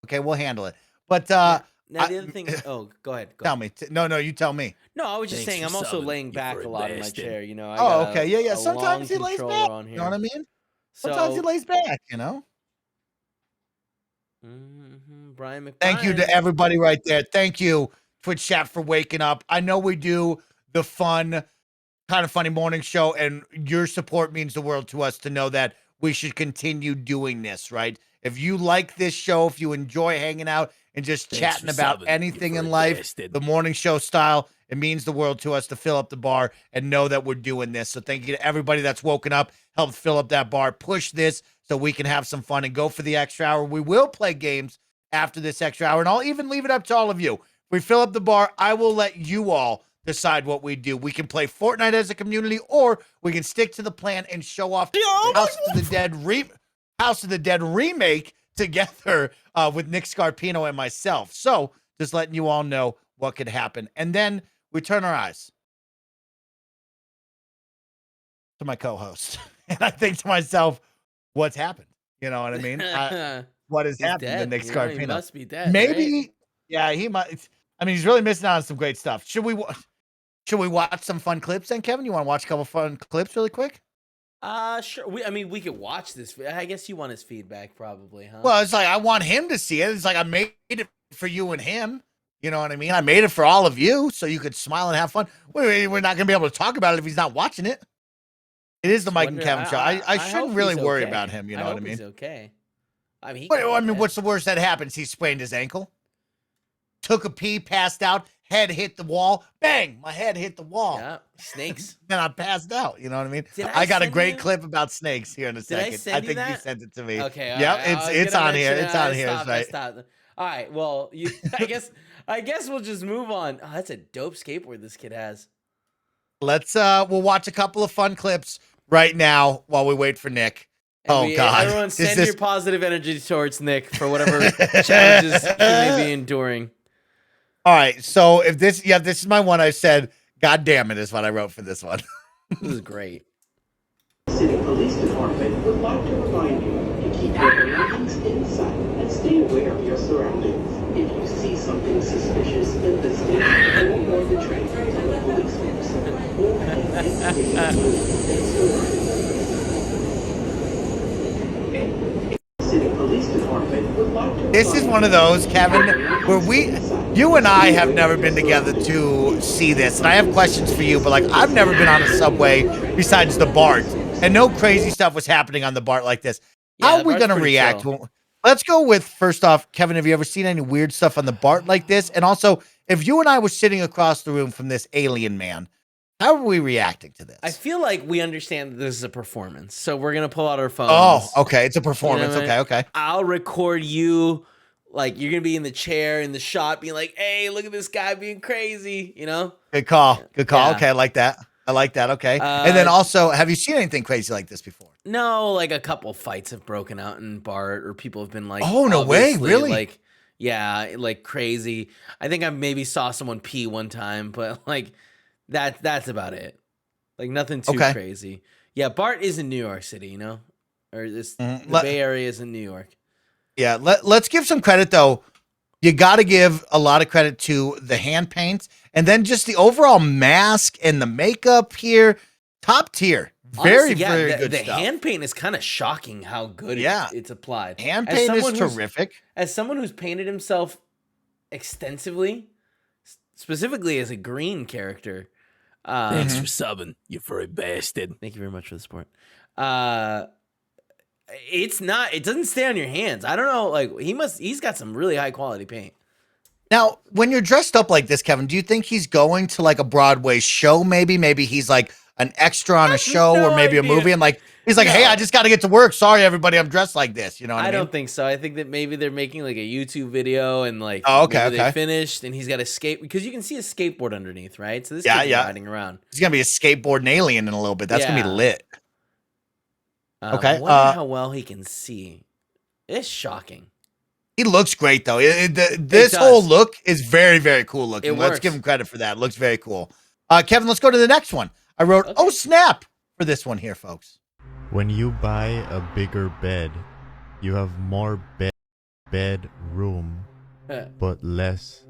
Okay, we'll handle it. But Now the other thing. Oh, go ahead. tell me. No, you tell me. No, I was just Thanks saying. for I'm also subbing, laying you back furry a lot in my bastard. chair. You know. I Oh, got okay. Yeah. a Sometimes he long lays controller back. on You know what I mean? So, Sometimes he lays back. You know. Brian McBride. Thank you to everybody right there. Thank you, Twitch chat, for waking up. I know we do the fun, kind of funny morning show, and your support means the world to us to know that we should continue doing this, right? If you like this show, if you enjoy hanging out and just Thanks chatting for about subbing, anything you in furry life, bastard. the morning show style, it means the world to us to fill up the bar and know that we're doing this. So thank you to everybody that's woken up, helped fill up that bar, push this so we can have some fun and go for the extra hour. We will play games after this extra hour, and I'll even leave it up to all of you. If we fill up the bar, I will let you all decide what we do. We can play Fortnite as a community, or we can stick to the plan and show off House of the Dead remake together with Nick Scarpino and myself. So just letting you all know what could happen. And then we turn our eyes to my co-host, and I think to myself, "What's happened?" You know what I mean? What has He's happened to dead. Nick You know, he Scarpino? must be dead. Maybe, Right? yeah, he might. I mean, he's really missing out on some great stuff. Should we watch some fun clips then, Kevin? You want to watch a couple fun clips really quick? Sure. We could watch this. I guess you want his feedback, probably, huh? Well, it's like I want him to see it. It's like I made it for you and him. You know what I mean? I made it for all of you so you could smile and have fun. We're not going to be able to talk about it if he's not watching it. It is the Mike and Kevin show. I shouldn't hope really he's worry okay. about him. You know what I mean? He's okay. I mean, What's the worst that happens? He sprained his ankle, took a pee, passed out, head hit the wall. Bang! My head hit the wall. Yeah, snakes. Then I passed out. You know what I mean? Did I got a send great you- clip about snakes here in a Did I second. send you think you that? sent it to me. Okay. Yep, it's on here. It's on here. It's right. Stop. All right. Well, I guess we'll just move on. Oh, that's a dope skateboard this kid has. Let's we'll watch a couple of fun clips right now while we wait for Nick. And God. Everyone Is send this- your positive energy towards Nick for whatever challenges he may be enduring. All right. So if this is my one. I said, God damn it, is what I wrote for this one. This is great. City Police Department would like to remind you to keep your belongings inside and stay aware of your surroundings. If you see something suspicious in the station or board the train, tell the police officer or head city and surroundings. City Police Department would like to This is one of those, Kevin, where you and I have never been together to see this. And I have questions for you, but like I've never been on a subway besides the BART. And no crazy stuff was happening on the BART like this. How are we going to react? Let's go with, first off, Kevin, have you ever seen any weird stuff on the BART like this? And also, if you and I were sitting across the room from this alien man, how are we reacting to this? I feel like we understand that this is a performance, so we're gonna pull out our phones. Oh, okay. It's a performance. You know, Okay. I'll record you, like you're gonna be in the chair in the shot, being like, "Hey, look at this guy being crazy," you know? Good call. Yeah. Okay, I like that. Okay. And then also, have you seen anything crazy like this before? No, like a couple fights have broken out in BART, or people have been like, "Oh, no way, obviously, really?" Like, yeah, like crazy. I think I maybe saw someone pee one time, but like that's about it. Like nothing too crazy. Yeah, BART is in New York City, you know, or the Bay Area is in New York. Yeah, let's give some credit though. You got to give a lot of credit to the hand paints and then just the overall mask and the makeup here. Top tier. Very, Honestly, very good the stuff. hand paint is kind of shocking how good it's applied. Hand paint is terrific. As someone who's painted himself extensively, specifically as a green character. Thanks for subbing, you furry bastard. Thank you very much for the support. It doesn't stay on your hands. I don't know, like he's got some really high quality paint. Now, when you're dressed up like this, Kevin, do you think he's going to like a Broadway show? Maybe he's like an extra on a show or maybe a movie, and like he's like, "Hey, I just got to get to work. Sorry, everybody, I'm dressed like this." You know what I mean? I don't think so. I think that maybe they're making like a YouTube video and like they finished, and he's got a because you can see a skateboard underneath, right? So this kid's riding around. He's gonna be a skateboarding alien in a little bit. That's gonna be lit. Okay. I wonder how well he can see. It's shocking. He looks great though. This whole look is very, very cool looking. Let's give him credit for that. It looks very cool. Kevin, let's go to the next one. I wrote, "Oh snap," for this one here, folks. When you buy a bigger bed, you have more bedroom, but less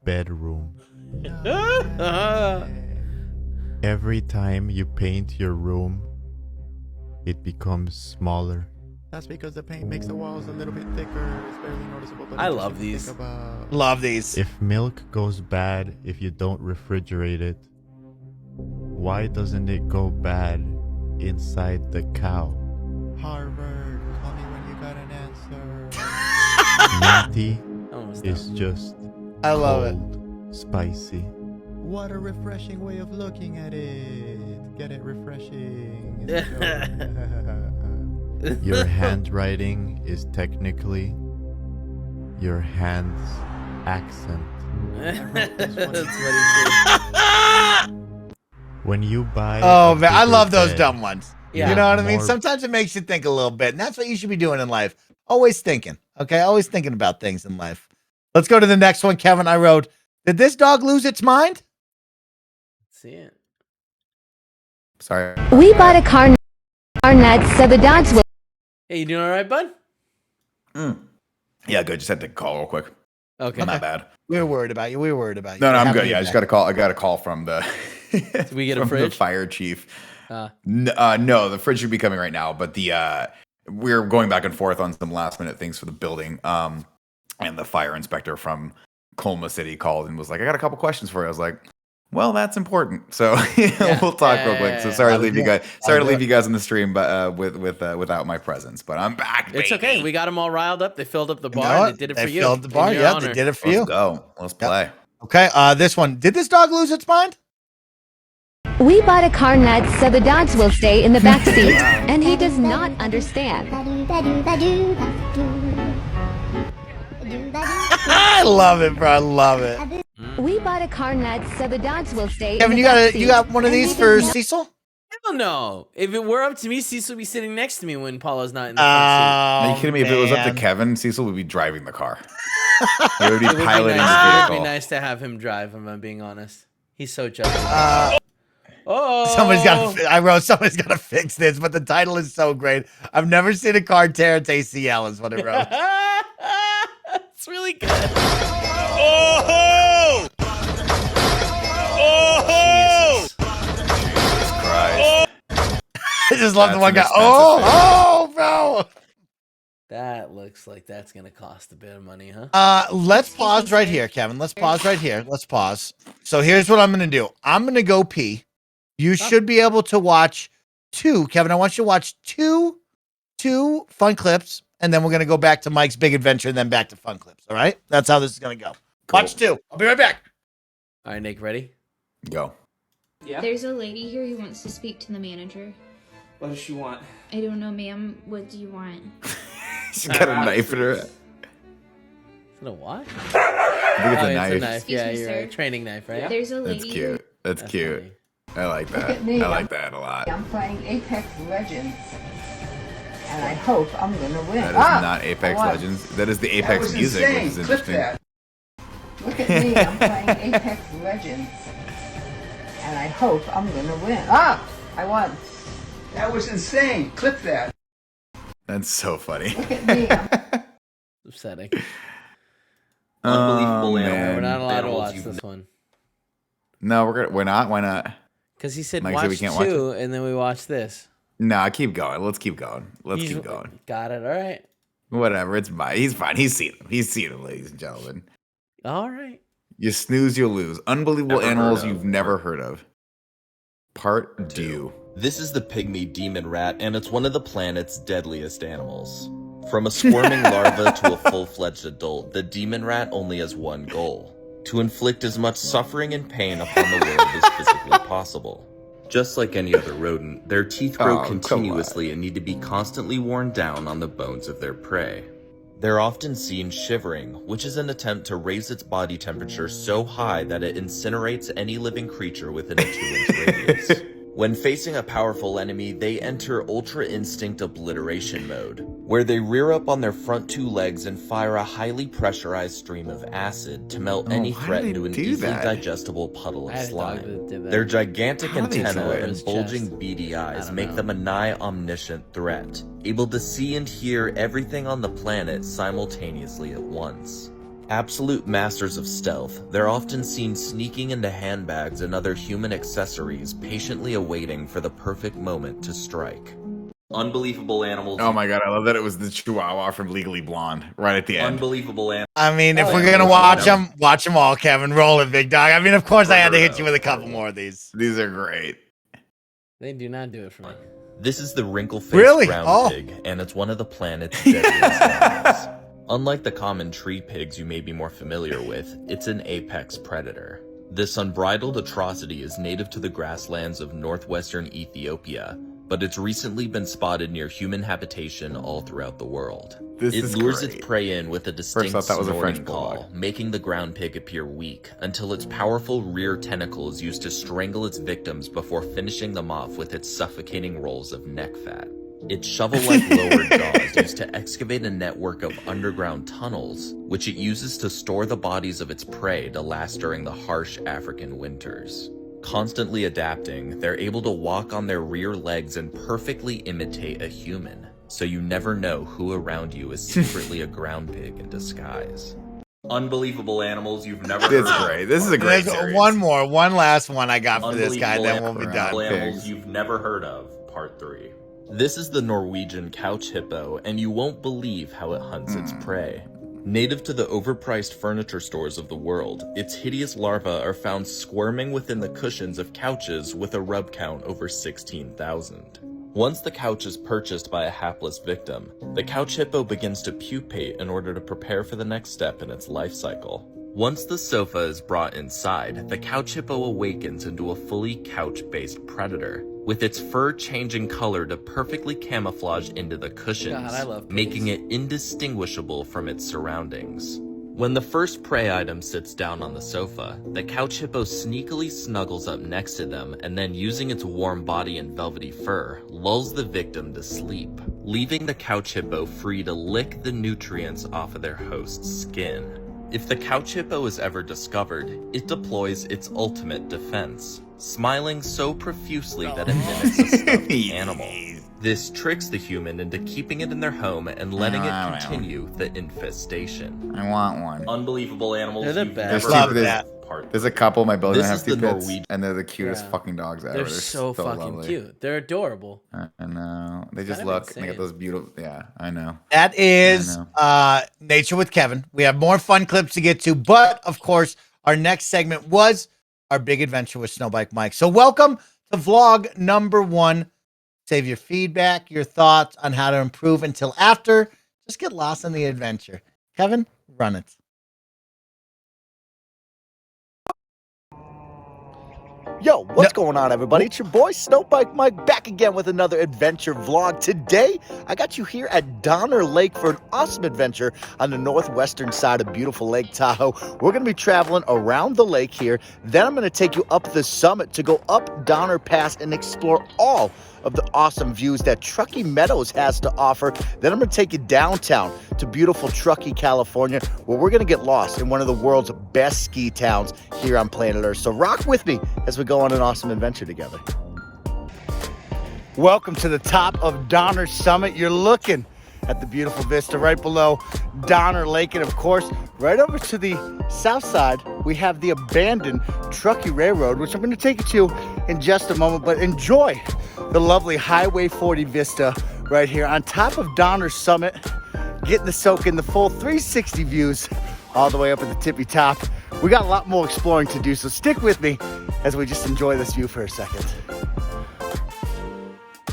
bedroom. Every time you paint your room, it becomes smaller. That's because the paint makes the walls a little bit thicker. It's barely noticeable. But I love these. Love these. If milk goes bad if you don't refrigerate it, why doesn't it go bad inside the cow? Harvard, call me when you got an answer. Minty is just I love it. Spicy. What a refreshing way of looking at it. Get it refreshing. Your handwriting is technically your hand's accent. That's funny. When you buy man, I love those dumb ones. Yeah. You know what I mean? Sometimes it makes you think a little bit, and that's what you should be doing in life. Always thinking, okay? Always thinking about things in life. Let's go to the next one, Kevin. I wrote, "Did this dog lose its mind?" See it. Sorry. We bought a car net so the dogs will. Hey, you doing all right, bud? Yeah, good. Just had to call real quick. Okay. Not bad. We were worried about you. We were worried about you. No, We're I'm happy good. Yeah, I you're just back. got a call. I got a call from the. Did we get a from fridge? The fire chief. No, the fridge should be coming right now. But we're going back and forth on some last minute things for the building. And the fire inspector from Colma City called and was like, "I got a couple questions for you." I was like, "Well, that's important." So we'll talk real quick. So sorry to leave you guys. Sorry to leave you guys on the stream, but without my presence. But I'm back. It's baby. okay. We got them all riled up. They filled up the You know bar. what? And they did it for They you. filled the bar. In your Yeah, honor. they did it for Let's you. go. Let's play. Okay, this one. Did this dog lose its mind? We bought a car net so the dogs will stay in the back seat, and he does not understand. I love it, bro. I love it. We bought a car net so the dogs will stay Kevin, in the back seat. you got one of and he these does for not- Cecil? Hell no. If it were up to me, Cecil would be sitting next to me when Paula's not in the front Are you kidding me? If it was up to man. Kevin, Cecil would be driving the car. He would be seat. It would piloting be nice, the it would vehicle. be nice to have him drive, if I'm being honest. He's so judgmental. Somebody's got. I wrote somebody's got to fix this, but the title is so great. I've never seen a car tear its ACL. Is what it wrote. It's really good. Oh! Jesus. Jesus Christ. I just love the That's one an guy. expensive Oh, bro. That looks like that's going to cost a bit of money, huh? Let's pause right here, Kevin. Let's pause right here. Let's pause. So here's what I'm gonna do. I'm gonna go pee. You should be able to watch two. Kevin, I want you to watch two fun clips, and then we're gonna go back to Mike's big adventure, and then back to fun clips. All right? That's how this is gonna go. Cool. Watch two. I'll be right back. All right, Nick, ready? Go. Yeah. There's a lady here who wants to speak to the manager. What does she want? I don't know, ma'am. What do you want? She's got a knife in her. Is it a what? I think it's Oh, a knife. It's a knife. Excuse Yeah, me, you're sir. right. Training knife, right? There's a lady. That's cute. That's cute. funny. I like that. at me. I like that a lot. I'm playing Apex Legends, and I hope I'm gonna win. That is not Apex I won. Legends. That is the That Apex was music, insane. which is Clip interesting. that. Look at me, I'm playing Apex Legends, and I hope I'm gonna win. I won. That was insane. Clip that. That's so funny. Look at me. Upsetting. Unbelievable man. animal. We're not allowed to Animals watch you've this one. No, we're not. Why not? Because he said Mike watch said we can't watch two, and then we watch this. No, keep going. Let's keep going. Let's He's- keep going. Got it. All right. Whatever. It's fine. He's fine. He's seen them. He's seen them, ladies and gentlemen. All right. You snooze, you'll lose. Unbelievable Never heard animals of. you've never heard of. Part 2. This is the pygmy demon rat, and it's one of the planet's deadliest animals. From a squirming larva to a full-fledged adult, the demon rat only has one goal: to inflict as much suffering and pain upon the world as physically possible. Just like any other rodent, their teeth grow Oh, come continuously and need to be constantly worn down on the bones of their prey. They're often seen shivering, which is an attempt to raise its body temperature so high that it incinerates any living creature within a 2-inch radius. When facing a powerful enemy, they enter Ultra Instinct Obliteration mode, where they rear up on their front 2 legs and fire a highly pressurized stream of acid to melt any why do threat they into an do easily that? digestible puddle I of had a dog that slime. did that. Their gigantic How do they do antenna it? and His bulging chest. beady eyes don't make know. them a nigh omniscient threat, able to see and hear everything on the planet simultaneously at once. Absolute masters of stealth, they're often seen sneaking into handbags and other human accessories, patiently awaiting for the perfect moment to strike. Unbelievable animals. Oh my god, I love that it was the Chihuahua from Legally Blonde right at the end. Unbelievable animals. I mean, if Oh, we're yeah, gonna watch watch them all, Kevin. Roll it, big dog. I mean, of course, I had to hit you with a couple more of these. These are great. They do not do it for me. This is the wrinkle-faced Really? ground Oh. pig, and it's one of the planet's deadliest animals. Unlike the common tree pigs you may be more familiar with, it's an apex predator. This unbridled atrocity is native to the grasslands of northwestern Ethiopia, but it's recently been spotted near human habitation all throughout the world. This It is lures great. its prey in with a distinct thought that was a snorting French call, bulldog. making the ground pig appear weak, until its powerful rear tentacle is used to strangle its victims before finishing them off with its suffocating rolls of neck fat. Its shovel-like lower jaws used to excavate a network of underground tunnels, which it uses to store the bodies of its prey to last during the harsh African winters. Constantly adapting, they're able to walk on their rear legs and perfectly imitate a human, so you never know who around you is secretly a ground pig in disguise. Unbelievable animals you've never heard of. Great. This is a great There's series. one last one I got for this guy, then we'll be done. Animals you've never heard of, part 3. This is the Norwegian couch hippo, and you won't believe how it hunts its prey. Native to the overpriced furniture stores of the world, its hideous larvae are found squirming within the cushions of couches with a rub count over 16,000. Once the couch is purchased by a hapless victim, the couch hippo begins to pupate in order to prepare for the next step in its life cycle. Once the sofa is brought inside, the couch hippo awakens into a fully couch-based predator, with its fur changing color to perfectly camouflage into the cushions, God, I love pigs. making it indistinguishable from its surroundings. When the first prey item sits down on the sofa, the couch hippo sneakily snuggles up next to them and then, using its warm body and velvety fur, lulls the victim to sleep, leaving the couch hippo free to lick the nutrients off of their host's skin. If the couch hippo is ever discovered, it deploys its ultimate defense, smiling so profusely that it mimics a stuffed animal. This tricks the human into keeping it in their home and letting it continue the infestation. I want one. Unbelievable animals. They're the you've best. never There's, heard there's a couple in my building This that is have two the pits, Norwegian- and they're the cutest Yeah. fucking dogs ever. They're so fucking lovely. cute. They're adorable. I know. They just Kind of look. They got insane. those beautiful. Yeah, I know. That is Nature with Kevin. We have more fun clips to get to, but of course, our next segment was our big adventure with Snowbike Mike. So welcome to vlog number 1. Save your feedback, your thoughts on how to improve until after. Just get lost in the adventure. Kevin, run it. Yo, what's going on, everybody? It's your boy, Snowbike Mike, back again with another adventure vlog. Today, I got you here at Donner Lake for an awesome adventure on the northwestern side of beautiful Lake Tahoe. We're going to be traveling around the lake here. Then I'm going to take you up the summit to go up Donner Pass and explore all of the awesome views that Truckee Meadows has to offer. Then I'm going to take you downtown to beautiful Truckee, California, where we're going to get lost in one of the world's best ski towns here on planet Earth. So rock with me as we go on an awesome adventure together. Welcome to the top of Donner Summit. You're looking at the beautiful vista right below Donner Lake. And of course, right over to the south side, we have the abandoned Truckee Railroad, which I'm going to take you to in just a moment. But enjoy the lovely Highway 40 vista right here on top of Donner Summit, getting to soak in the full 360 views all the way up at the tippy top. We got a lot more exploring to do, so stick with me as we just enjoy this view for a second.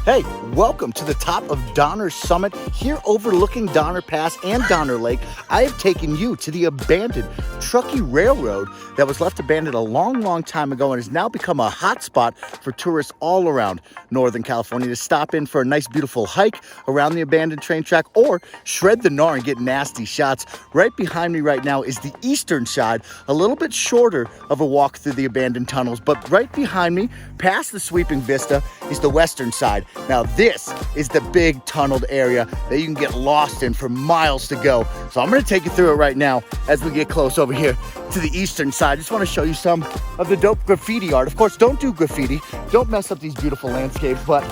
Hey, welcome to the top of Donner Summit, here overlooking Donner Pass and Donner Lake. I have taken you to the abandoned Truckee Railroad that was left abandoned a long, long time ago and has now become a hotspot for tourists all around Northern California to stop in for a nice, beautiful hike around the abandoned train track or shred the gnar and get nasty shots. Right behind me right now is the eastern side, a little bit shorter of a walk through the abandoned tunnels, but right behind me, past the sweeping vista, is the western side. Now this is the big tunneled area that you can get lost in for miles to go. So I'm going to take you through it right now as we get close over here to the eastern side. I just want to show you some of the dope graffiti art. Of course, don't do graffiti. Don't mess up these beautiful landscapes, but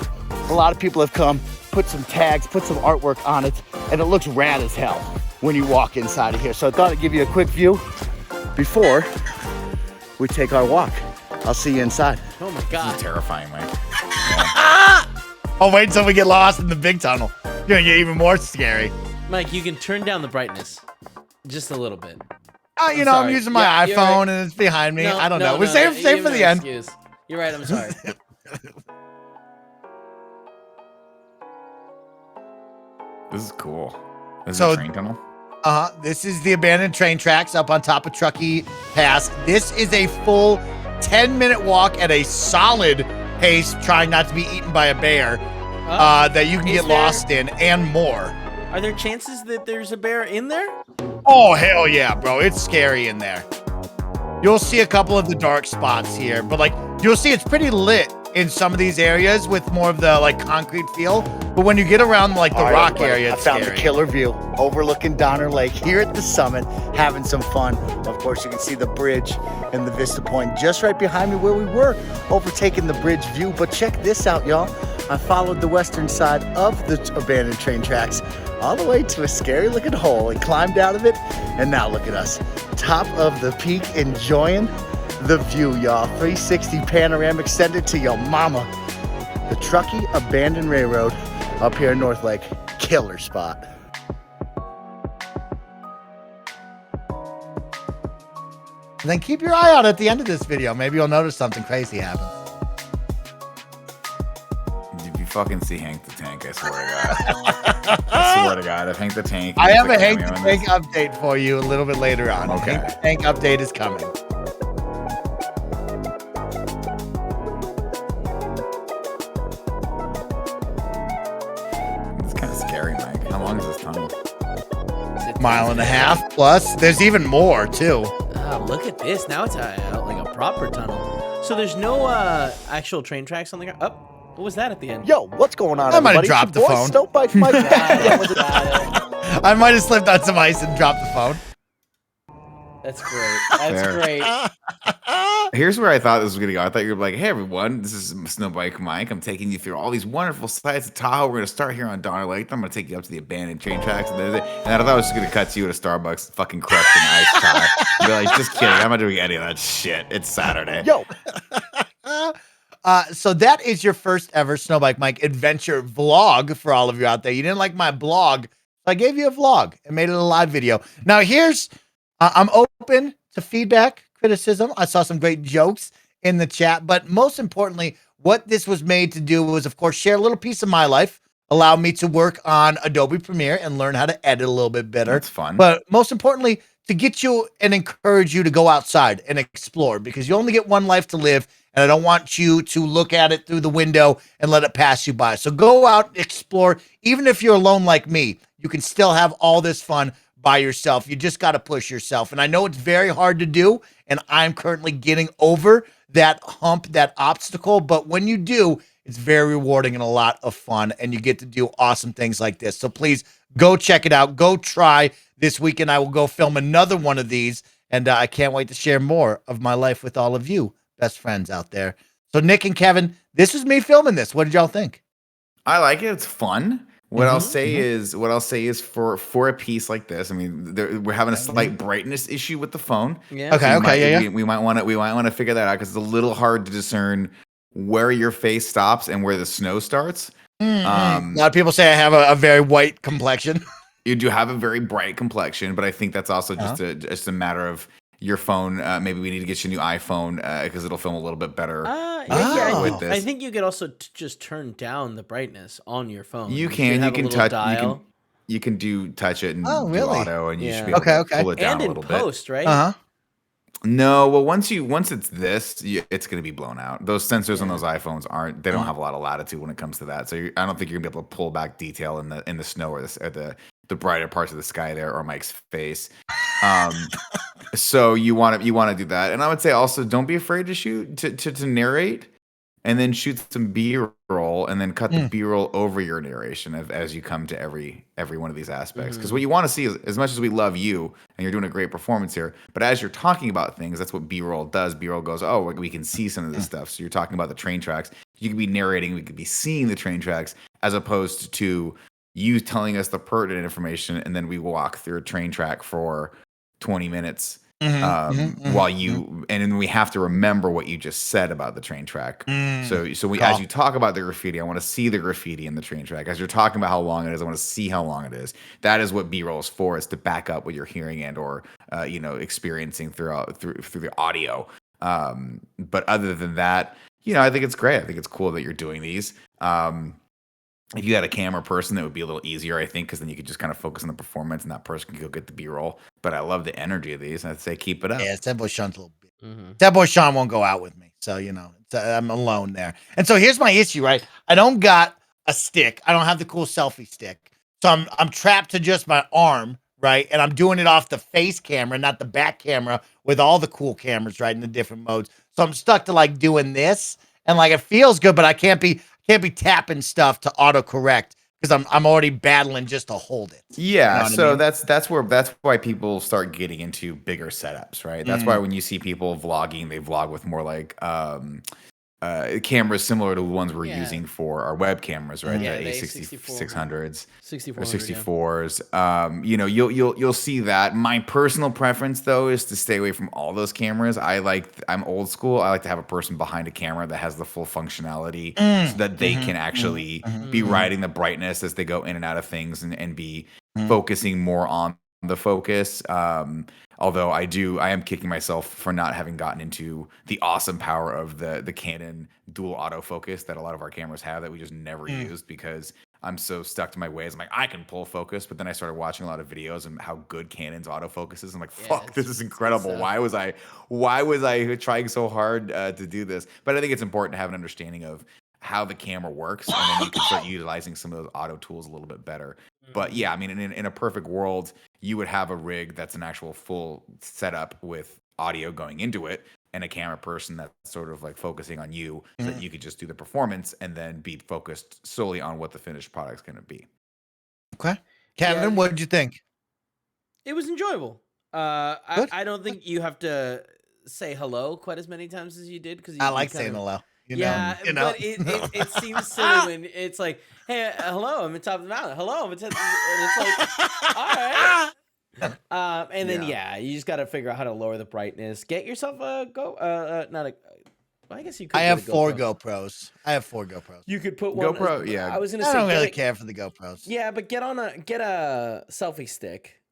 a lot of people have come, put some tags, put some artwork on it, and it looks rad as hell when you walk inside of here. So I thought I'd give you a quick view before we take our walk. I'll see you inside. Oh my God. This is terrifying, Mike. Oh, wait until we get lost in the big tunnel. You're going to get even more scary. Mike, you can turn down the brightness just a little bit. You know, I'm using my iPhone and it's behind me. I don't know. We're safe for the end. Excuse. You're right. I'm sorry. This is cool. This is So- a train tunnel. This is the abandoned train tracks up on top of Truckee Pass. This is a full 10-minute walk at a solid pace, trying not to be eaten by a bear, that you can get lost in and more. Are there chances that there's a bear in there? Oh, hell yeah, bro. It's scary in there. You'll see a couple of the dark spots here, but like you'll see it's pretty lit in some of these areas with more of the like concrete feel. But when you get around like the All right, rock everybody, area, I it's found scary. the killer view overlooking Donner Lake here at the summit, having some fun. Of course, you can see the bridge and the vista point just right behind me where we were, overtaking the bridge view. But check this out, y'all. I followed the western side of the abandoned train tracks all the way to a scary looking hole and climbed out of it. And now look at us, top of the peak, enjoying the view, y'all. 360 panoramic, send it to your mama. The Truckee Abandoned Railroad up here in North Lake, killer spot. And then keep your eye out at the end of this video. Maybe you'll notice something crazy happen. If you fucking see Hank the Tank, I swear to God. I swear to God, if Hank the Tank. I have a Hank Hank the Tank update for you a little bit later on. Okay. Hank the Tank update is coming. It's kind of scary, Mike. How long is this tunnel? Mile and a half plus. There's even more too. Oh, look at this. Now it's like a proper tunnel. So there's no actual train tracks on the ground. Oh, what was that at the end? Yo, what's going on, I might have everybody? dropped the It's your boy, phone. Snow Bike Mike. I might have slipped on some ice and dropped the phone. That's great. That's Fair. great. Here's where I thought this was gonna go. I thought you were like, "Hey everyone, this is Snow Bike Mike. I'm taking you through all these wonderful sites of Tahoe. We're gonna start here on Donner Lake. I'm gonna take you up to the abandoned train tracks." And I thought I was just gonna cut to you at a Starbucks, fucking crushing ice tie. Be like, "Just kidding. I'm not doing any of that shit. It's Saturday." Yo. So that is your first ever Snowbike Mike adventure vlog for all of you out there. You didn't like my blog, so I gave you a vlog and made it a live video. Now here's, I'm open to feedback, criticism. I saw some great jokes in the chat, but most importantly, what this was made to do was, of course, share a little piece of my life, allow me to work on Adobe Premiere and learn how to edit a little bit better. That's fun. But most importantly, to get you and encourage you to go outside and explore, because you only get one life to live. And I don't want you to look at it through the window and let it pass you by. So go out, explore. Even if you're alone like me, you can still have all this fun by yourself. You just got to push yourself. And I know it's very hard to do. And I'm currently getting over that hump, that obstacle. But when you do, it's very rewarding and a lot of fun. And you get to do awesome things like this. So please go check it out. Go try. This weekend, I will go film another one of these. And I can't wait to share more of my life with all of you. Best friends out there. So Nick and Kevin, this was me filming this. What did y'all think? I like it. It's fun. What I'll say is for a piece like this. I mean, we're having a slight brightness issue with the phone. Yeah. So we might want to figure that out because it's a little hard to discern where your face stops and where the snow starts. A lot of people say I have a very white complexion. You do have a very bright complexion, but I think that's also just a matter of your phone. Maybe we need to get you a new iPhone because it'll film a little bit better. With this. I think you could also just turn down the brightness on your phone. You can touch. Dial. You can touch it and do really? auto, and you should be able to pull it down and a little in post, bit. right? No, well, once it's this, it's going to be blown out. Those sensors on those iPhones they don't have a lot of latitude when it comes to that. So I don't think you're going to be able to pull back detail in the snow or the brighter parts of the sky there or Mike's face. So you want to do that, and I would say also don't be afraid to shoot to narrate, and then shoot some B-roll, and then cut the B-roll over your narration as you come to every one of these aspects. Because what you want to see is, as much as we love you and you're doing a great performance here, but as you're talking about things, that's what B-roll does. B-roll goes, oh, we can see some of this stuff. So you're talking about the train tracks. You could be narrating, we could be seeing the train tracks, as opposed to you telling us the pertinent information, and then we walk through a train track for 20 minutes while you and then we have to remember what you just said about the train track. So as you talk about the graffiti, I want to see the graffiti in the train track. As you're talking about how long it is, I want to see how long it is. That is what B-roll is for, is to back up what you're hearing and or experiencing through the audio. But other than that, I think it's great. I think it's cool that you're doing these. If you had a camera person, that would be a little easier, I think, because then you could just kind of focus on the performance and that person can go get the B-roll. But I love the energy of these. I'd say keep it up. Yeah, Ted Boy Sean's a little bit. Ted Boy Sean won't go out with me. So, I'm alone there. And so here's my issue, right? I don't got a stick. I don't have the cool selfie stick. So I'm trapped to just my arm, right? And I'm doing it off the face camera, not the back camera with all the cool cameras, right? In the different modes. So I'm stuck to like doing this. and like it feels good, but I can't be tapping stuff to autocorrect because I'm already battling just to hold it. Yeah, You know what I so mean? that's why people start getting into bigger setups, right? That's why when you see people vlogging, they vlog with more like cameras similar to the ones we're using for our web cameras, right? Yeah, The the A6600s or 6400, 64s. You know, you'll see that. My personal preference though is to stay away from all those cameras. I'm old school. I like to have a person behind a camera that has the full functionality so that they can actually be riding the brightness as they go in and out of things and be focusing more on the focus. Although I am kicking myself for not having gotten into the awesome power of the Canon dual autofocus that a lot of our cameras have that we just never used because I'm so stuck to my ways. I'm like, I can pull focus, but then I started watching a lot of videos and how good Canon's autofocus is. I'm like, fuck, this is incredible. Why was I trying so hard to do this? But I think it's important to have an understanding of how the camera works, and then you can start utilizing some of those auto tools a little bit better. But yeah, I mean, in a perfect world, you would have a rig that's an actual full setup with audio going into it and a camera person that's sort of like focusing on you so that you could just do the performance and then be focused solely on what the finished product's going to be. Okay. Kevin, what did you think? It was enjoyable. I don't think you have to say hello quite as many times as you did because I like saying hello. But it seems silly when it's like, hey, hello, I'm at top of the mountain. Hello, I'm at top, and it's like, all right. And then you just got to figure out how to lower the brightness. Get yourself a I guess you could. I have 4 GoPros. You could put one. GoPro, yeah. I was gonna say, I don't really care for the GoPros. Yeah, but get a selfie stick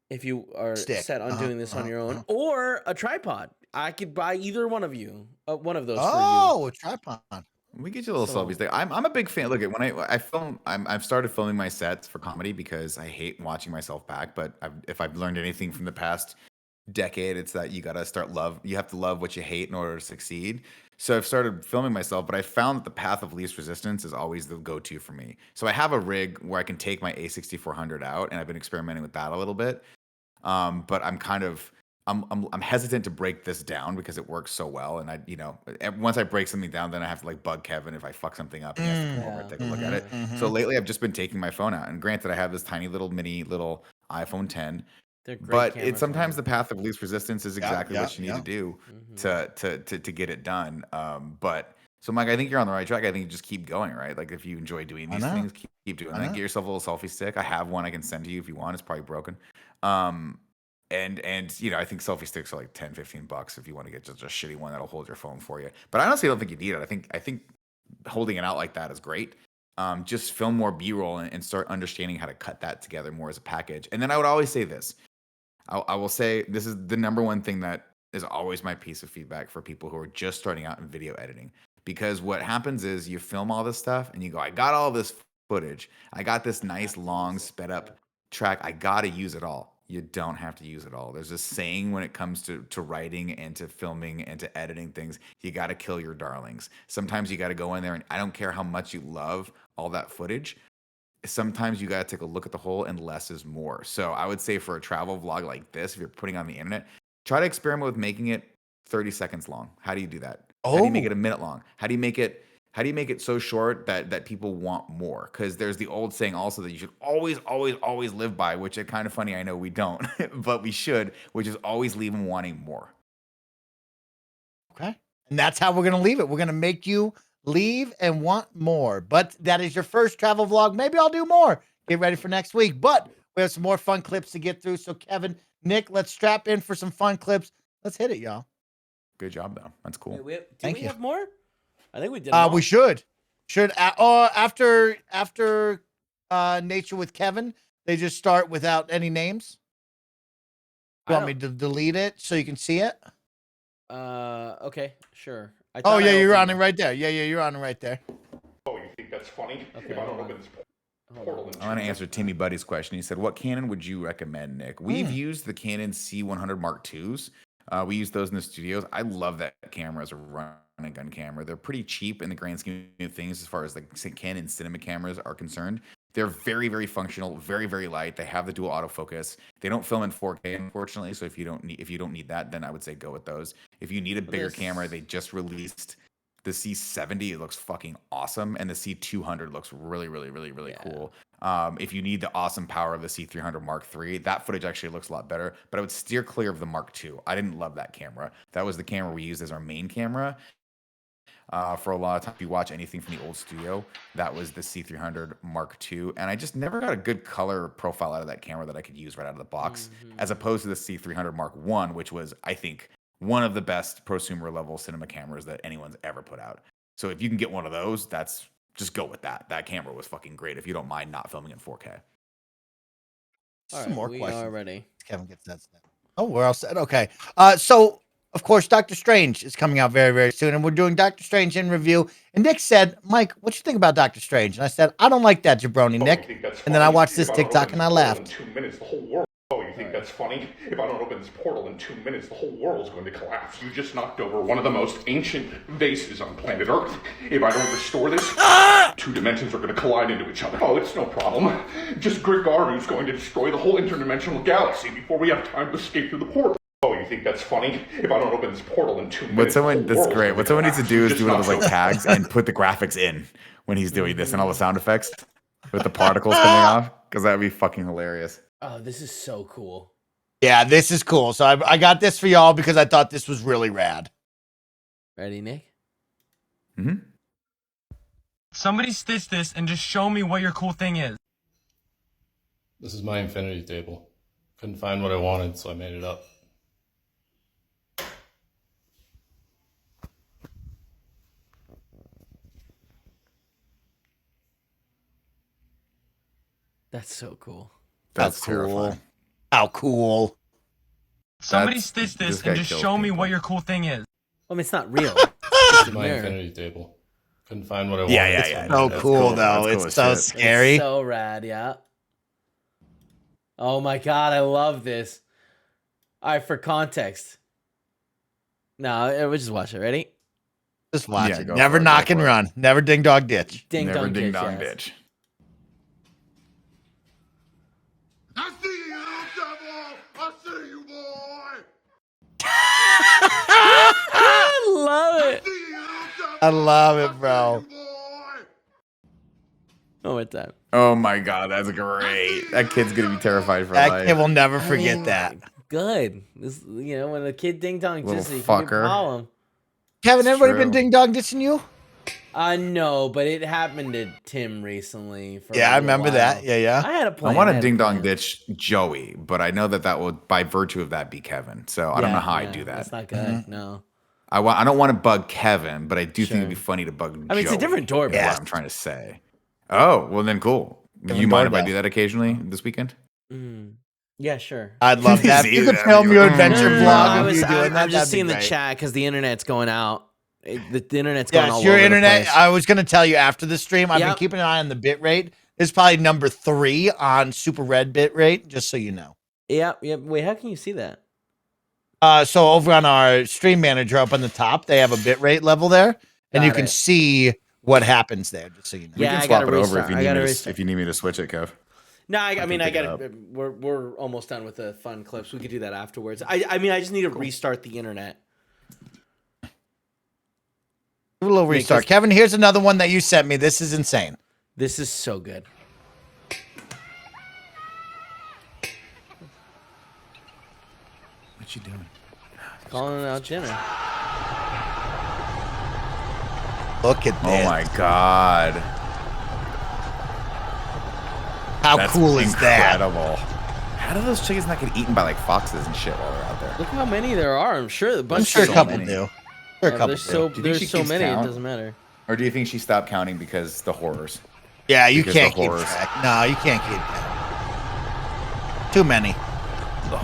if you are set on doing this on your own, or a tripod. I could buy either one of you, one of those. Oh, a tripod. We get you a little selfie stick. I'm a big fan. Look, when I film, I've started filming my sets for comedy because I hate watching myself back. But if I've learned anything from the past decade, it's that you have to love what you hate in order to succeed. So I've started filming myself, but I found that the path of least resistance is always the go-to for me. So I have a rig where I can take my A6400 out, and I've been experimenting with that a little bit. But I'm kind of I'm hesitant to break this down because it works so well, and once I break something down, then I have to like bug Kevin if I fuck something up and he has to come over and take a look at it. So lately, I've just been taking my phone out, and granted, I have this tiny little iPhone 10. But it's sometimes the path of least resistance is exactly what you need to do to get it done. So Mike, I think you're on the right track. I think you just keep going, right? Like if you enjoy doing these things, keep doing that. Get yourself a little selfie stick. I have one I can send to you if you want. It's probably broken. And I think selfie sticks are like $10-15 if you want to get just a shitty one that'll hold your phone for you. But I honestly don't think you need it. I think holding it out like that is great. Just film more B-roll and start understanding how to cut that together more as a package. And then I would always say this. I will say this is the number one thing that is always my piece of feedback for people who are just starting out in video editing. Because what happens is you film all this stuff and you go, I got all this footage. I got this nice long sped up track. I got to use it all. You don't have to use it all. There's a saying when it comes to writing and to filming and to editing things, you got to kill your darlings. Sometimes you got to go in there, and I don't care how much you love all that footage. Sometimes you got to take a look at the whole, and less is more. So I would say for a travel vlog like this, if you're putting on the internet, try to experiment with making it 30 seconds long. How do you do that? How do you make it a minute long? How do you make it so short that people want more? Because there's the old saying also that you should always live by, which is kind of funny. I know we don't, but we should, which is always leave them wanting more. Okay. And that's how we're going to leave it. We're going to make you leave and want more. But that is your first travel vlog. Maybe I'll do more. Get ready for next week. But we have some more fun clips to get through. So Kevin, Nick, let's strap in for some fun clips. Let's hit it, y'all. Good job, though. That's cool. Wait, do we have more? I think we did. We should. After Nature with Kevin, they just start without any names. You want me to delete it so you can see it? Okay, sure. You're on it right there. Yeah, you're on it right there. Oh, you think that's funny? Okay, if I don't open this portal. I want to answer Timmy Buddy's question. He said, "What Canon would you recommend, Nick?" We've used the Canon C100 Mark IIs. We use those in the studios. I love that camera as a run and gun camera. They're pretty cheap in the grand scheme of things as far as like Canon cinema cameras are concerned. They're very, very functional, very, very light. They have the dual autofocus. They don't film in 4K, unfortunately. So if you don't need that, then I would say go with those. If you need a bigger camera, they just released The C70 looks fucking awesome, and the C200 looks really, really, really, really cool. If you need the awesome power of the C300 Mark III, that footage actually looks a lot better, but I would steer clear of the Mark II. I didn't love that camera. That was the camera we used as our main camera. For a lot of time, if you watch anything from the old studio, that was the C300 Mark II, and I just never got a good color profile out of that camera that I could use right out of the box, as opposed to the C300 Mark I, which was, I think, one of the best prosumer level cinema cameras that anyone's ever put out. So if you can get one of those, just go with that. That camera was fucking great if you don't mind not filming in 4K. Some more we questions. are ready. Kevin gets that set. Oh, we're all set. Okay. So of course, Doctor Strange is coming out very, very soon, and we're doing Doctor Strange in review. And Nick said, "Mike, what you think about Doctor Strange?" And I said, "I don't like that, jabroni, Nick." And then I watched this TikTok and I laughed. 2 minutes, the whole world. Oh, you think that's funny? If I don't open this portal in 2 minutes, the whole world's going to collapse. You just knocked over one of the most ancient vases on planet Earth. If I don't restore this, 2 dimensions are going to collide into each other. Oh, it's no problem. Just Grigaru's going to destroy the whole interdimensional galaxy before we have time to escape through the portal. Oh, you think that's funny? If I don't open this portal in 2 minutes, That's great. What someone needs to do is do one of those like tags and put the graphics in when he's doing this and all the sound effects with the particles coming off, because that would be fucking hilarious. Oh, this is so cool. Yeah, this is cool. So I got this for y'all because I thought this was really rad. Ready, Nick? Mm-hmm. Somebody stitch this and just show me what your cool thing is. This is my infinity table. Couldn't find what I wanted, so I made it up. That's so cool. That's terrifying. How cool. Somebody stitch this and just show me what your cool thing is. I mean, it's not real. This is my infinity table. Couldn't find what I wanted. Yeah. So cool, though. It's so scary. It's so rad, yeah. Oh my god, I love this. All right, for context. No, we'll just watch it. Ready? Just watch it. Never knock and run. Never ding dog ditch. Never ding dong ditch. I see you, devil! I see you, boy! I love it. I love it, bro. Oh, what's that? Oh my god, that's great. That kid's gonna be terrified for life. That kid will never forget that. Good. This, when a kid ding dong Little ditches, you can fucker. call him. Kevin, everybody been ding dong ditching you? No, but it happened to Tim recently. Yeah, I remember that. Yeah. I had a plan. I want to ding dong ditch Joey, but I know that would, by virtue of that, be Kevin. So I don't know how I do that. That's not good. No. I don't want to bug Kevin, but I do think it'd be funny to bug Joey. I mean, it's a different doorbell. That's what I'm trying to say. Oh, well then cool. You mind if I do that occasionally this weekend? Yeah, sure. I'd love that. You could film your adventure vlog of you doing that. I'm just seeing the chat because the internet's going out. The internet's going all your over internet. the place. I was going to tell you after the stream. I've been keeping an eye on the bit rate. It's probably number 3 on super red bit rate, just so you know. Yep. Wait, how can you see that? So over on our stream manager up on the top, they have a bit rate level there, and you can see what happens there, just so you know. We can swap it over if you need me to switch it, Kev. No, I mean, I got it. We're almost done with the fun clips. We could do that afterwards. I mean, I just need to restart the internet. Do a little restart. Kevin, here's another one that you sent me. This is insane. This is so good. What you doing? Calling out dinner. Look at this. Oh my god. How cool is that? Incredible. How do those chickens not get eaten by like foxes and shit while they're out there? Look how many there are. I'm sure a bunch. I'm sure a couple do. There's so many. It doesn't matter. Or do you think she stopped counting because the horrors? Yeah, you can't keep track. No, you can't keep track. Too many.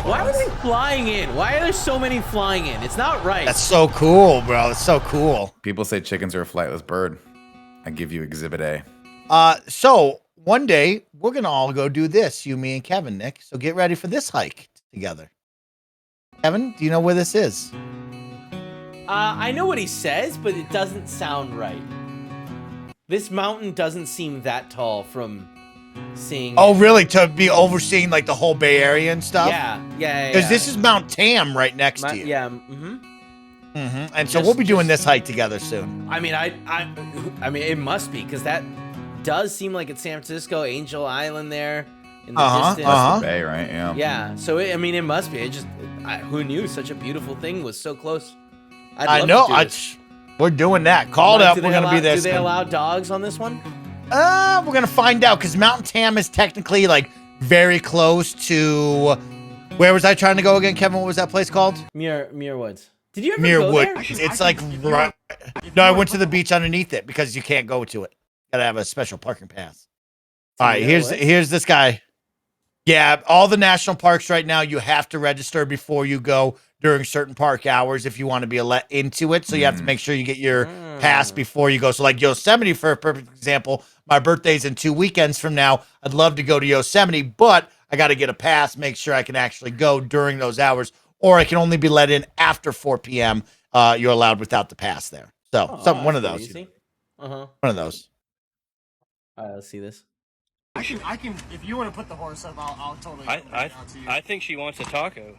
Why are they flying in? Why are there so many flying in? It's not right. That's so cool, bro. It's so cool. People say chickens are a flightless bird. I give you Exhibit A. So one day we're gonna all go do this, you, me, and Kevin, Nick. So get ready for this hike together. Kevin, do you know where this is? I know what he says, but it doesn't sound right. This mountain doesn't seem that tall from seeing. Oh, really? To be overseeing like the whole Bay Area and stuff? Yeah. Because this is Mount Tam right next to you. Yeah. And so we'll be doing this hike together soon. I mean, I mean, it must be because that does seem like it's San Francisco, Angel Island there in the distance. That's the bay, right? Yeah. Yeah. So I mean, it must be. It just who knew such a beautiful thing was so close. I know. We're doing that. Called up. We're gonna be there. Do they allow dogs on this one? We're gonna find out because Mountain Tam is technically like very close to. Where was I trying to go again, Kevin? What was that place called? Muir Woods. Did you ever Muir go Woods? there? It's like right. No, I went to the beach underneath it because you can't go to it. Gotta have a special parking pass. All right, here's this guy. Yeah, all the national parks right now, you have to register before you go during certain park hours if you want to be let into it. So you have to make sure you get your pass before you go. So like Yosemite, for a perfect example, my birthday's in 2 weekends from now. I'd love to go to Yosemite, but I got to get a pass, make sure I can actually go during those hours, or I can only be let in after 4 p.m. You're allowed without the pass there. So one of those. One of those. All right, let's see this. I can. If you want to put the horse up, I'll totally. I think she wants a taco.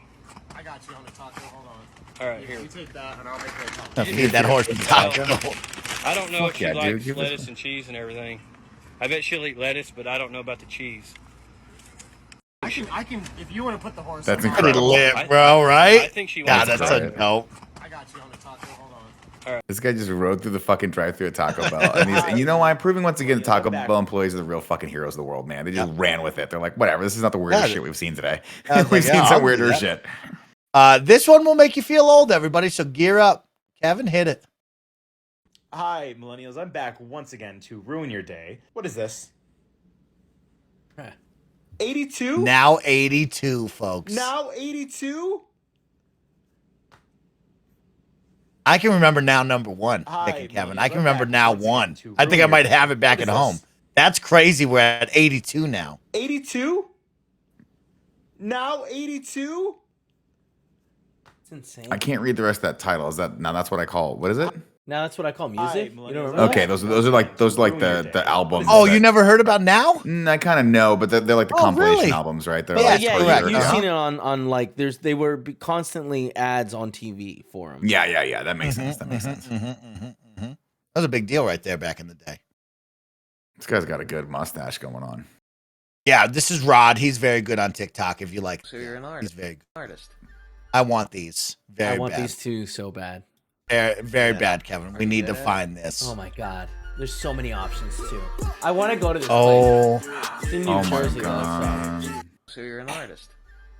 I got you on the taco. Hold on. All right, here. You take that, and I'll make her a taco. Feed that horse a taco. I don't know if she likes dude, lettuce and cheese and everything. I bet she'll eat lettuce, but I don't know about the cheese. I can. If you want to put the horse. That's up, incredible, lit, bro. Right? I think she wants. That's a dope. I got you on the taco. Hold on. This guy just rode through the fucking drive-through at Taco Bell, and you know why? Proving once again, the Taco Bell employees are the real fucking heroes of the world, man. They just ran with it. They're like, whatever. This is not the weirdest shit we've seen today. We've seen some weirder shit. This one will make you feel old, everybody. So gear up, Kevin. Hit it. Hi, millennials. I'm back once again to ruin your day. What is this? 82? Now 82, folks. Now 82? I can remember now number one, Nick and Kevin. I can remember now one. I think I might have it back at home. That's crazy. We're at 82 now. 82? Now 82? It's insane. I can't read the rest of that title. Is that now? That's what I call. What is it? Now that's what I call music. You don't remember Okay, that? those are like the albums. Oh, you never heard about Now? I kind of know, but they're like the compilation albums, right? They're like Yeah. You've seen it on like they were constantly ads on TV for them. Yeah. That makes sense. That makes sense. That was a big deal right there back in the day. This guy's got a good mustache going on. Yeah, this is Rod. He's very good on TikTok. If you like, so you're an artist. He's very good. Artist. I want these. I want these too so bad. Very bad, Kevin. We need to find this. Oh my god. There's so many options too. I want to go to this place. It's in New Jersey. So you're an artist.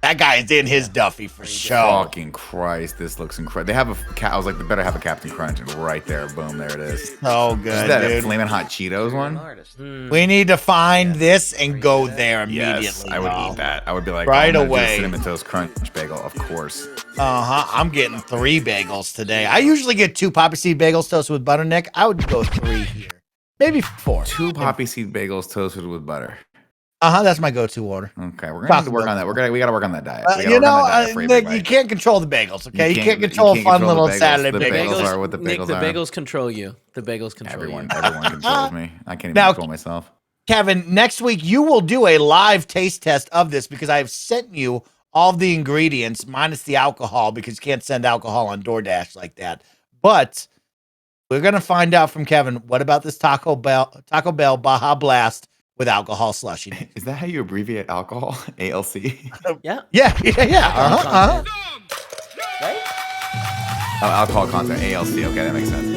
That guy's in his Duffy for sure. Fucking Christ, this looks incredible. They have I was like, they better have a Captain Crunch, and right there, boom, there it is. So good, is that dude. a Flamin' Hot Cheetos one? We need to find this and go there immediately. Yes, I would eat that. I would be like, right I'm gonna away. do Cinnamon Toast Crunch bagel, of course. I'm getting 3 bagels today. I usually get 2 poppy seed bagels toasted with butter, Nick. I would go 3 here, maybe 4. 2 poppy seed bagels toasted with butter. That's my go-to order. Okay, we're gonna have to work on that. We gotta work on that diet. Nick, you can't control the bagels. Okay, you can't control fun little Saturday bagels. Are what the bagels Nick, the are. bagels control you. The bagels control everyone. you. Everyone controls me. I can't even control myself. Kevin, next week you will do a live taste test of this because I have sent you all of the ingredients minus the alcohol because you can't send alcohol on DoorDash like that. But we're gonna find out from Kevin what about this Taco Bell Baja Blast with alcohol slushy. Is that how you abbreviate alcohol? ALC? Yeah. Right? Oh, alcohol content, ALC. Okay, that makes sense.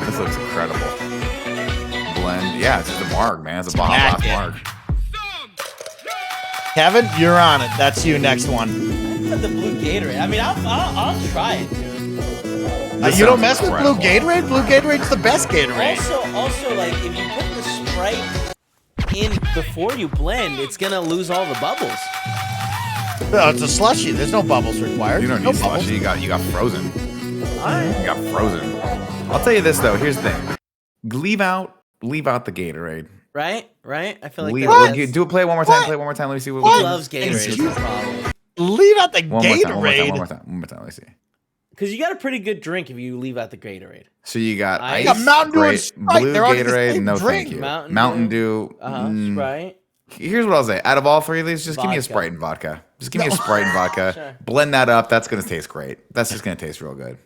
This looks incredible. Blend. Yeah, it's just a marg, man. It's a Baja Blast marg. Kevin, you're on it. That's you next one. The blue Gatorade. I mean, I'll try it, dude. You don't mess with blue Gatorade? Blue Gatorade's the best Gatorade. Also, like, if you put the Sprite in before you blend, it's going to lose all the bubbles. No, it's a slushy. There's no bubbles required. You don't need slushy. You got frozen. You got frozen. I'll tell you this, though. Here's the thing. Leave out the Gatorade. Right? I feel like play it one more time. Play it one more time. Let me see what he loves Gatorade. Is the problem. Leave out the One Gatorade. more time. Let me see. Because you got a pretty good drink if you leave out the Gatorade. So you got Mountain Dew and Sprite. Blue They're all the Gatorade, same no drink. thank you. Mountain Dew. Sprite. Here's what I'll say. Out of all three of these, just give me a Vodka. Sprite and vodka. Just give me a Sprite and vodka. Sure. Blend that up. That's gonna taste great. That's just gonna taste real good.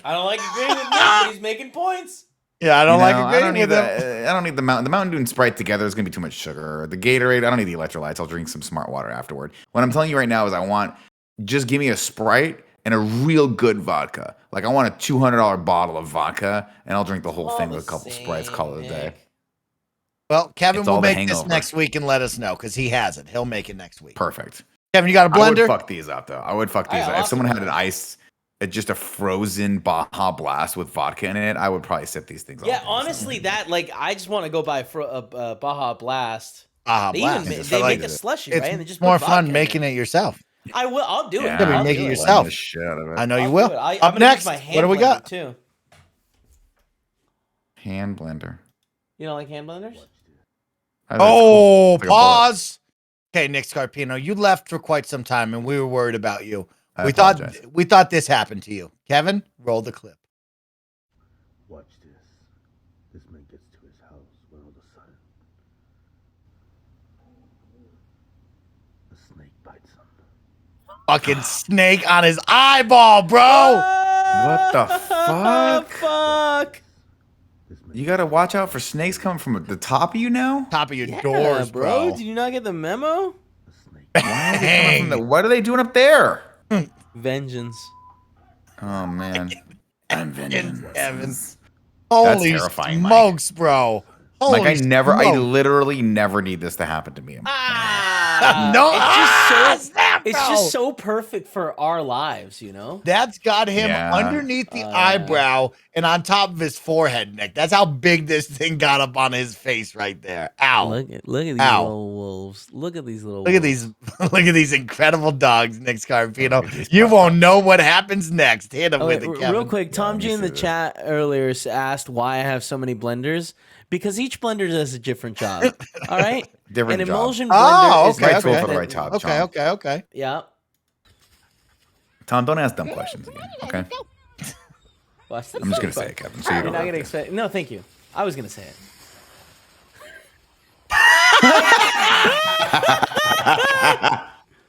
I don't like agreeing with Nick, but he's making points. Yeah, I don't like I agreeing don't need with him. the. I don't need the Mountain. The Mountain Dew and Sprite together is gonna be too much sugar. The Gatorade. I don't need the electrolytes. I'll drink some smart water afterward. What I'm telling you right now is, just give me a Sprite and a real good vodka. Like I want a $200 bottle of vodka, and I'll drink the whole thing with a couple Sprites. Call it a day. Well, Kevin It's will all the make this hangover. next week and let us know because he has it. He'll make it next week. Perfect. Kevin, you got a I would blender? fuck these up though. I would fuck these up. If someone had an ice, just a frozen Baja Blast with vodka in it, I would probably sip these things. Yeah, honestly, I just want to go buy Baja Blast. Baja They Blast. even they make a slushy, It's right? And they just more put fun vodka making it yourself. I will. I'll do it. Yeah, I'll make do it it. yourself. I know you will. do it. I'm Up gonna use next, my what hand do we blender, got? Too. Hand blender. You don't like hand blenders? Oh, It's like a pause. Okay, Nick Scarpino, you left for quite some time, and we were worried about you. I We apologize. thought this happened to you. Kevin, roll the clip. Watch this. This man gets to his house when all of a sudden a snake bites him. Fucking snake on his eyeball, bro. What the fuck? Fuck. You gotta watch out for snakes coming from the top of you now. Top of your Yeah, doors, bro. Did you not get the memo? Why are they coming from the? What are they doing up there? Vengeance. Oh man, I'm vengeance. Evans. That's Holy terrifying, Mike. smokes, bro. Holy Like I smokes. literally never need this to happen to me. No, It's just so perfect for our lives, you know? That's got him Yeah. underneath the eyebrow and on top of his forehead, Nick. That's how big this thing got up on his face right there. Ow. Look at these Ow. little wolves. Look at these little Look at wolves. these look at these incredible dogs, Nick Scarpino. You won't know what happens next. Hit him Oh, with wait, it, Kevin. real quick, Tom G in the chat earlier asked why I have so many blenders. Because each blender does a different job. All right? Different An job. emulsion Oh, blender is okay, Right tool okay. for the right job. Okay, Tom. okay. Yeah. Tom, don't ask dumb questions again. Okay. Watch this. I'm just gonna say it, Kevin. So you You're don't not have gonna to. expect. No, thank you. I was gonna say it.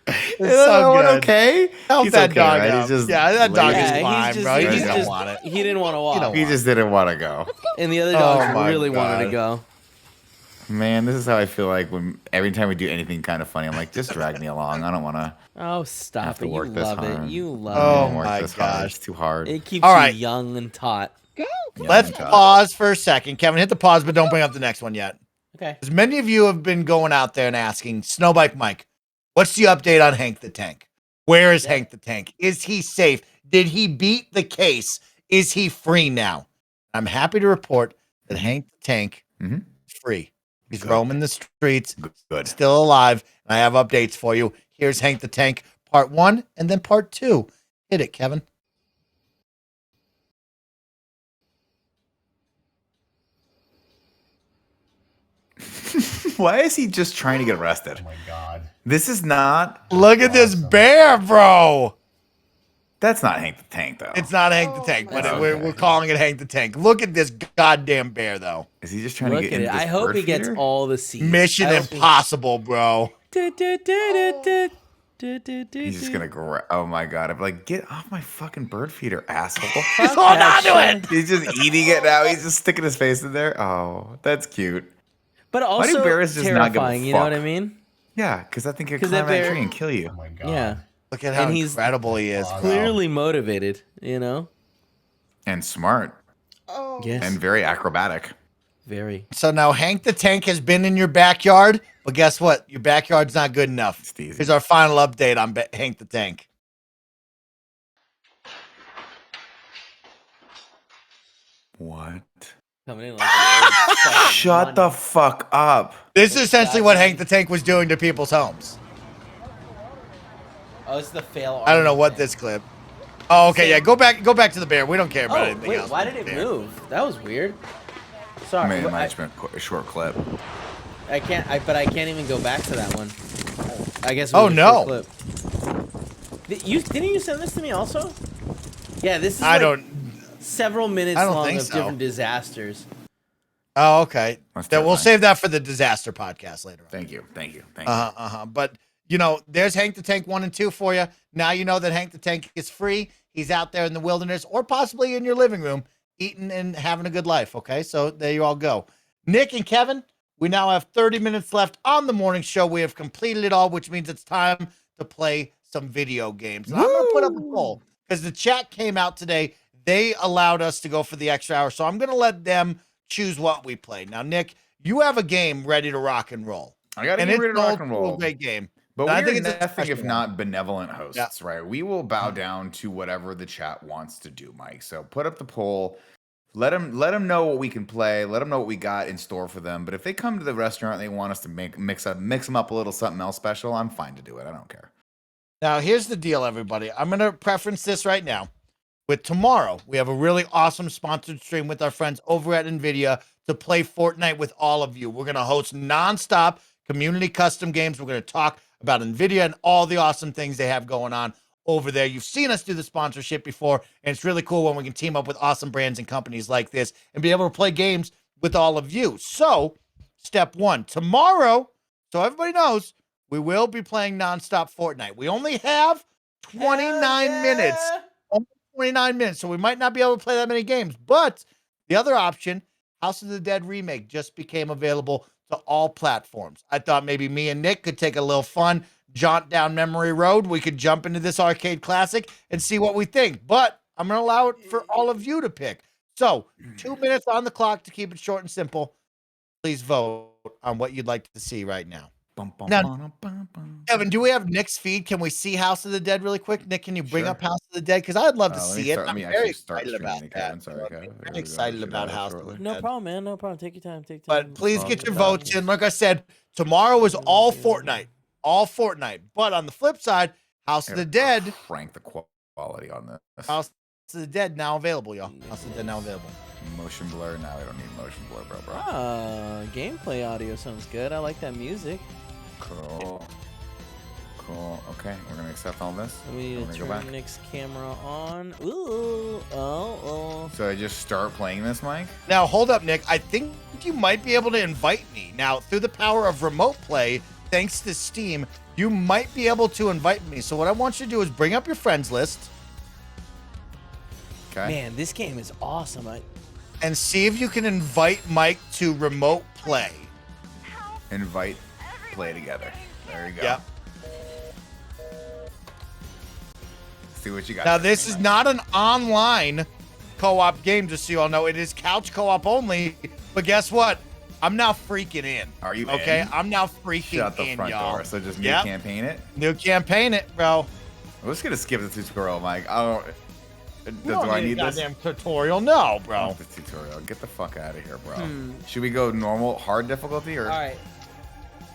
It's Is so that one good. okay? Help He's that okay, dog right? out. He's just Yeah, that dog lazy. is fine, bro. He he's just don't want it. He didn't want to walk. He just didn't want to go. And the other Oh dogs my really wanted to God. go. Man, this is how I feel like when every time we do anything kind of funny, I'm like, just drag me along. I don't want to Oh, have stop to it. You work this love hard. it. You love I don't Oh wanna work my this hard. gosh. It's too hard. it. It keeps All you right. young and taut. Yeah, Let's I'm tired. pause for a second. Kevin, hit the pause, but don't bring up the next one yet. Okay. As many of you have been going out there and asking, Snowbike Mike, what's the update on Hank the Tank? Where is Hank the Tank? Is he safe? Did he beat the case? Is he free now? I'm happy to report that Hank the Tank Mhm. is free. He's Good. roaming the streets, Good. still alive. And I have updates for you. Here's Hank the Tank, part 1 and then part 2. Hit it, Kevin. Why is he just trying to get arrested? Oh my god. This is not. Look at this bear, bro. That's not Hank the Tank, though. It's not Hank the Tank, but God. we're calling it Hank the Tank. Look at this goddamn bear, though. Is he just trying Look to at get it. into this I hope bird he gets feeder? all the seeds. Mission I hope he- impossible, bro. He's just gonna grab. Oh my god! I'm like, get off my fucking bird feeder, asshole! He's holding on to it. He's just eating it now. He's just sticking his face in there. Oh, that's cute. But Why also do bears just not give a terrifying, you know what I fuck? mean? Yeah, because I think it 'Cause climb that that bear- tree and kill you. Oh my god. Yeah. Look at how And he's incredible he is. bro. Clearly motivated, you know? And smart Yes. and very acrobatic. Very. So now Hank the Tank has been in your backyard, but guess what? Your backyard's not good enough. It's easy. Here's our final update on Hank the Tank. What? Coming in like the old fucking Shut the fuck up. This is essentially what Hank the Tank was doing to people's homes. Oh, it's the fail. I don't know army what thing. this clip. Oh, okay, yeah. Go back to the bear. We don't care about Oh, anything wait, else. why with did the it bear. move? That was weird. I Sorry. mean, it I, might have been a short clip. I can't even go back to that one. I guess it Oh, was a no. short clip. Didn't you send this to me also? Yeah, this is I like don't. several minutes I don't long think of so. different disasters. Oh, okay. That's That we'll terrifying. save that for the disaster podcast later on. Thank you. But you know, there's Hank the Tank 1 and 2 for you. Now you know that Hank the Tank is free. He's out there in the wilderness or possibly in your living room, eating and having a good life. Okay, so there you all go. Nick and Kevin, we now have 30 minutes left on the morning show. We have completed it all, which means it's time to play some video games. And I'm going to put up a poll because the chat came out today. They allowed us to go for the extra hour, so I'm going to let them choose what we play. Now, Nick, you have a game ready to rock and roll. I got to and get it's ready to an rock and roll. old great game. But I we're think it's a nothing if special not benevolent hosts, right? We will bow down to whatever the chat wants to do, Mike. So put up the poll. Let them know what we can play. Let them know what we got in store for them. But if they come to the restaurant and they want us to mix them up a little something else special, I'm fine to do it. I don't care. Now, here's the deal, everybody. I'm going to preference this right now. With tomorrow, we have a really awesome sponsored stream with our friends over at NVIDIA to play Fortnite with all of you. We're going to host nonstop community custom games. We're going to talk about NVIDIA and all the awesome things they have going on over there. You've seen us do the sponsorship before, and it's really cool when we can team up with awesome brands and companies like this and be able to play games with all of you. So, step one, tomorrow, so everybody knows, we will be playing nonstop Fortnite. We only have 29 minutes. Only 29 minutes, so we might not be able to play that many games. But the other option, House of the Dead Remake, just became available to all platforms. I thought maybe me and Nick could take a little fun jaunt down memory road. We could jump into this arcade classic and see what we think. But I'm going to allow it for all of you to pick. So 2 minutes on the clock to keep it short and simple. Please vote on what you'd like to see right now. Now, Kevin, do we have Nick's feed? Can we see House of the Dead really quick? Nick, can you bring up House of the Dead? Because I'd love to see it. I'm very excited about that. I'm excited about House of the Dead. No problem, man. No problem. Take your time. But please get your votes in. Like I said, tomorrow is all Fortnite. All Fortnite. But on the flip side, House of the Dead. Crank the quality on this. House of the Dead now available, y'all. House of the Dead now available. Motion blur. Now we don't need motion blur, bro. Gameplay audio sounds good. I like that music. Cool. Okay, we're gonna accept all this. We need to turn Nick's camera on. Ooh. Oh. So I just start playing this, Mike? Now hold up, Nick. I think you might be able to invite me. Now, through the power of remote play, thanks to Steam, you might be able to invite me. So what I want you to do is bring up your friends list. Okay. Man, this game is awesome. And see if you can invite Mike to remote play. Invite, play together. There you go. Yep. See what you got. Now, this is not an online co-op game, just so you all know. It is couch co-op only. But guess what? I'm now freaking in. Are you okay? in? I'm now freaking Shut the in, front y'all. door. So just new campaign it? New campaign it, bro. We're just going to skip the tutorial, Mike. I don't... Do I need this? Goddamn tutorial? No, bro. The tutorial. Get the fuck out of here, bro. Should we go normal, hard difficulty, or? All right.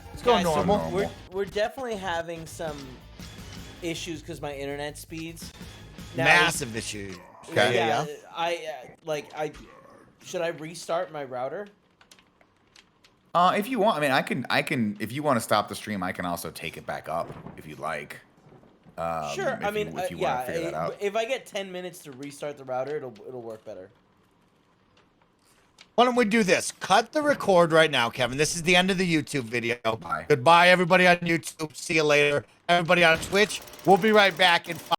Let's go normal. So we're definitely having some issues because my internet speeds. Now, massive issues. Okay. Yeah. Should I restart my router? If you want, I can. If you want to stop the stream, I can also take it back up if you'd like. Sure. If you want to figure that out. If I get 10 minutes to restart the router, it'll work better. Why don't we do this? Cut the record right now, Kevin. This is the end of the YouTube video. Bye. Goodbye, everybody on YouTube. See you later. Everybody on Twitch. We'll be right back in 5